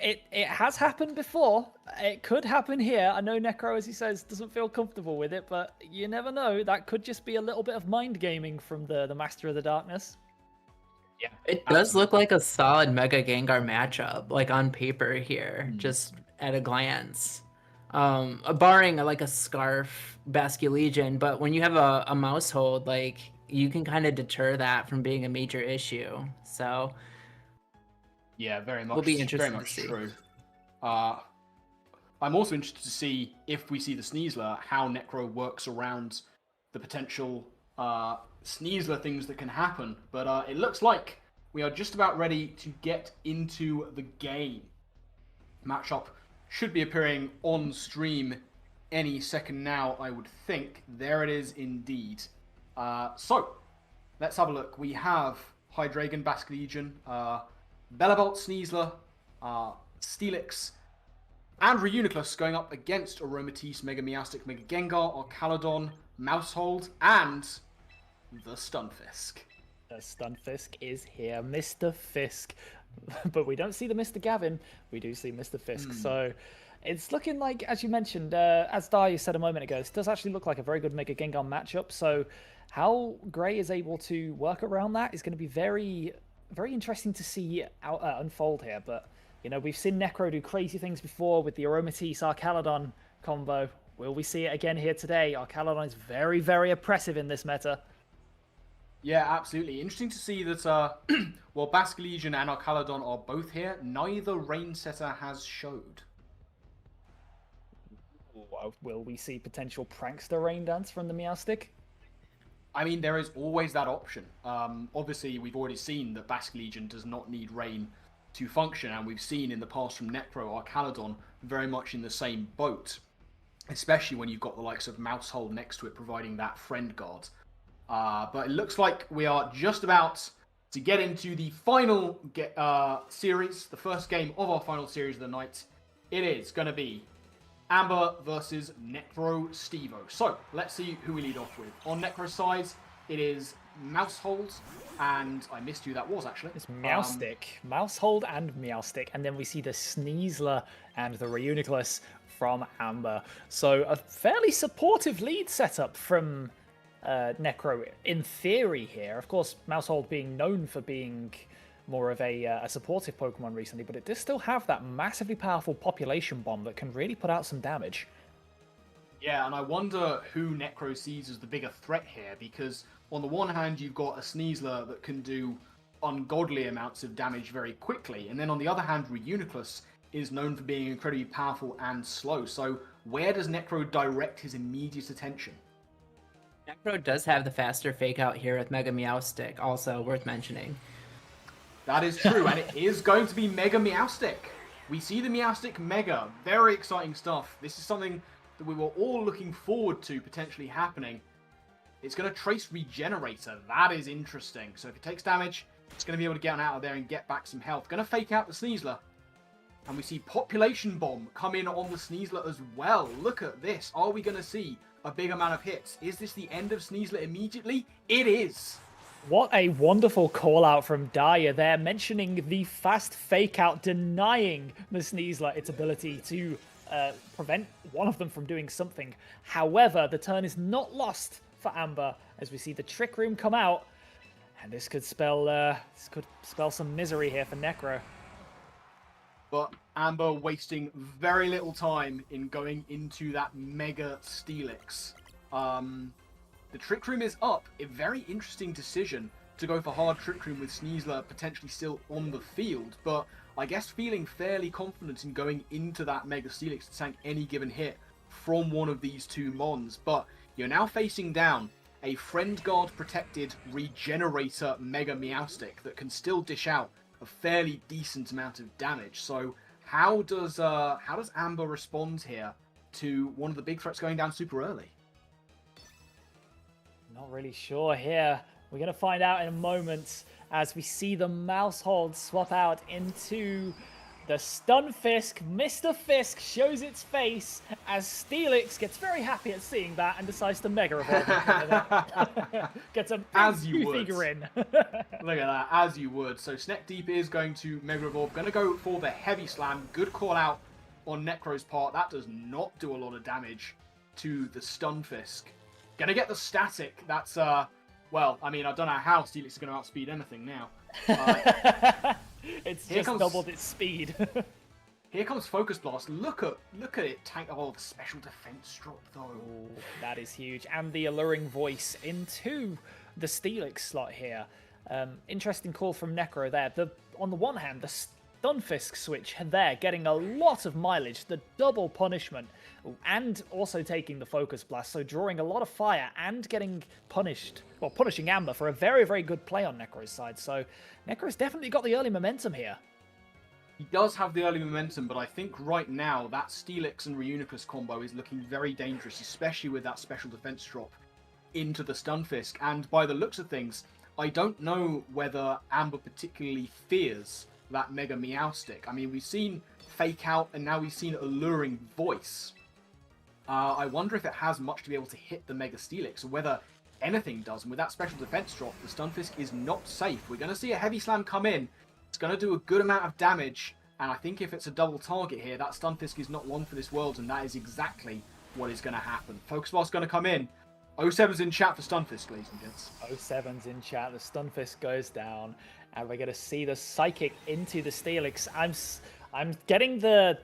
it has happened before. It could happen here. I know Necro, as he says, doesn't feel comfortable with it, but you never know. That could just be a little bit of mind gaming from the Master of the Darkness. Yeah, it does look like a solid Mega Gengar matchup, like on paper here, just at a glance. Barring like a Scarf Basculegion, but when you have a mouse hold, like you can kind of deter that from being a major issue. So yeah, very much. Will be interesting very much to see. true. I'm also interested to see if we see the Sneasler, how Necro works around the potential Sneasler things that can happen. But it looks like we are just about ready to get into the game. Matchup should be appearing on stream any second now, I would think. There it is indeed. So, let's have a look. We have Hydreigon, Basculegion, Bellavolt, Sneasler, Steelix, and Reuniclus going up against Aromatisse, Mega Meowstic, Mega Gengar, Archaludon, Mousehold, and the Stunfisk. The Stunfisk is here, Mr. Fisk. But we don't see the Mr. Gavin, we do see Mr. Fisk. So it's looking like, as you mentioned, as Darius said a moment ago, this does actually look like a very good Mega Gengar matchup. So how Gray is able to work around that is going to be very, very interesting to see unfold here. But, you know, we've seen Necro do crazy things before with the Aromatisse Archaludon combo. Will we see it again here today? Archaludon is very, very oppressive in this meta. Yeah, absolutely. Interesting to see that, while Basculegion and Archaludon are both here, neither Rainsetter has showed. Will we see potential Prankster Rain Dance from the Meowstick? I mean, there is always that option. Obviously, we've already seen that Basculegion does not need Rain to function, and we've seen in the past from Necro, Archaludon very much in the same boat, especially when you've got the likes of Mousehold next to it providing that friend guard. But it looks like we are just about to get into the final series, the first game of our final series of the night. It is going to be Amber versus Necro Stevo. So, let's see who we lead off with. On Necro's side, it is Mousehold, and I missed who that was, actually. It's Meowstick. Mousehold and Meowstick. And then we see the Sneasler and the Reuniclus from Amber. So, a fairly supportive lead setup from Necro in theory here. Of course, Mousehold being known for being more of a supportive Pokemon recently, but it does still have that massively powerful population bomb that can really put out some damage. Yeah, and I wonder who Necro sees as the bigger threat here, because on the one hand, you've got a Sneasler that can do ungodly amounts of damage very quickly, and then on the other hand, Reuniclus is known for being incredibly powerful and slow. So where does Necro direct his immediate attention? Necro does have the faster fake out here with Mega Meowstic, also worth mentioning. That is true, and it is going to be Mega Meowstic. We see the Meowstic Mega. Very exciting stuff. This is something that we were all looking forward to potentially happening. It's going to trace Regenerator. That is interesting. So if it takes damage, it's going to be able to get out of there and get back some health. Going to fake out the Sneasler. And we see Population Bomb come in on the Sneasler as well. Look at this. Are we going to see a big amount of hits? Is this the end of Sneasler immediately? It is. What a wonderful call out from Dyer there, mentioning the fast fake out, denying the Sneasler its ability to prevent one of them from doing something. However, the turn is not lost for Amber as we see the Trick Room come out, and this could spell some misery here for Necro. But Amber wasting very little time in going into that Mega Steelix. The Trick Room is up. A very interesting decision to go for hard Trick Room with Sneasler potentially still on the field, but I guess feeling fairly confident in going into that Mega Steelix to tank any given hit from one of these two Mons. But you're now facing down a Friend Guard protected Regenerator Mega Meowstic that can still dish out a fairly decent amount of damage. So how does Amber respond here to one of the big threats going down super early? Not really sure here. We're going to find out in a moment as we see the Mouse Hold swap out into the Stunfisk. Mr. Fisk shows its face as Steelix gets very happy at seeing that and decides to Mega Evolve. Gets a big figure in. Look at that, as you would. So Sneck Deep is going to Mega Evolve. Going to go for the Heavy Slam. Good call out on Necro's part. That does not do a lot of damage to the Stunfisk. Gonna get the static. That's, well, I mean, I don't know how Steelix is going to outspeed anything now. It's just doubled its speed. Here comes Focus Blast. Look at it tank. Oh, the special defense drop, though. Ooh, that is huge. And the alluring voice into the Steelix slot here. Interesting call from Necro there. On the one hand, the Stunfisk switch there, getting a lot of mileage, the double punishment, and also taking the Focus Blast, so drawing a lot of fire and getting punished, well, punishing Amber for a very, very good play on Necro's side. So Necro's definitely got the early momentum here. He does have the early momentum, but I think right now that Steelix and Reuniclus combo is looking very dangerous, especially with that special defense drop into the Stunfisk. And by the looks of things, I don't know whether Amber particularly fears that Mega Meowstic. I mean, we've seen Fake Out, and now we've seen Alluring Voice. I wonder if it has much to be able to hit the Mega Steelix, or whether anything does. And with that special defense drop, the Stunfisk is not safe. We're going to see a Heavy Slam come in. It's going to do a good amount of damage, and I think if it's a double target here, that Stunfisk is not one for this world, and that is exactly what is going to happen. Focus Blast going to come in. 07's in chat for Stunfisk, ladies and gents. 07's in chat. The Stunfisk goes down, and we're going to see the Psychic into the Steelix. I'm getting the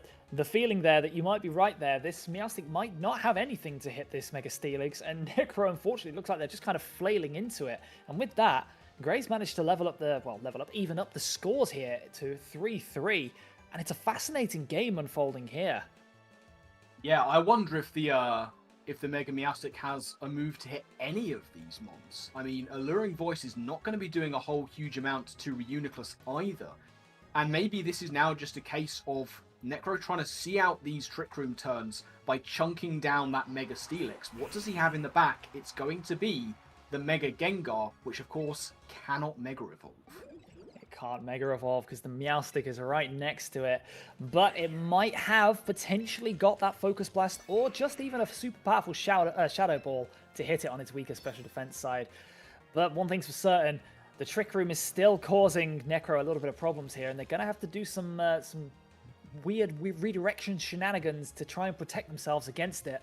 feeling there that you might be right there. This Meowstic might not have anything to hit this Mega Steelix, and Necro, unfortunately, looks like they're just kind of flailing into it. And with that, Gray's managed to even up the scores here to 3-3, and it's a fascinating game unfolding here. Yeah, I wonder if the Mega Meowstic has a move to hit any of these mons. I mean, Alluring Voice is not going to be doing a whole huge amount to Reuniclus either. And maybe this is now just a case of Necro trying to see out these Trick Room turns by chunking down that Mega Steelix. What does he have in the back? It's going to be the Mega Gengar, which of course cannot Mega Evolve. It can't Mega Evolve because the Meowstic is right next to it, but it might have potentially got that Focus Blast or just even a super powerful Shadow Ball to hit it on its weaker special defense side. But one thing's for certain, the Trick Room is still causing Necro a little bit of problems here, and they're going to have to do some weird redirection shenanigans to try and protect themselves against it.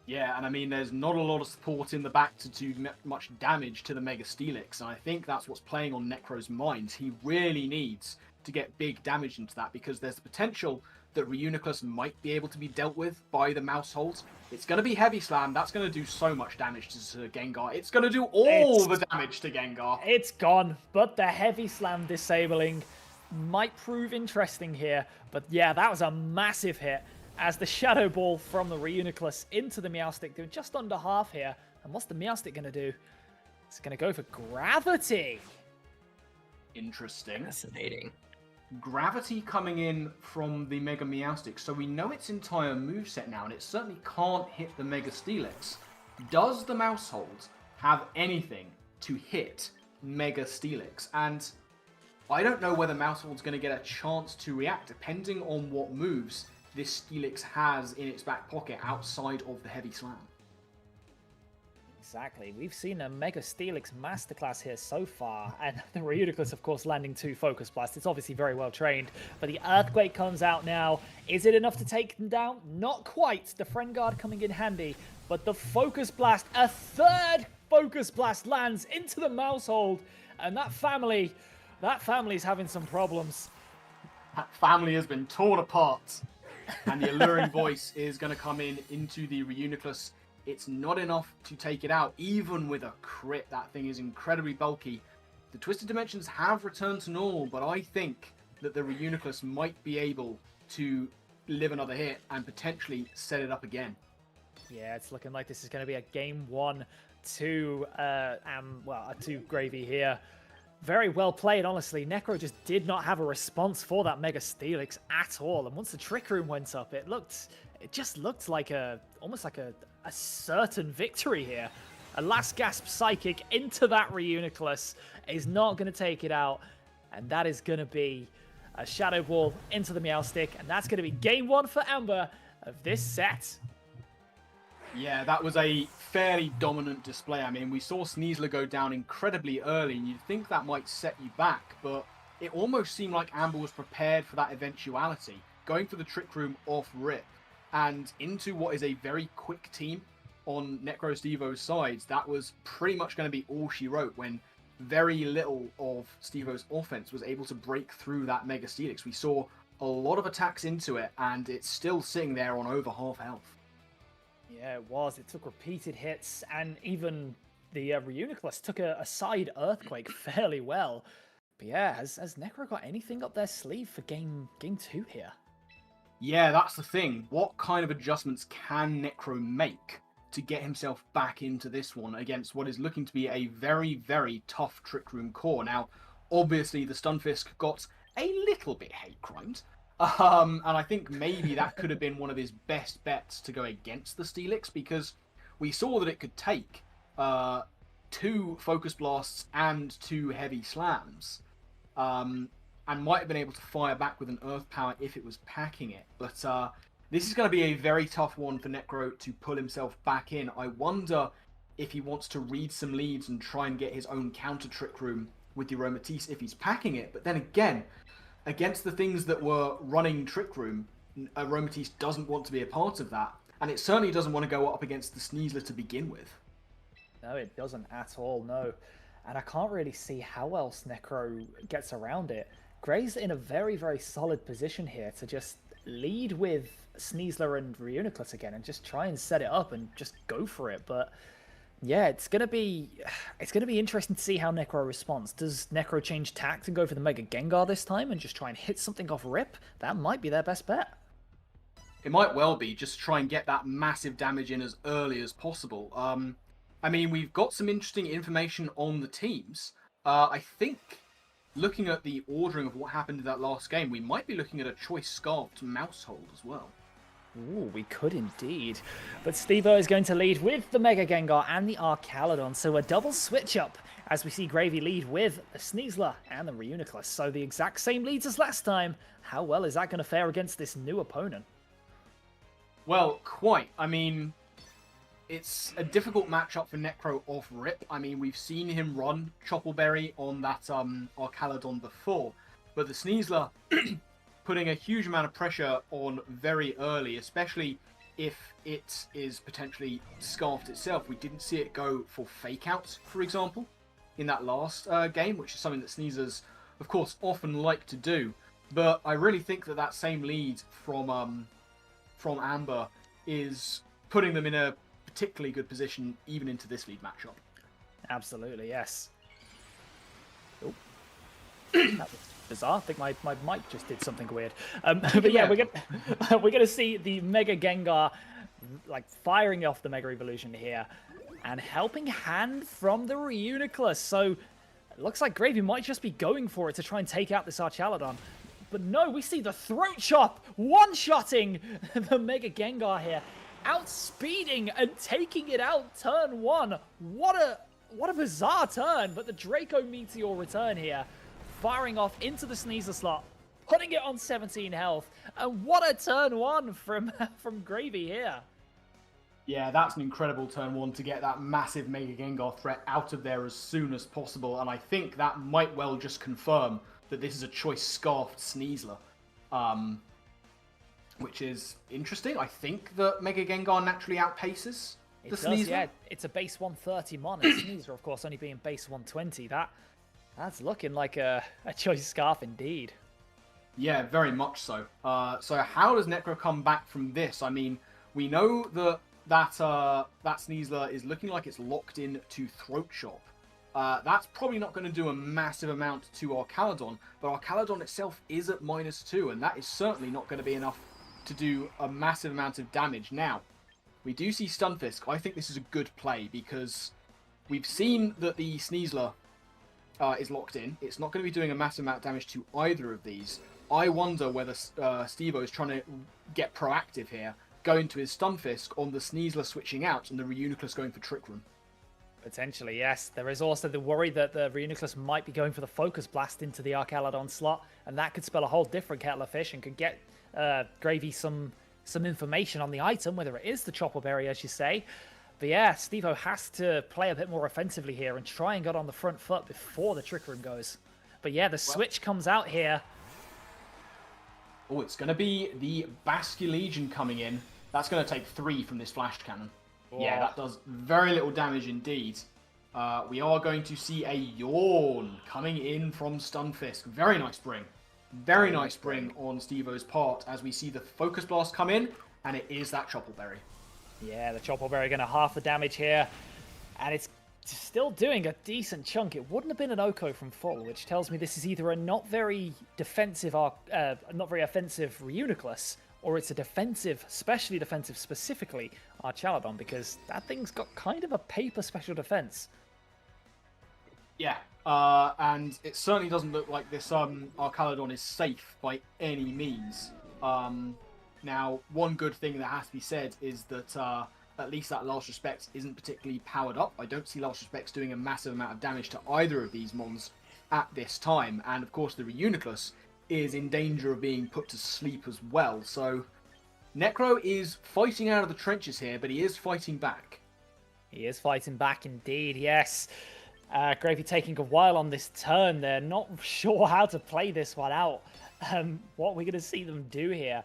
Yeah, and I mean, there's not a lot of support in the back to do much damage to the Mega Steelix, and I think that's what's playing on Necro's mind. He really needs to get big damage into that, because there's the potential that Reuniclus might be able to be dealt with by the Mousehold. It's going to be Heavy Slam. That's going to do so much damage to Gengar. It's going to do all the damage to Gengar. It's gone, but the Heavy Slam disabling might prove interesting here. But yeah, that was a massive hit as the Shadow Ball from the Reuniclus into the Meowstic, doing just under half here. And what's the Meowstic going to do? It's going to go for Gravity. Interesting. Fascinating. Gravity coming in from the Mega Meowstic, so we know its entire moveset now, and it certainly can't hit the Mega Steelix. Does the Mousehold have anything to hit Mega Steelix? And I don't know whether Mousehold's going to get a chance to react, depending on what moves this Steelix has in its back pocket outside of the Heavy Slam. Exactly. We've seen a Mega Steelix masterclass here so far, and the Reuniclus, of course, landing 2 Focus Blasts. It's obviously very well trained, but the Earthquake comes out now. Is it enough to take them down? Not quite. The Friend Guard coming in handy, but the Focus Blast, a 3rd Focus Blast lands into the Mousehold, and that family's having some problems. That family has been torn apart, and the Alluring Voice is going to come into the Reuniclus. It's not enough to take it out, even with a crit. That thing is incredibly bulky. The Twisted Dimensions have returned to normal, but I think that the Reuniclus might be able to live another hit and potentially set it up again. Yeah, it's looking like this is going to be a game 1 to Gravy here. Very well played, honestly. Necro just did not have a response for that Mega Steelix at all. And once the Trick Room went up, it just looked like almost like a certain victory here. A last gasp Psychic into that Reuniclus is not going to take it out. And that is going to be a Shadow Ball into the Meowstic. And that's going to be game 1 for Amber of this set. Yeah, that was a fairly dominant display. I mean, we saw Sneasler go down incredibly early, and you'd think that might set you back, but it almost seemed like Amber was prepared for that eventuality, going for the Trick Room off rip, and into what is a very quick team on Necro's Stevo's sides. That was pretty much going to be all she wrote when very little of Stevo's offense was able to break through that Mega Steelix. We saw a lot of attacks into it, and it's still sitting there on over half health. Yeah, it was. It took repeated hits, and even the Reuniclus took a side Earthquake fairly well. But yeah, has Necro got anything up their sleeve for game 2 here? Yeah, that's the thing. What kind of adjustments can Necro make to get himself back into this one against what is looking to be a very, very tough Trick Room core? Now, obviously, the Stunfisk got a little bit hate-crimed. And I think maybe that could have been one of his best bets to go against the Steelix, because we saw that it could take 2 Focus Blasts and 2 Heavy Slams, and might have been able to fire back with an Earth Power if it was packing it. But this is going to be a very tough one for Necro to pull himself back in. I wonder if he wants to read some leads and try and get his own counter Trick Room with the Aromatisse if he's packing it. But then again, against the things that were running Trick Room, Aromatisse doesn't want to be a part of that. And it certainly doesn't want to go up against the Sneasler to begin with. No, it doesn't at all, no. And I can't really see how else Necro gets around it. Gray's in a very, very solid position here to just lead with Sneasler and Reuniclus again and just try and set it up and just go for it. But yeah, it's gonna be interesting to see how Necro responds. Does Necro change tact and go for the Mega Gengar this time and just try and hit something off rip? That might be their best bet. It might well be, just try and get that massive damage in as early as possible. I mean, we've got some interesting information on the teams. I think, looking at the ordering of what happened in that last game, we might be looking at a choice scarfed Mousehold as well. Ooh, we could indeed. But Stevo is going to lead with the Mega Gengar and the Archaludon, so a double switch up as we see Gravy lead with the Sneasler and the Reuniclus. So the exact same leads as last time. How well is that going to fare against this new opponent? Well, quite. I mean, it's a difficult matchup for Necro off rip. I mean, we've seen him run Choppleberry on that Archaludon before, but the Sneasler putting a huge amount of pressure on very early, especially if it is potentially scarfed itself. We didn't see it go for fake outs, for example, in that last game, which is something that Sneasers, of course, often like to do. But I really think that same lead from Amber is putting them in a particularly good position even into this lead matchup. Absolutely, yes. Oh. That was bizarre. I think my mic just did something weird. But yeah, we're gonna see the Mega Gengar like firing off the Mega Evolution here, and helping hand from the Reuniclus. So it looks like Gravy might just be going for it to try and take out this Archaludon. But no, we see the Throat Chop one-shotting the Mega Gengar here, outspeeding and taking it out turn one. What a bizarre turn, but the Draco Meteor return here, firing off into the Sneasler slot, putting it on 17 health. And what a turn one from Gravy here. Yeah, that's an incredible turn one to get that massive Mega Gengar threat out of there as soon as possible. And I think that might well just confirm that this is a choice Scarfed Sneasler. Which is interesting. I think that Mega Gengar naturally outpaces the Sneasler. Yeah, it's a base 130 mon, and Sneasler, of course, only being base 120. That's looking like a choice Scarf indeed. Yeah, very much so. So how does Necro come back from this? I mean, we know that Sneasler is looking like it's locked in to Throat Chop. That's probably not going to do a massive amount to Archaludon, but Archaludon itself is at -2, and that is certainly not going to be enough to do a massive amount of damage. Now, we do see Stunfisk. I think this is a good play because we've seen that the Sneasler is locked in. It's not going to be doing a massive amount of damage to either of these. I wonder whether Stevo is trying to get proactive here, going to his Stunfisk on the Sneasler switching out and the Reuniclus going for Trick Room. Potentially, yes. There is also the worry that the Reuniclus might be going for the Focus Blast into the Archaludon slot, and that could spell a whole different kettle of fish and could get Gravy some information on the item, whether it is the Chopper Berry, as you say. But yeah, Stevo has to play a bit more offensively here and try and get on the front foot before the Trick Room goes. But yeah, the switch comes out here. Oh, it's going to be the Basculegion coming in. That's going to take 3 from this Flash Cannon. Yeah, that does very little damage indeed. We are going to see a Yawn coming in from Stunfisk. Very nice bring. Very nice bring on Stevo's part as we see the Focus Blast come in, and it is that Chopper Berry. Yeah, the Chopper Berry going to half the damage here, and it's still doing a decent chunk. It wouldn't have been an Oko from full, which tells me this is either a not very offensive Reuniclus, or it's a defensive, especially defensive specifically, Archaludon, because that thing's got kind of a paper special defense. Yeah, and it certainly doesn't look like this Archaludon is safe by any means. Now, one good thing that has to be said is that at least that Last Respect isn't particularly powered up. I don't see Last Respects doing a massive amount of damage to either of these mons at this time. And of course, the Reuniclus is in danger of being put to sleep as well. So Necro is fighting out of the trenches here, but he is fighting back. He is fighting back indeed, yes. Gravy taking a while on this turn. They're not sure how to play this one out. What we're going to see them do here.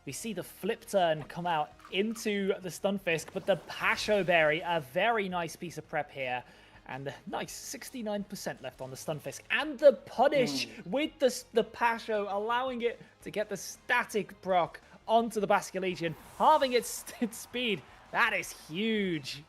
We see the flip turn come out into the Stunfisk, but the Pasho Berry, a very nice piece of prep here. And a nice 69% left on the Stunfisk. And the punish with the Pasho, allowing it to get the static proc onto the Basculegion, halving its speed. That is huge.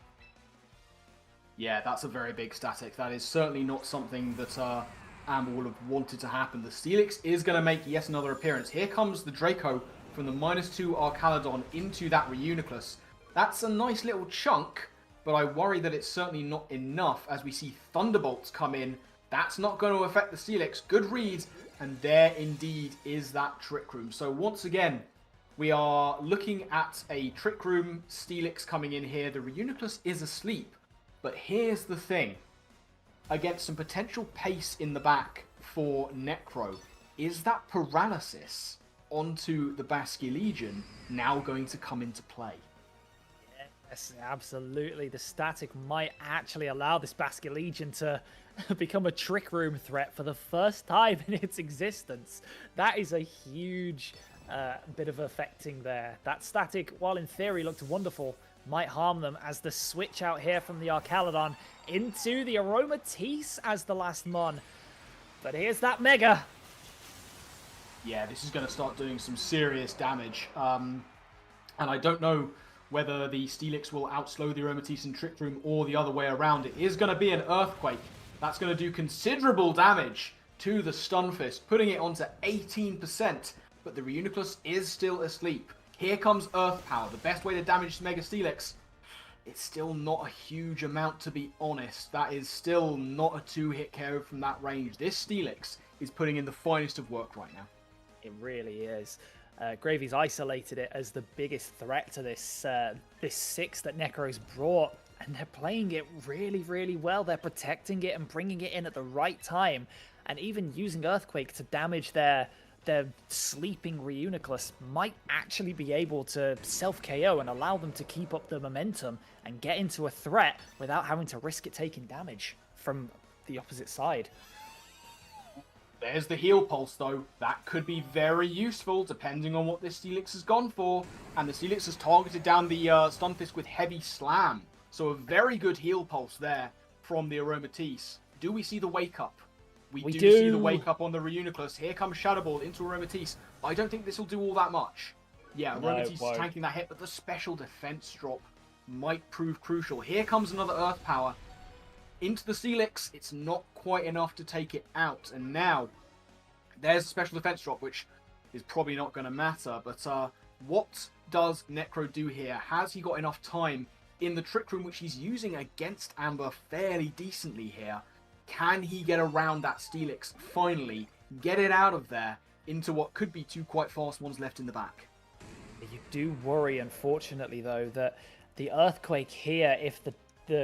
Yeah, that's a very big static. That is certainly not something that Amber would have wanted to happen. The Steelix is going to make yet another appearance. Here comes the Draco from the -2 Archaludon into that Reuniclus. That's a nice little chunk, but I worry that it's certainly not enough as we see Thunderbolts come in. That's not going to affect the Steelix. Good read, and there indeed is that Trick Room. So once again, we are looking at a Trick Room Steelix coming in here. The Reuniclus is asleep, but here's the thing. Against some potential pace in the back for Necro, is that Paralysis onto the Basculegion now going to come into play? Yes, absolutely. The static might actually allow this Basculegion to become a Trick Room threat for the first time in its existence. That is a huge bit of affecting there. That static, while in theory looked wonderful, might harm them as the switch out here from the Archaludon into the Aromatisse as the last mon. But here's that Mega. Yeah, this is going to start doing some serious damage. And I don't know whether the Steelix will outslow the Aromatisse in Trick Room or the other way around. It is going to be an Earthquake. That's going to do considerable damage to the Stunfisk, putting it onto 18%. But the Reuniclus is still asleep. Here comes Earth Power, the best way to damage Mega Steelix. It's still not a huge amount, to be honest. That is still not a 2-hit KO from that range. This Steelix is putting in the finest of work right now. It really is. Gravy's isolated it as the biggest threat to this this 6 that Necro's brought, and they're playing it really, really well. They're protecting it and bringing it in at the right time, and even using Earthquake to damage their sleeping Reuniclus might actually be able to self-KO and allow them to keep up the momentum and get into a threat without having to risk it taking damage from the opposite side. There's the heal pulse, though. That could be very useful, depending on what this Steelix has gone for. And the Steelix has targeted down the Stunfisk with Heavy Slam. So a very good heal pulse there from the Aromatisse. Do we see the Wake Up? We do see the Wake Up on the Reuniclus. Here comes Shadow Ball into Aromatisse. I don't think this will do all that much. Yeah, Aromatisse is tanking that hit, but the special defense drop might prove crucial. Here comes another Earth Power. Into the Steelix, it's not quite enough to take it out. And now, there's a special defense drop, which is probably not going to matter. But what does Necro do here? Has he got enough time in the Trick Room, which he's using against Amber fairly decently here? Can he get around that Steelix, finally, get it out of there into what could be 2 quite fast ones left in the back? You do worry, unfortunately, though, that the Earthquake here, if the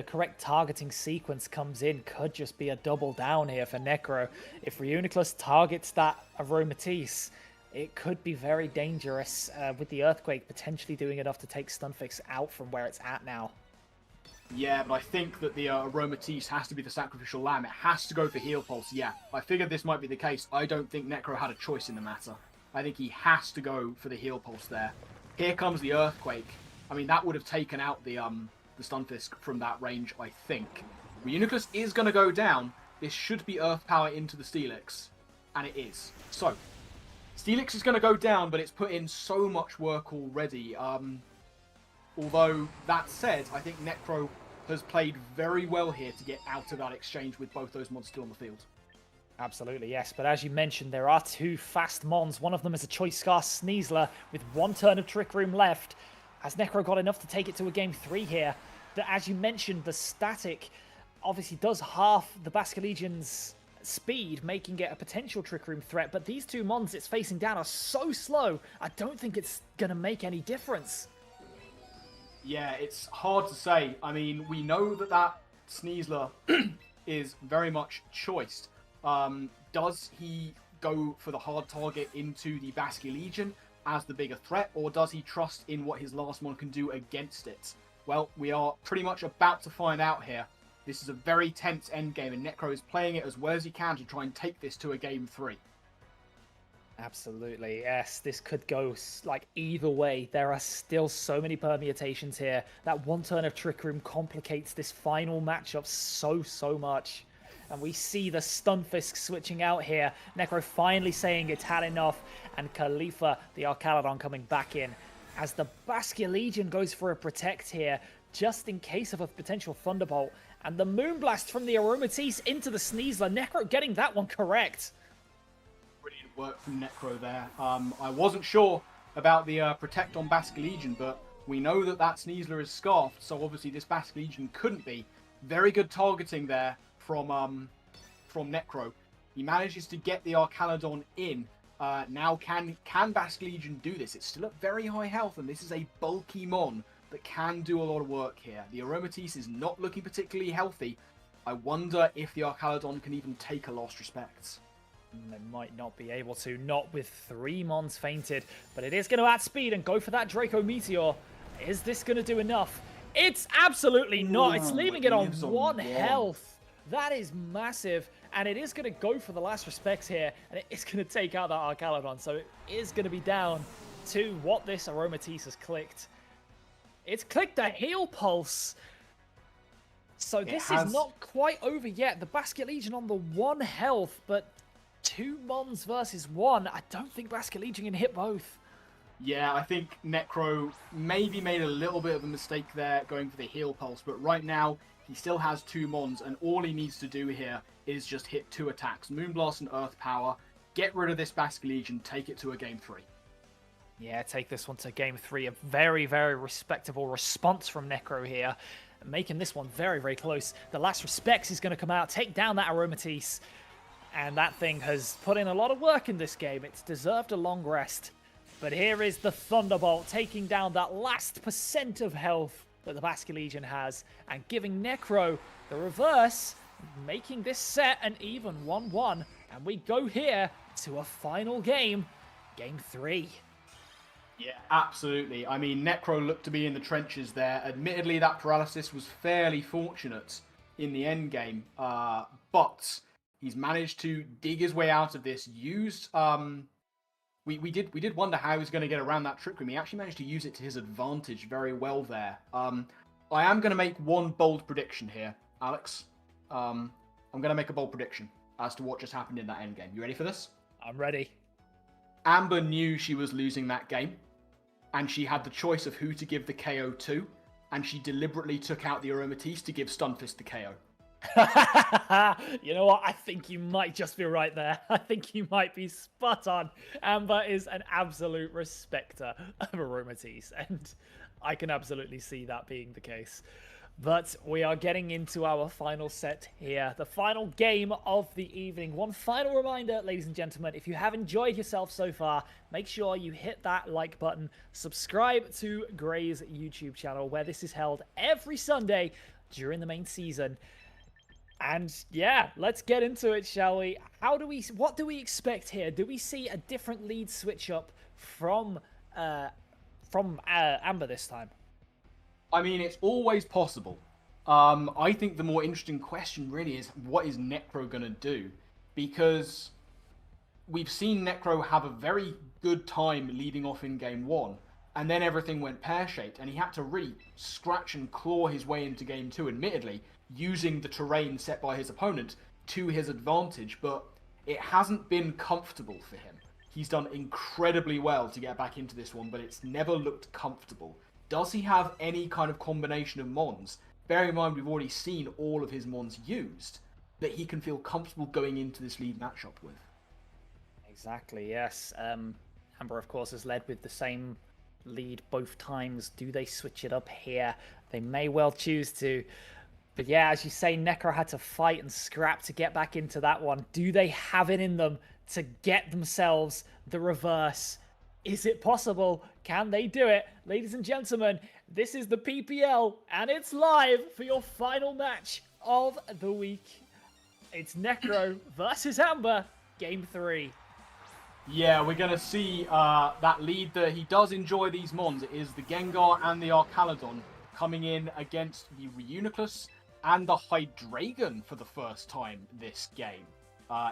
correct targeting sequence comes in, could just be a double down here for Necro. If Reuniclus targets that Aromatisse, it could be very dangerous, with the Earthquake potentially doing enough to take Stunfisk out from where it's at now. Yeah, but I think that the Aromatisse has to be the sacrificial lamb. It has to go for heal pulse. Yeah, I figured this might be the case. I don't think Necro had a choice in the matter. I think he has to go for the heal pulse there. Here comes the Earthquake. I mean, that would have taken out the Stunfisk from that range, I think. Reuniclus is going to go down. This should be Earth Power into the Steelix, and it is. So, Steelix is going to go down, but it's put in so much work already. Although, that said, I think Necro has played very well here to get out of that exchange with both those monsters still on the field. Absolutely, yes. But as you mentioned, there are 2 fast mons. One of them is a Choice Scar Sneasler with 1 turn of Trick Room left. Has Necro got enough to take it to a game 3 here? That, as you mentioned, the static obviously does half the Basculegion's speed, making it a potential Trick Room threat. But these 2 mons it's facing down are so slow, I don't think it's going to make any difference. Yeah, it's hard to say. I mean, we know that Sneasler is very much choiced. Does he go for the hard target into the Basculegion as the bigger threat, or does he trust in what his last mon can do against it? Well, we are pretty much about to find out here. This is a very tense endgame, and Necro is playing it as well as he can to try and take this to a game 3. Absolutely, yes. This could go like either way. There are still so many permutations here. That 1 turn of Trick Room complicates this final matchup so much. And we see the Stunfisk switching out here. Necro finally saying it's had enough. And Khalifa, the Archaludon, coming back in. As the Basculegion goes for a protect here, just in case of a potential Thunderbolt. And the Moonblast from the Aromatisse into the Sneasler. Necro getting that one correct. Brilliant work from Necro there. I wasn't sure about the protect on Basculegion, but we know that Sneasler is scarfed, so obviously this Basculegion couldn't be. Very good targeting there from Necro. He manages to get the Archaludon in. Now can Basculegion do this? It's still at very high health, and this is a bulky mon that can do a lot of work here. The Aromatisse is not looking particularly healthy. I wonder if the Archaludon can even take a lost respects. They might not be able to, not with 3 mons fainted, but it is going to add speed and go for that Draco Meteor. Is this going to do enough? It's absolutely not. It's leaving it on 1 health. That is massive, and it is going to go for the last respects here, and it is going to take out that Archaludon, so it is going to be down to what this Aromatisse has clicked. It's clicked a heal pulse. So this is not quite over yet. The Basculegion on the 1 health, but 2 Mons versus 1. I don't think Basket Legion can hit both. Yeah, I think Necro maybe made a little bit of a mistake there going for the heal pulse, but right now he still has 2 Mons, and all he needs to do here is just hit 2 attacks, Moonblast and Earth Power, get rid of this Basket Legion, take it to a game 3. Yeah, take this one to game 3. A very, very respectable response from Necro here, making this one very, very close. The last respects is going to come out, take down that Aromatisse, and that thing has put in a lot of work in this game. It's deserved a long rest. But here is the Thunderbolt taking down that last % of health that the Basket Legion has and giving Necro the reverse, making this set an even 1-1. And we go here to a final game, game 3. Yeah, absolutely. I mean, Necro looked to be in the trenches there. Admittedly, that paralysis was fairly fortunate in the end game, but he's managed to dig his way out of this, used... We did wonder how he was going to get around that trick room. He actually managed to use it to his advantage very well there. I am going to make one bold prediction here, Alex. I'm going to make a bold prediction as to what just happened in that end game. You ready for this? I'm ready. Amber knew she was losing that game, and she had the choice of who to give the KO to, and she deliberately took out the Aromatisse to give Stunfist the KO. You know what? I think you might just be right there. I think you might be spot on. Amber is an absolute respecter of Aromatisse, and I can absolutely see that being the case. But we are getting into our final set here, the final game of the evening. One final reminder, ladies and gentlemen, if you have enjoyed yourself so far, make sure you hit that like button, subscribe to Gray's YouTube channel, where this is held every Sunday during the main season. And yeah, let's get into it, shall we? What do we expect here? Do we see a different lead switch up from Amber this time? I mean, it's always possible. I think the more interesting question really is, what is Necro going to do? Because we've seen Necro have a very good time leading off in game 1, and then everything went pear-shaped, and he had to really scratch and claw his way into game 2, admittedly, using the terrain set by his opponent to his advantage, but it hasn't been comfortable for him. He's done incredibly well to get back into this one, but it's never looked comfortable. Does he have any kind of combination of Mons? Bearing in mind we've already seen all of his Mons used, that he can feel comfortable going into this lead matchup with. Exactly, yes. Amber, of course, has led with the same lead both times. Do they switch it up here? They may well choose to. But yeah, as you say, Necro had to fight and scrap to get back into that one. Do they have it in them to get themselves the reverse? Is it possible? Can they do it? Ladies and gentlemen, this is the PPL, and it's live for your final match of the week. It's Necro versus Amber, game 3. Yeah, we're going to see that lead that he does enjoy these Mons. It is the Gengar and the Arcaladon coming in against the Reuniclus and the Hydreigon for the first time this game.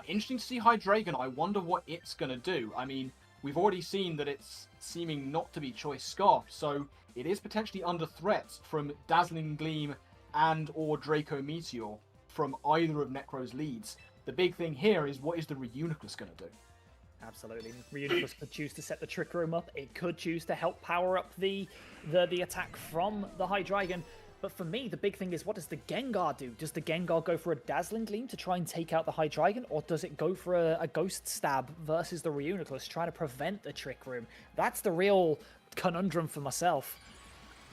Interesting to see Hydreigon. I wonder what it's going to do. I mean, we've already seen that it's seeming not to be Choice Scarf, so it is potentially under threat from Dazzling Gleam and or Draco Meteor from either of Necro's leads. The big thing here is, what is the Reuniclus going to do? Absolutely. Reuniclus could choose to set the Trick Room up. It could choose to help power up the attack from the Hydreigon. But for me, the big thing is, what does the Gengar do? Does the Gengar go for a Dazzling Gleam to try and take out the Hydreigon? Or does it go for a Ghost Stab versus the Reuniclus, trying to prevent the Trick Room? That's the real conundrum for myself.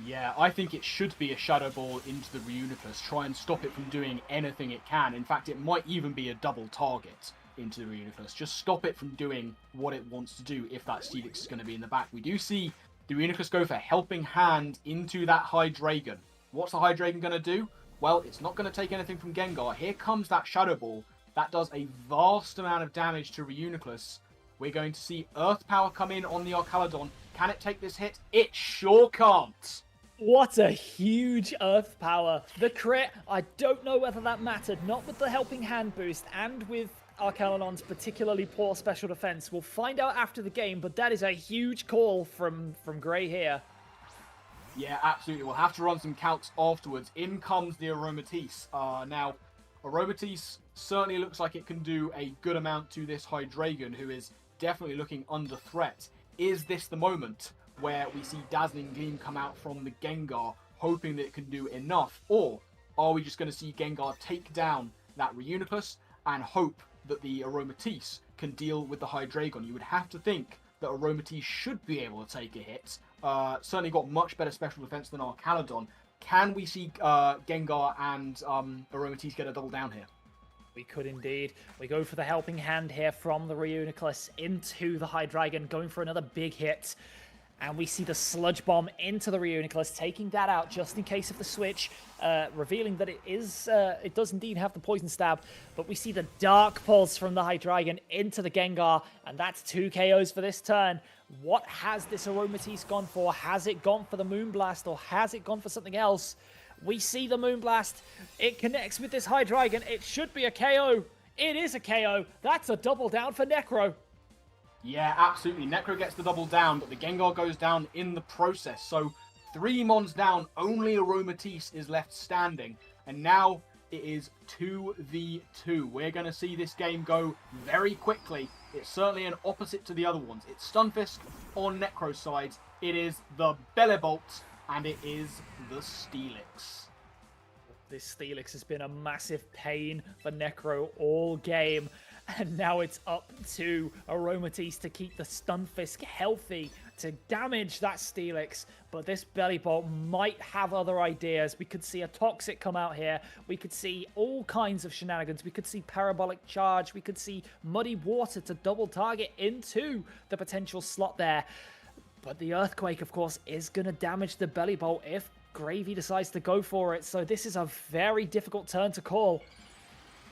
Yeah, I think it should be a Shadow Ball into the Reuniclus. Try and stop it from doing anything it can. In fact, it might even be a double target into the Reuniclus. Just stop it from doing what it wants to do if that Steelix is going to be in the back. We do see the Reuniclus go for Helping Hand into that Hydreigon. What's the Hydreigon going to do? Well, it's not going to take anything from Gengar. Here comes that Shadow Ball. That does a vast amount of damage to Reuniclus. We're going to see Earth Power come in on the Arcaladon. Can it take this hit? It sure can't. What a huge Earth Power. The crit, I don't know whether that mattered. Not with the Helping Hand boost and with Arcaladon's particularly poor special defense. We'll find out after the game, but that is a huge call from Gray here. Yeah, absolutely. We'll have to run some calcs afterwards. In comes the Aromatisse. Now, Aromatisse certainly looks like it can do a good amount to this Hydreigon, who is definitely looking under threat. Is this the moment where we see Dazzling Gleam come out from the Gengar, hoping that it can do enough? Or are we just going to see Gengar take down that Reuniclus and hope that the Aromatisse can deal with the Hydreigon? You would have to think that Aromatisse should be able to take a hit. Certainly got much better special defense than Archaludon. Can we see Gengar and Aromatisse get a double down here? We could indeed. We go for the helping hand here from the Reuniclus into the Hydreigon, going for another big hit. And we see the Sludge Bomb into the Reuniclus, taking that out just in case of the switch, revealing that it does indeed have the Poison Stab. But we see the Dark Pulse from the Hydreigon into the Gengar, and that's 2 KOs for this turn. What has this Aromatisse gone for? Has it gone for the Moonblast, or has it gone for something else? We see the Moonblast. It connects with this Hydreigon. It should be a KO. It is a KO. That's a double down for Necro. Yeah, absolutely. Necro gets the double down, but the Gengar goes down in the process. So 3 Mons down, only Aromatisse is left standing. And now it is 2v2. We're going to see this game go very quickly. It's certainly an opposite to the other ones. It's Stunfisk on Necro's side. It is the Bellibolt, and it is the Steelix. This Steelix has been a massive pain for Necro all game. And now it's up to Aromatisse to keep the Stunfisk healthy, to damage that Steelix. But this Bellibolt might have other ideas. We could see a Toxic come out here. We could see all kinds of shenanigans. We could see Parabolic Charge. We could see Muddy Water to double target into the potential slot there. But the Earthquake, of course, is going to damage the Bellibolt if Gravy decides to go for it. So this is a very difficult turn to call.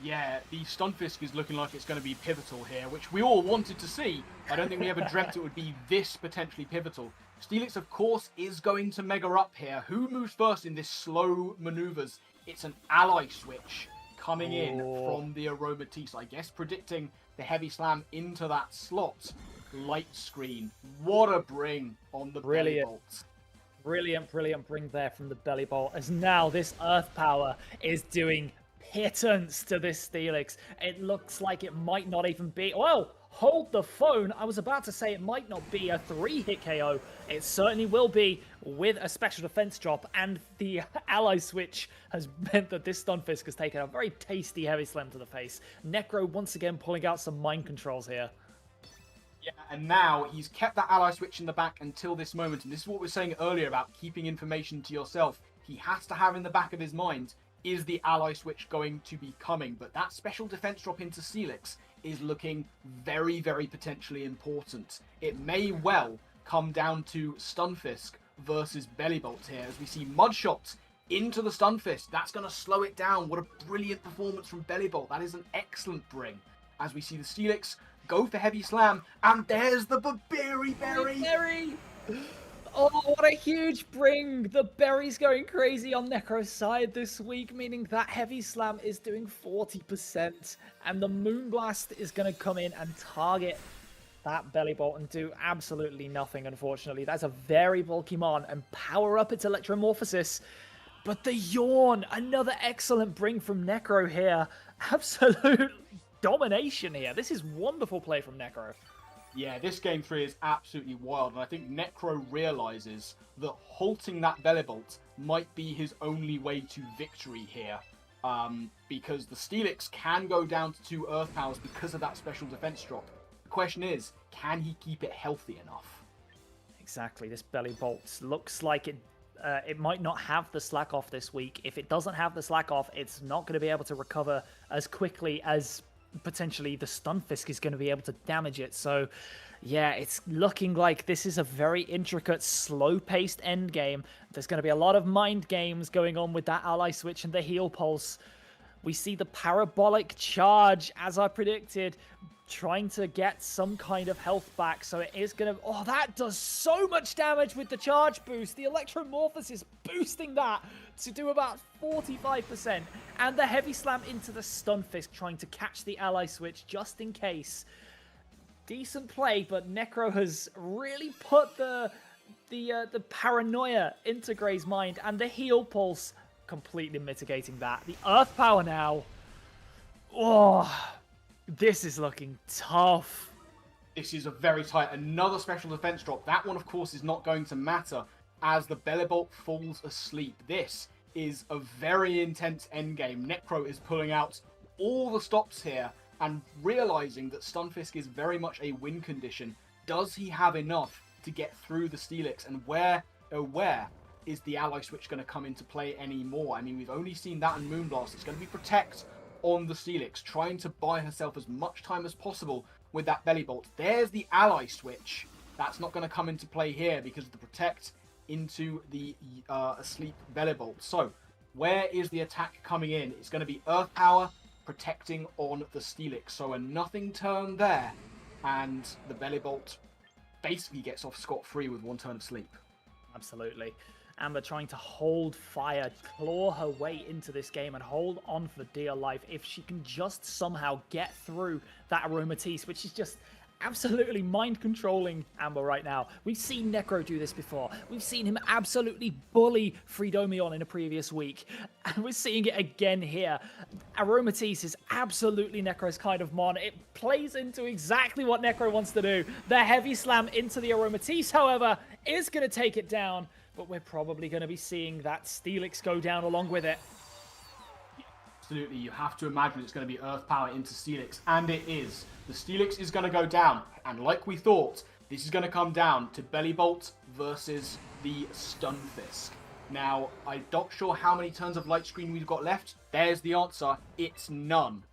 Yeah, the Stunfisk is looking like it's going to be pivotal here, which we all wanted to see. I don't think we ever dreamt it would be this potentially pivotal. Steelix, of course, is going to Mega Up here. Who moves first in this slow maneuvers? It's an Ally Switch coming in from the Aromatisse. I guess predicting the Heavy Slam into that slot. Light Screen. What a bring on the Bellibolt. Brilliant bring there from the Bellibolt, as now this Earth Power is doing pittance to this Steelix. It looks like it might not even be... Well, hold the phone. I was about to say it might not be a 3-hit KO. It certainly will be with a special defense drop, and the ally switch has meant that this Stunfisk has taken a very tasty Heavy Slam to the face. Necro once again pulling out some mind controls here. Yeah, and now he's kept that ally switch in the back until this moment, and this is what we were saying earlier about keeping information to yourself. He has to have in the back of his mind, is the ally switch going to be coming? But that special defense drop into Steelix is looking very, very potentially important. It may well come down to Stunfisk versus Bellibolt here, as we see Mudshot into the Stunfisk. That's going to slow it down. What a brilliant performance from Bellibolt. That is an excellent bring. As we see the Steelix go for Heavy Slam, and there's the Berry! Oh, what a huge bring! The Berry's going crazy on Necro's side this week, meaning that Heavy Slam is doing 40%, and the Moonblast is going to come in and target that Bellibolt and do absolutely nothing, unfortunately. That's a very bulky Mon, and power up its Electromorphosis. But the Yawn, another excellent bring from Necro here. Absolute domination here. This is wonderful play from Necro. Yeah, this game 3 is absolutely wild, and I think Necro realizes that halting that Bellibolt might be his only way to victory here. Because the Steelix can go down to 2 Earth Powers because of that special defense drop. The question is, can he keep it healthy enough? Exactly, this Bellibolt looks like it might not have the slack off this week. If it doesn't have the slack off, it's not going to be able to recover as quickly as potentially the Stunfisk is going to be able to damage it. So yeah, it's looking like this is a very intricate, slow-paced end game. There's going to be a lot of mind games going on with that ally switch and the heal pulse. We see the Parabolic Charge, as I predicted, trying to get some kind of health back. So it is going to... Oh, that does so much damage with the charge boost. The Electromorphosis boosting that to do about 45%. And the Heavy Slam into the Stunfisk, trying to catch the ally switch just in case. Decent play, but Necro has really put the paranoia into Gray's mind, and the heal pulse completely mitigating that. The Earth Power now. Oh, this is looking tough. This is a very tight. Another special defense drop. That one, of course, is not going to matter as the Bellibolt falls asleep. This is a very intense endgame. Necro is pulling out all the stops here and realizing that Stunfisk is very much a win condition. Does he have enough to get through the Steelix? And where is the ally switch going to come into play anymore? I mean, we've only seen that in Moonblast. It's going to be Protect on the Steelix, trying to buy herself as much time as possible with that Bellibolt. There's the ally switch. That's not going to come into play here because of the Protect into the asleep Bellibolt. So, where is the attack coming in? It's going to be Earth Power protecting on the Steelix. So a nothing turn there, and the Bellibolt basically gets off scot-free with one turn of sleep. Absolutely. Amber trying to hold fire, claw her way into this game and hold on for dear life if she can just somehow get through that Aromatisse, which is just absolutely mind-controlling Amber right now. We've seen Necro do this before. We've seen him absolutely bully Freedomion in a previous week, and we're seeing it again here. Aromatisse is absolutely Necro's kind of mon. It plays into exactly what Necro wants to do. The heavy slam into the Aromatisse, however, is going to take it down, but we're probably going to be seeing that Steelix go down along with it. Absolutely, you have to imagine it's going to be Earth Power into Steelix, and it is. The Steelix is going to go down, and like we thought, this is going to come down to Bellibolt versus the Stunfisk. Now, I'm not sure how many turns of Light Screen we've got left. There's the answer. It's none.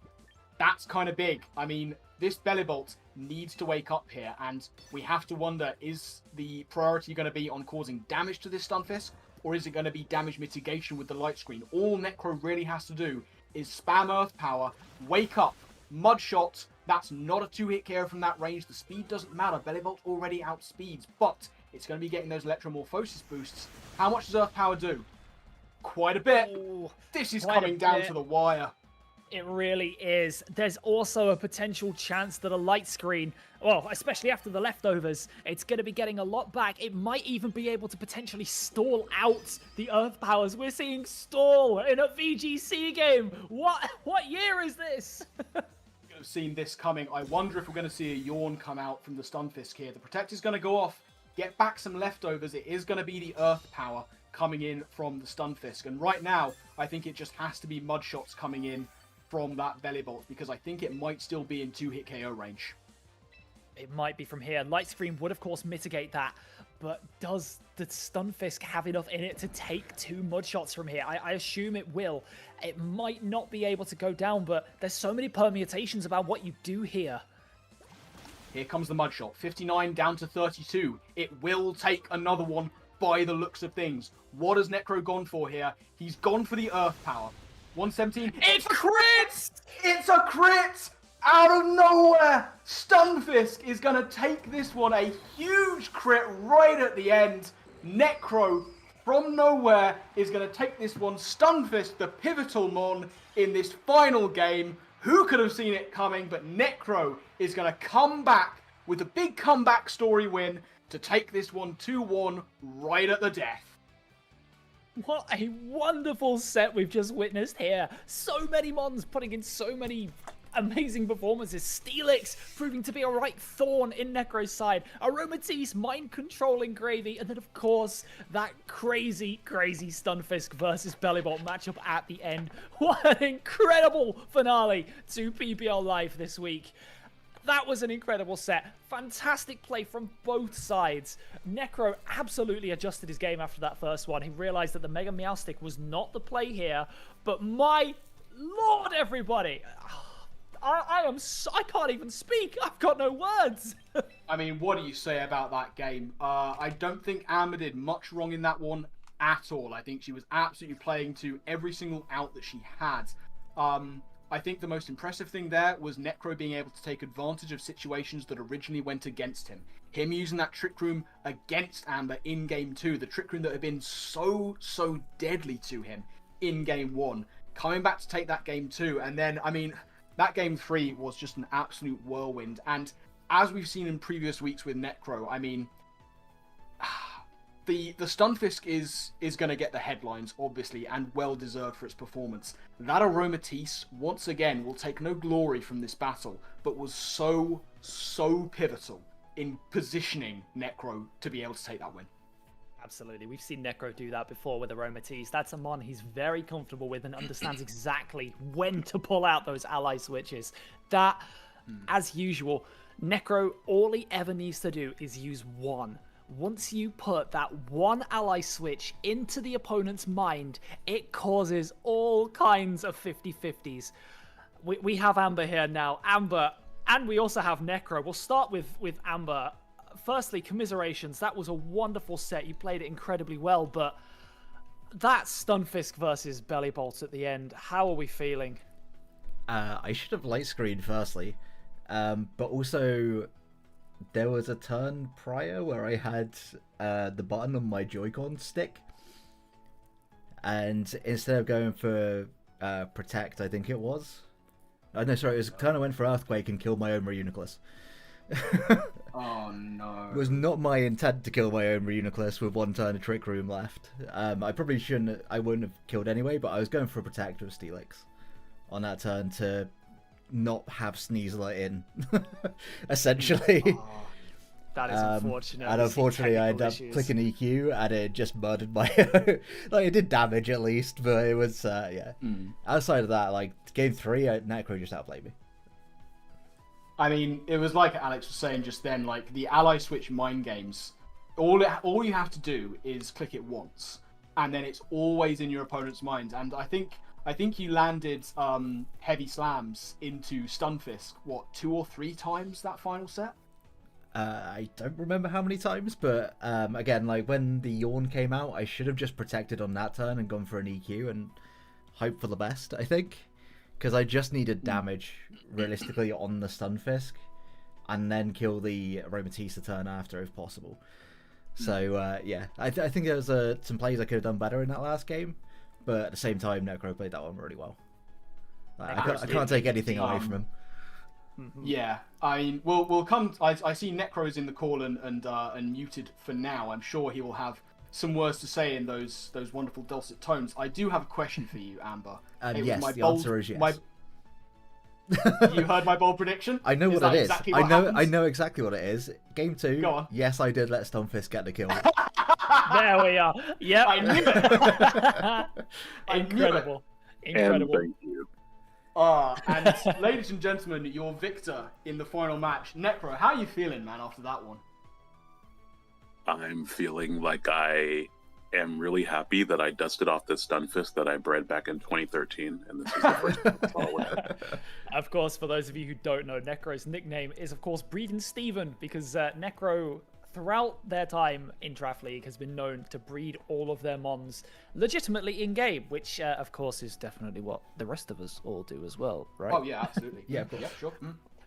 That's kind of big. I mean, this Bellibolt needs to wake up here, and we have to wonder, is the priority going to be on causing damage to this Stunfisk, or is it going to be damage mitigation with the Light Screen? All Necro really has to do is spam Earth Power, wake up, Mud Shot. That's not a two-hit KO from that range. The speed doesn't matter. Bellibolt already outspeeds, but it's going to be getting those Electromorphosis boosts. How much does Earth Power do? Quite a bit. Ooh, this is coming down to the wire. It really is. There's also a potential chance that a Light Screen, well, especially after the leftovers, it's going to be getting a lot back. It might even be able to potentially stall out the Earth Powers. We're seeing stall in a VGC game. What year is this? Have seen this coming. I wonder if we're going to see a Yawn come out from the Stunfisk here. The Protect is going to go off, get back some leftovers. It is going to be the Earth Power coming in from the Stunfisk. And right now, I think it just has to be Mud Shots coming in from that Bellibolt, because I think it might still be in two-hit KO range. It might be from here. Light Screen would, of course, mitigate that, but does the Stunfisk have enough in it to take two Mud Shots from here? I assume it will. It might not be able to go down, but there's so many permutations about what you do here. Here comes the Mud Shot. 59 down to 32. It will take another one by the looks of things. What has Necro gone for here? He's gone for the Earth Power. 117. It's a crit! It's a crit! Out of nowhere! Stunfisk is going to take this one. A huge crit right at the end. Necro, from nowhere, is going to take this one. Stunfisk, the pivotal mon in this final game. Who could have seen it coming? But Necro is going to come back with a big comeback story win to take this one 2-1 right at the death. What a wonderful set we've just witnessed here. So many mons putting in so many amazing performances. Steelix proving to be a right thorn in Necro's side. Aromatisse mind-controlling Gravy. And then, of course, that crazy, crazy Stunfisk versus Bellibolt matchup at the end. What an incredible finale to PPL Live this week. That was an incredible set. Fantastic play from both sides. Necro absolutely adjusted his game after that first one. He realized that the Mega Meowstick was not the play here. But my lord, everybody. I can't even speak. I've got no words. I mean, what do you say about that game? I don't think Amber did much wrong in that one at all. I think she was absolutely playing to every single out that she had. I think the most impressive thing there was Necro being able to take advantage of situations that originally went against him. Him using that Trick Room against Amber in Game 2, the Trick Room that had been so deadly to him in Game 1. Coming back to take that Game 2, and then, I mean, that Game 3 was just an absolute whirlwind. And as we've seen in previous weeks with Necro, I mean, the Stunfisk is going to get the headlines, obviously, and well deserved for its performance. That Aromatisse, once again, will take no glory from this battle, but was so pivotal in positioning Necro to be able to take that win. Absolutely. We've seen Necro do that before with Aromatisse. That's a mon he's very comfortable with and understands exactly when to pull out those ally switches. That, as usual, Necro, all he ever needs to do is use one. Once you put that one ally switch into the opponent's mind, it causes all kinds of 50-50s. We have Amber here now. Amber, and we also have Necro. We'll start with Amber. Firstly, commiserations. That was a wonderful set. You played it incredibly well, but that Stunfisk versus Belly Bolt at the end, how are we feeling? I should have light screened firstly, but also there was a turn prior where I had the button on my Joy-Con stick, and instead of going for Protect, I think it was. No, sorry, it was a turn I went for Earthquake and killed my own Reuniclus. Oh no. It was not my intent to kill my own Reuniclus with one turn of Trick Room left. I probably shouldn't, I wouldn't have killed anyway, but I was going for a Protect with Steelix on that turn to not have Sneasler in, essentially. Oh, that is unfortunate. And unfortunately, I ended up clicking EQ, and it just murdered my... like, it did damage at least, but it was, yeah. Outside of that, like, game 3, Necro just outplayed me. I mean, it was like Alex was saying just then, like, the ally switch mind games, all you have to do is click it once, and then it's always in your opponent's mind. And I think you landed heavy slams into Stunfisk, what, 2 or 3 times that final set? I don't remember how many times, but again, like, when the Yawn came out, I should have just protected on that turn and gone for an EQ and hope for the best, I think. Because I just needed damage, realistically, on the Stunfisk, and then kill the Aromatisse turn after, if possible. So, yeah, I think there was some plays I could have done better in that last game, but at the same time, Necro played that one really well. I can't take anything away from him. Yeah, I mean, we'll come. I see Necro's in the call and muted for now. I'm sure he will have some words to say in those wonderful dulcet tones. I do have a question for you, Amber. Yes, the answer is yes. You heard my bold prediction? I know what it is. Exactly I know exactly what it is. Game 2, Go on. yes, I did let Stunfisk get the kill. There we are. Yep. I knew it. Incredible. Incredible. And thank you. And ladies and gentlemen, your victor in the final match, Necro. How are you feeling, man, after that one? I'm feeling like I am really happy that I dusted off the Stunfisk that I bred back in 2013, and this is the first one. Of course, for those of you who don't know, Necro's nickname is, of course, Breeding Steven, because Necro, throughout their time in Draft League, has been known to breed all of their mons legitimately in-game, which, of course, is definitely what the rest of us all do as well, right? Oh, yeah, absolutely. Yeah, of course. Yeah, sure.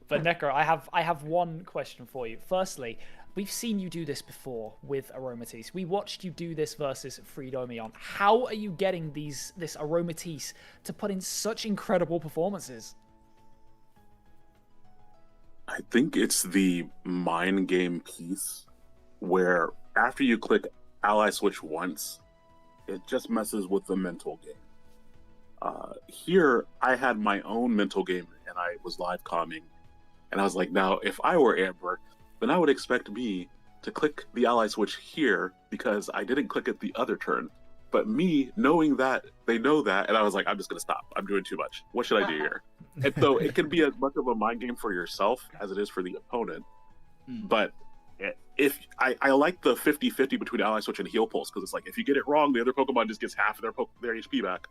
But Necro, I have one question for you. Firstly, we've seen you do this before with Aromatisse. We watched you do this versus Freedomion. How are you getting this Aromatisse to put in such incredible performances? I think it's the mind game piece where after you click ally switch once, it just messes with the mental game. Here, I had my own mental game and I was live comming. And I was like, now, if I were Amber, then I would expect me to click the ally switch here because I didn't click it the other turn. But me knowing that, they know that, and I was like, I'm just going to stop. I'm doing too much. What should I do here? And so it can be as much of a mind game for yourself as it is for the opponent. But if I like the 50-50 between ally switch and heal pulse, because it's like, if you get it wrong, the other Pokemon just gets half of their HP back.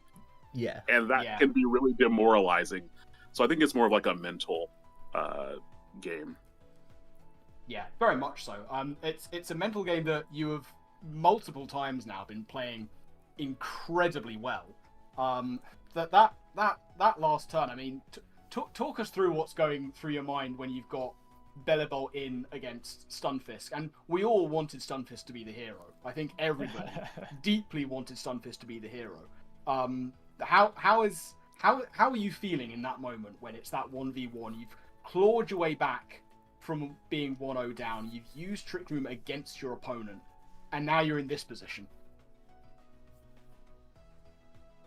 Yeah. And that can be really demoralizing. So I think it's more of like a mental game. Yeah, very much so. It's a mental game that you have multiple times now been playing incredibly well. That last turn, I mean, talk us through what's going through your mind when you've got Bellibolt in against Stunfisk, and we all wanted Stunfisk to be the hero. I think everybody deeply wanted Stunfisk to be the hero. How are you feeling in that moment when it's that 1v1? You've clawed your way back from being 1-0 down. You've used Trick Room against your opponent. and now you're in this position?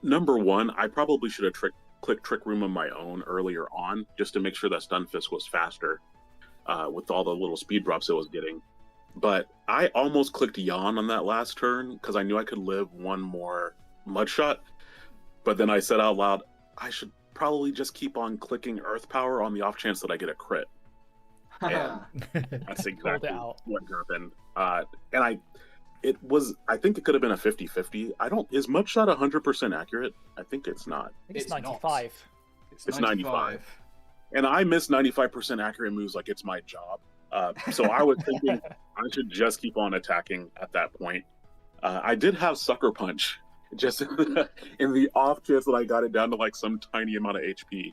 Number one, I probably should have clicked Trick Room on my own earlier on, just to make sure that Stunfisk was faster with all the little speed drops it was getting. But I almost clicked Yawn on that last turn because I knew I could live one more Mud Shot. But then I said out loud, I should probably just keep on clicking Earth Power on the off chance that I get a crit. And that's exactly what happened. And I think it could have been a 50-50. Is Mud Shot 100% accurate? I think it's not. I think it's 95. It's 95. And I miss 95% accurate moves like it's my job. So I was thinking I should just keep on attacking at that point. I did have Sucker Punch just in the off chance that I got it down to like some tiny amount of HP.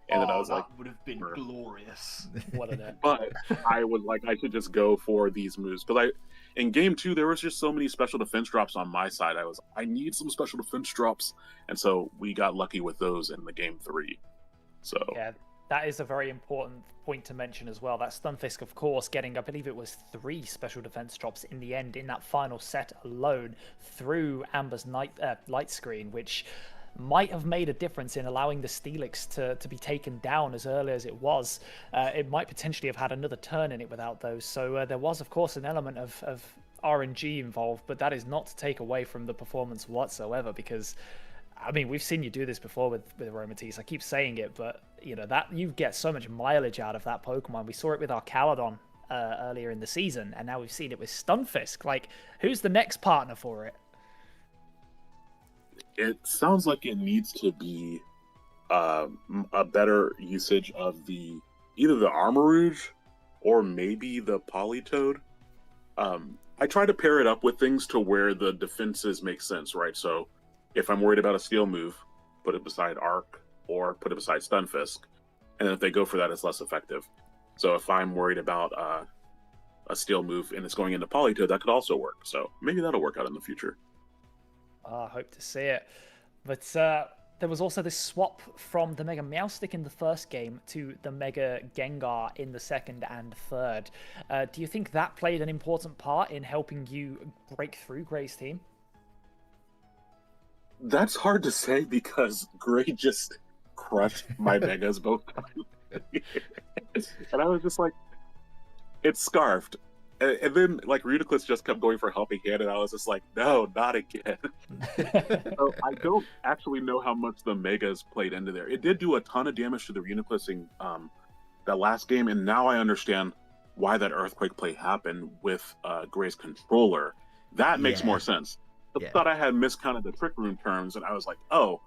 And then I was that like, would have been glorious. What a but I was like, I should just go for these moves. Because in game 2, there was just so many special defense drops on my side. I need some special defense drops. And so we got lucky with those in the game 3. So yeah, that is a very important point to mention as well. That Stunfisk, of course, getting, I believe it was 3 special defense drops in the end in that final set alone through Amber's light screen, which might have made a difference in allowing the Steelix to be taken down as early as it was. It might potentially have had another turn in it without those. So there was, of course, an element of RNG involved, but that is not to take away from the performance whatsoever, because I mean, we've seen you do this before with Aromatisse. I keep saying it, but you know that you get so much mileage out of that Pokemon. We saw it with our Caladon earlier in the season, and now we've seen it with Stunfisk. Like, who's the next partner for it? it sounds like it needs to be a better usage of either the Armarouge or maybe the Politoed. I try to pair it up with things to where the defenses make sense, right? So if I'm worried about a steel move, put it beside Arc or put it beside Stunfisk. And then if they go for that, it's less effective. So if I'm worried about a steel move and it's going into Politoed, that could also work. So maybe that'll work out in the future. I hope to see it. But there was also this swap from the Mega Meowstic in the first game to the Mega Gengar in the second and third. Do you think that played an important part in helping you break through Gray's team? That's hard to say because Gray just crushed my Megas both times. And I was just like, it's scarfed. And then, like, Rudiclus just kept going for Helping Hand, and I was just like, no, not again. So I don't actually know how much the Megas played into there. It did do a ton of damage to the Rudiclus in that last game, and now I understand why that Earthquake play happened with Gray's controller. That makes more sense. I thought I had miscounted the Trick Room terms, and I was like, oh,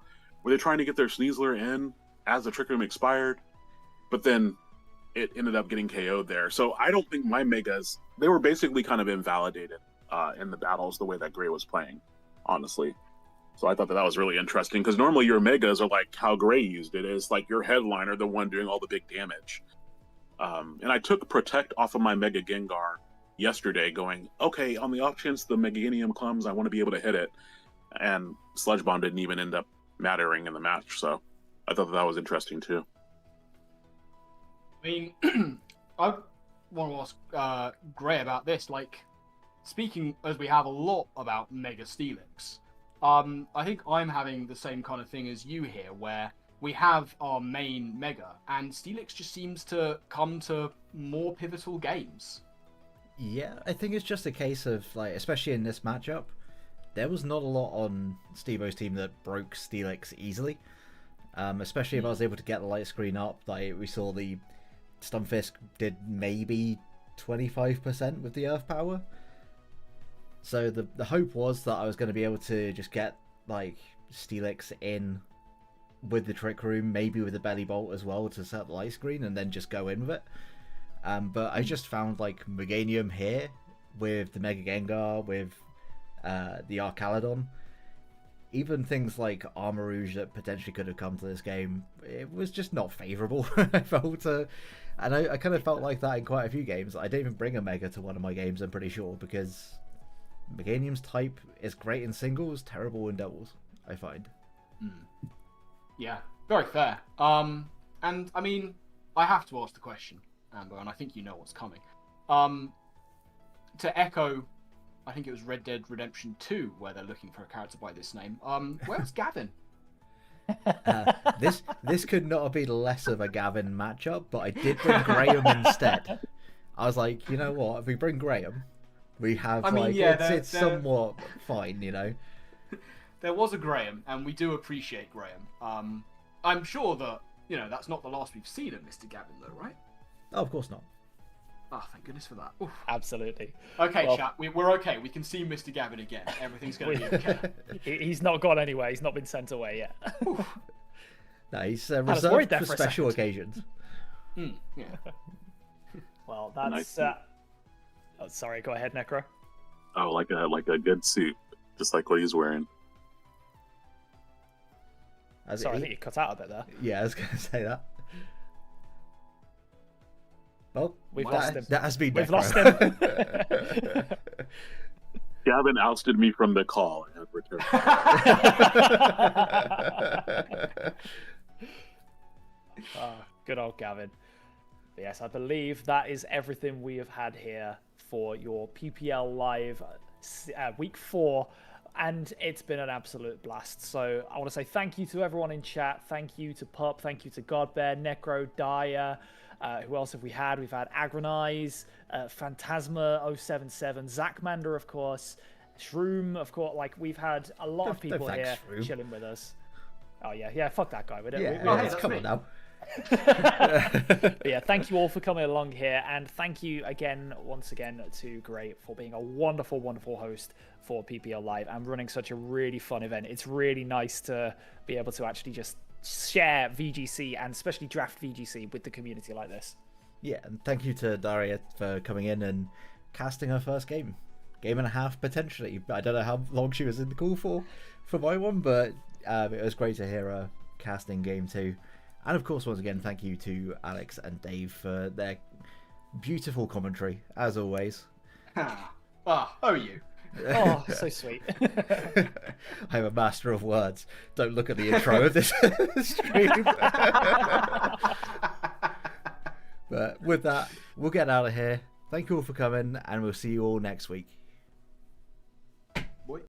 were they trying to get their Sneasler in as the Trick Room expired? But then it ended up getting KO'd there. So I don't think my Megas, they were basically kind of invalidated in the battles the way that Gray was playing, honestly. So I thought that was really interesting because normally your Megas are like how Gray used it, is like your headliner, the one doing all the big damage. And I took Protect off of my Mega Gengar yesterday going, okay, on the off chance the Meganium comes, I want to be able to hit it. And Sludge Bomb didn't even end up mattering in the match. So I thought that was interesting too. I mean, I want to ask Gray about this. Like, speaking as we have a lot about Mega Steelix, I think I'm having the same kind of thing as you here, where we have our main Mega, and Steelix just seems to come to more pivotal games. Yeah, I think it's just a case of, like, especially in this matchup, there was not a lot on Steve-O's team that broke Steelix easily. Especially if I was able to get the light screen up. Like, we saw the Stunfisk did maybe 25% with the Earth Power. So the hope was that I was going to be able to just get, like, Steelix in with the Trick Room, maybe with the Belly Bolt as well to set the light screen, and then just go in with it. But I just found, like, Meganium here with the Mega Gengar, with the Arcaladon. Even things like Armarouge that potentially could have come to this game, it was just not favourable, I felt. And I kind of felt like that in quite a few games. I didn't even bring a Mega to one of my games, I'm pretty sure, because Meganium's type is great in singles, terrible in doubles, I find. Yeah, very fair. And, I mean, I have to ask the question, Amber, and I think you know what's coming. To echo I think it was Red Dead Redemption 2 where they're looking for a character by this name. Where's Gavin? This could not have been less of a Gavin matchup, but I did bring Graham instead. I was like, you know what? If we bring Graham, we have it's somewhat fine, you know. There was a Graham, and we do appreciate Graham. I'm sure that that's not the last we've seen of Mr. Gavin, though, right? Oh, of course not. Oh, thank goodness for that. Oof. Absolutely. Okay, Well, chat. We're okay. We can see Mr. Gavin again. Everything's going to be okay. He's not gone anywhere. He's not been sent away yet. No, he's was worried reserved there for for a special second. occasions. Yeah. Well, that's. Oh, sorry, go ahead, Necro. Oh, like a good suit, just like what he's wearing. Sorry, I think you cut out a bit there. Yeah, I was going to say that. Well, We've lost him. That has been We've Necro. lost him. Gavin ousted me from the call and returned. Good old Gavin. But yes, I believe that is everything we have had here for your PPL Live week 4. And it's been an absolute blast. So I want to say thank you to everyone in chat. Thank you to Pup. Thank you to Godbear, Necro, Dyer. Who else have we had? We've had Agronize, Phantasma077, Zachmander, of course, Shroom, of course. Like, we've had a lot of people here chilling with us. Oh, yeah, fuck that guy. Come on now. But yeah, thank you all for coming along here, and thank you once again to Gray for being a wonderful, wonderful host for PPL Live and running such a really fun event. It's really nice to be able to actually just share VGC and especially draft VGC with the community like this. Yeah, and thank you to Daria for coming in and casting her first game and a half potentially. I don't know how long she was in the call for my one, but it was great to hear her casting game 2. And of course, once again, thank you to Alex and Dave for their beautiful commentary, as always. You. Oh, so sweet. I'm a master of words. Don't look at the intro of this stream. But with that, we'll get out of here. Thank you all for coming, and we'll see you all next week.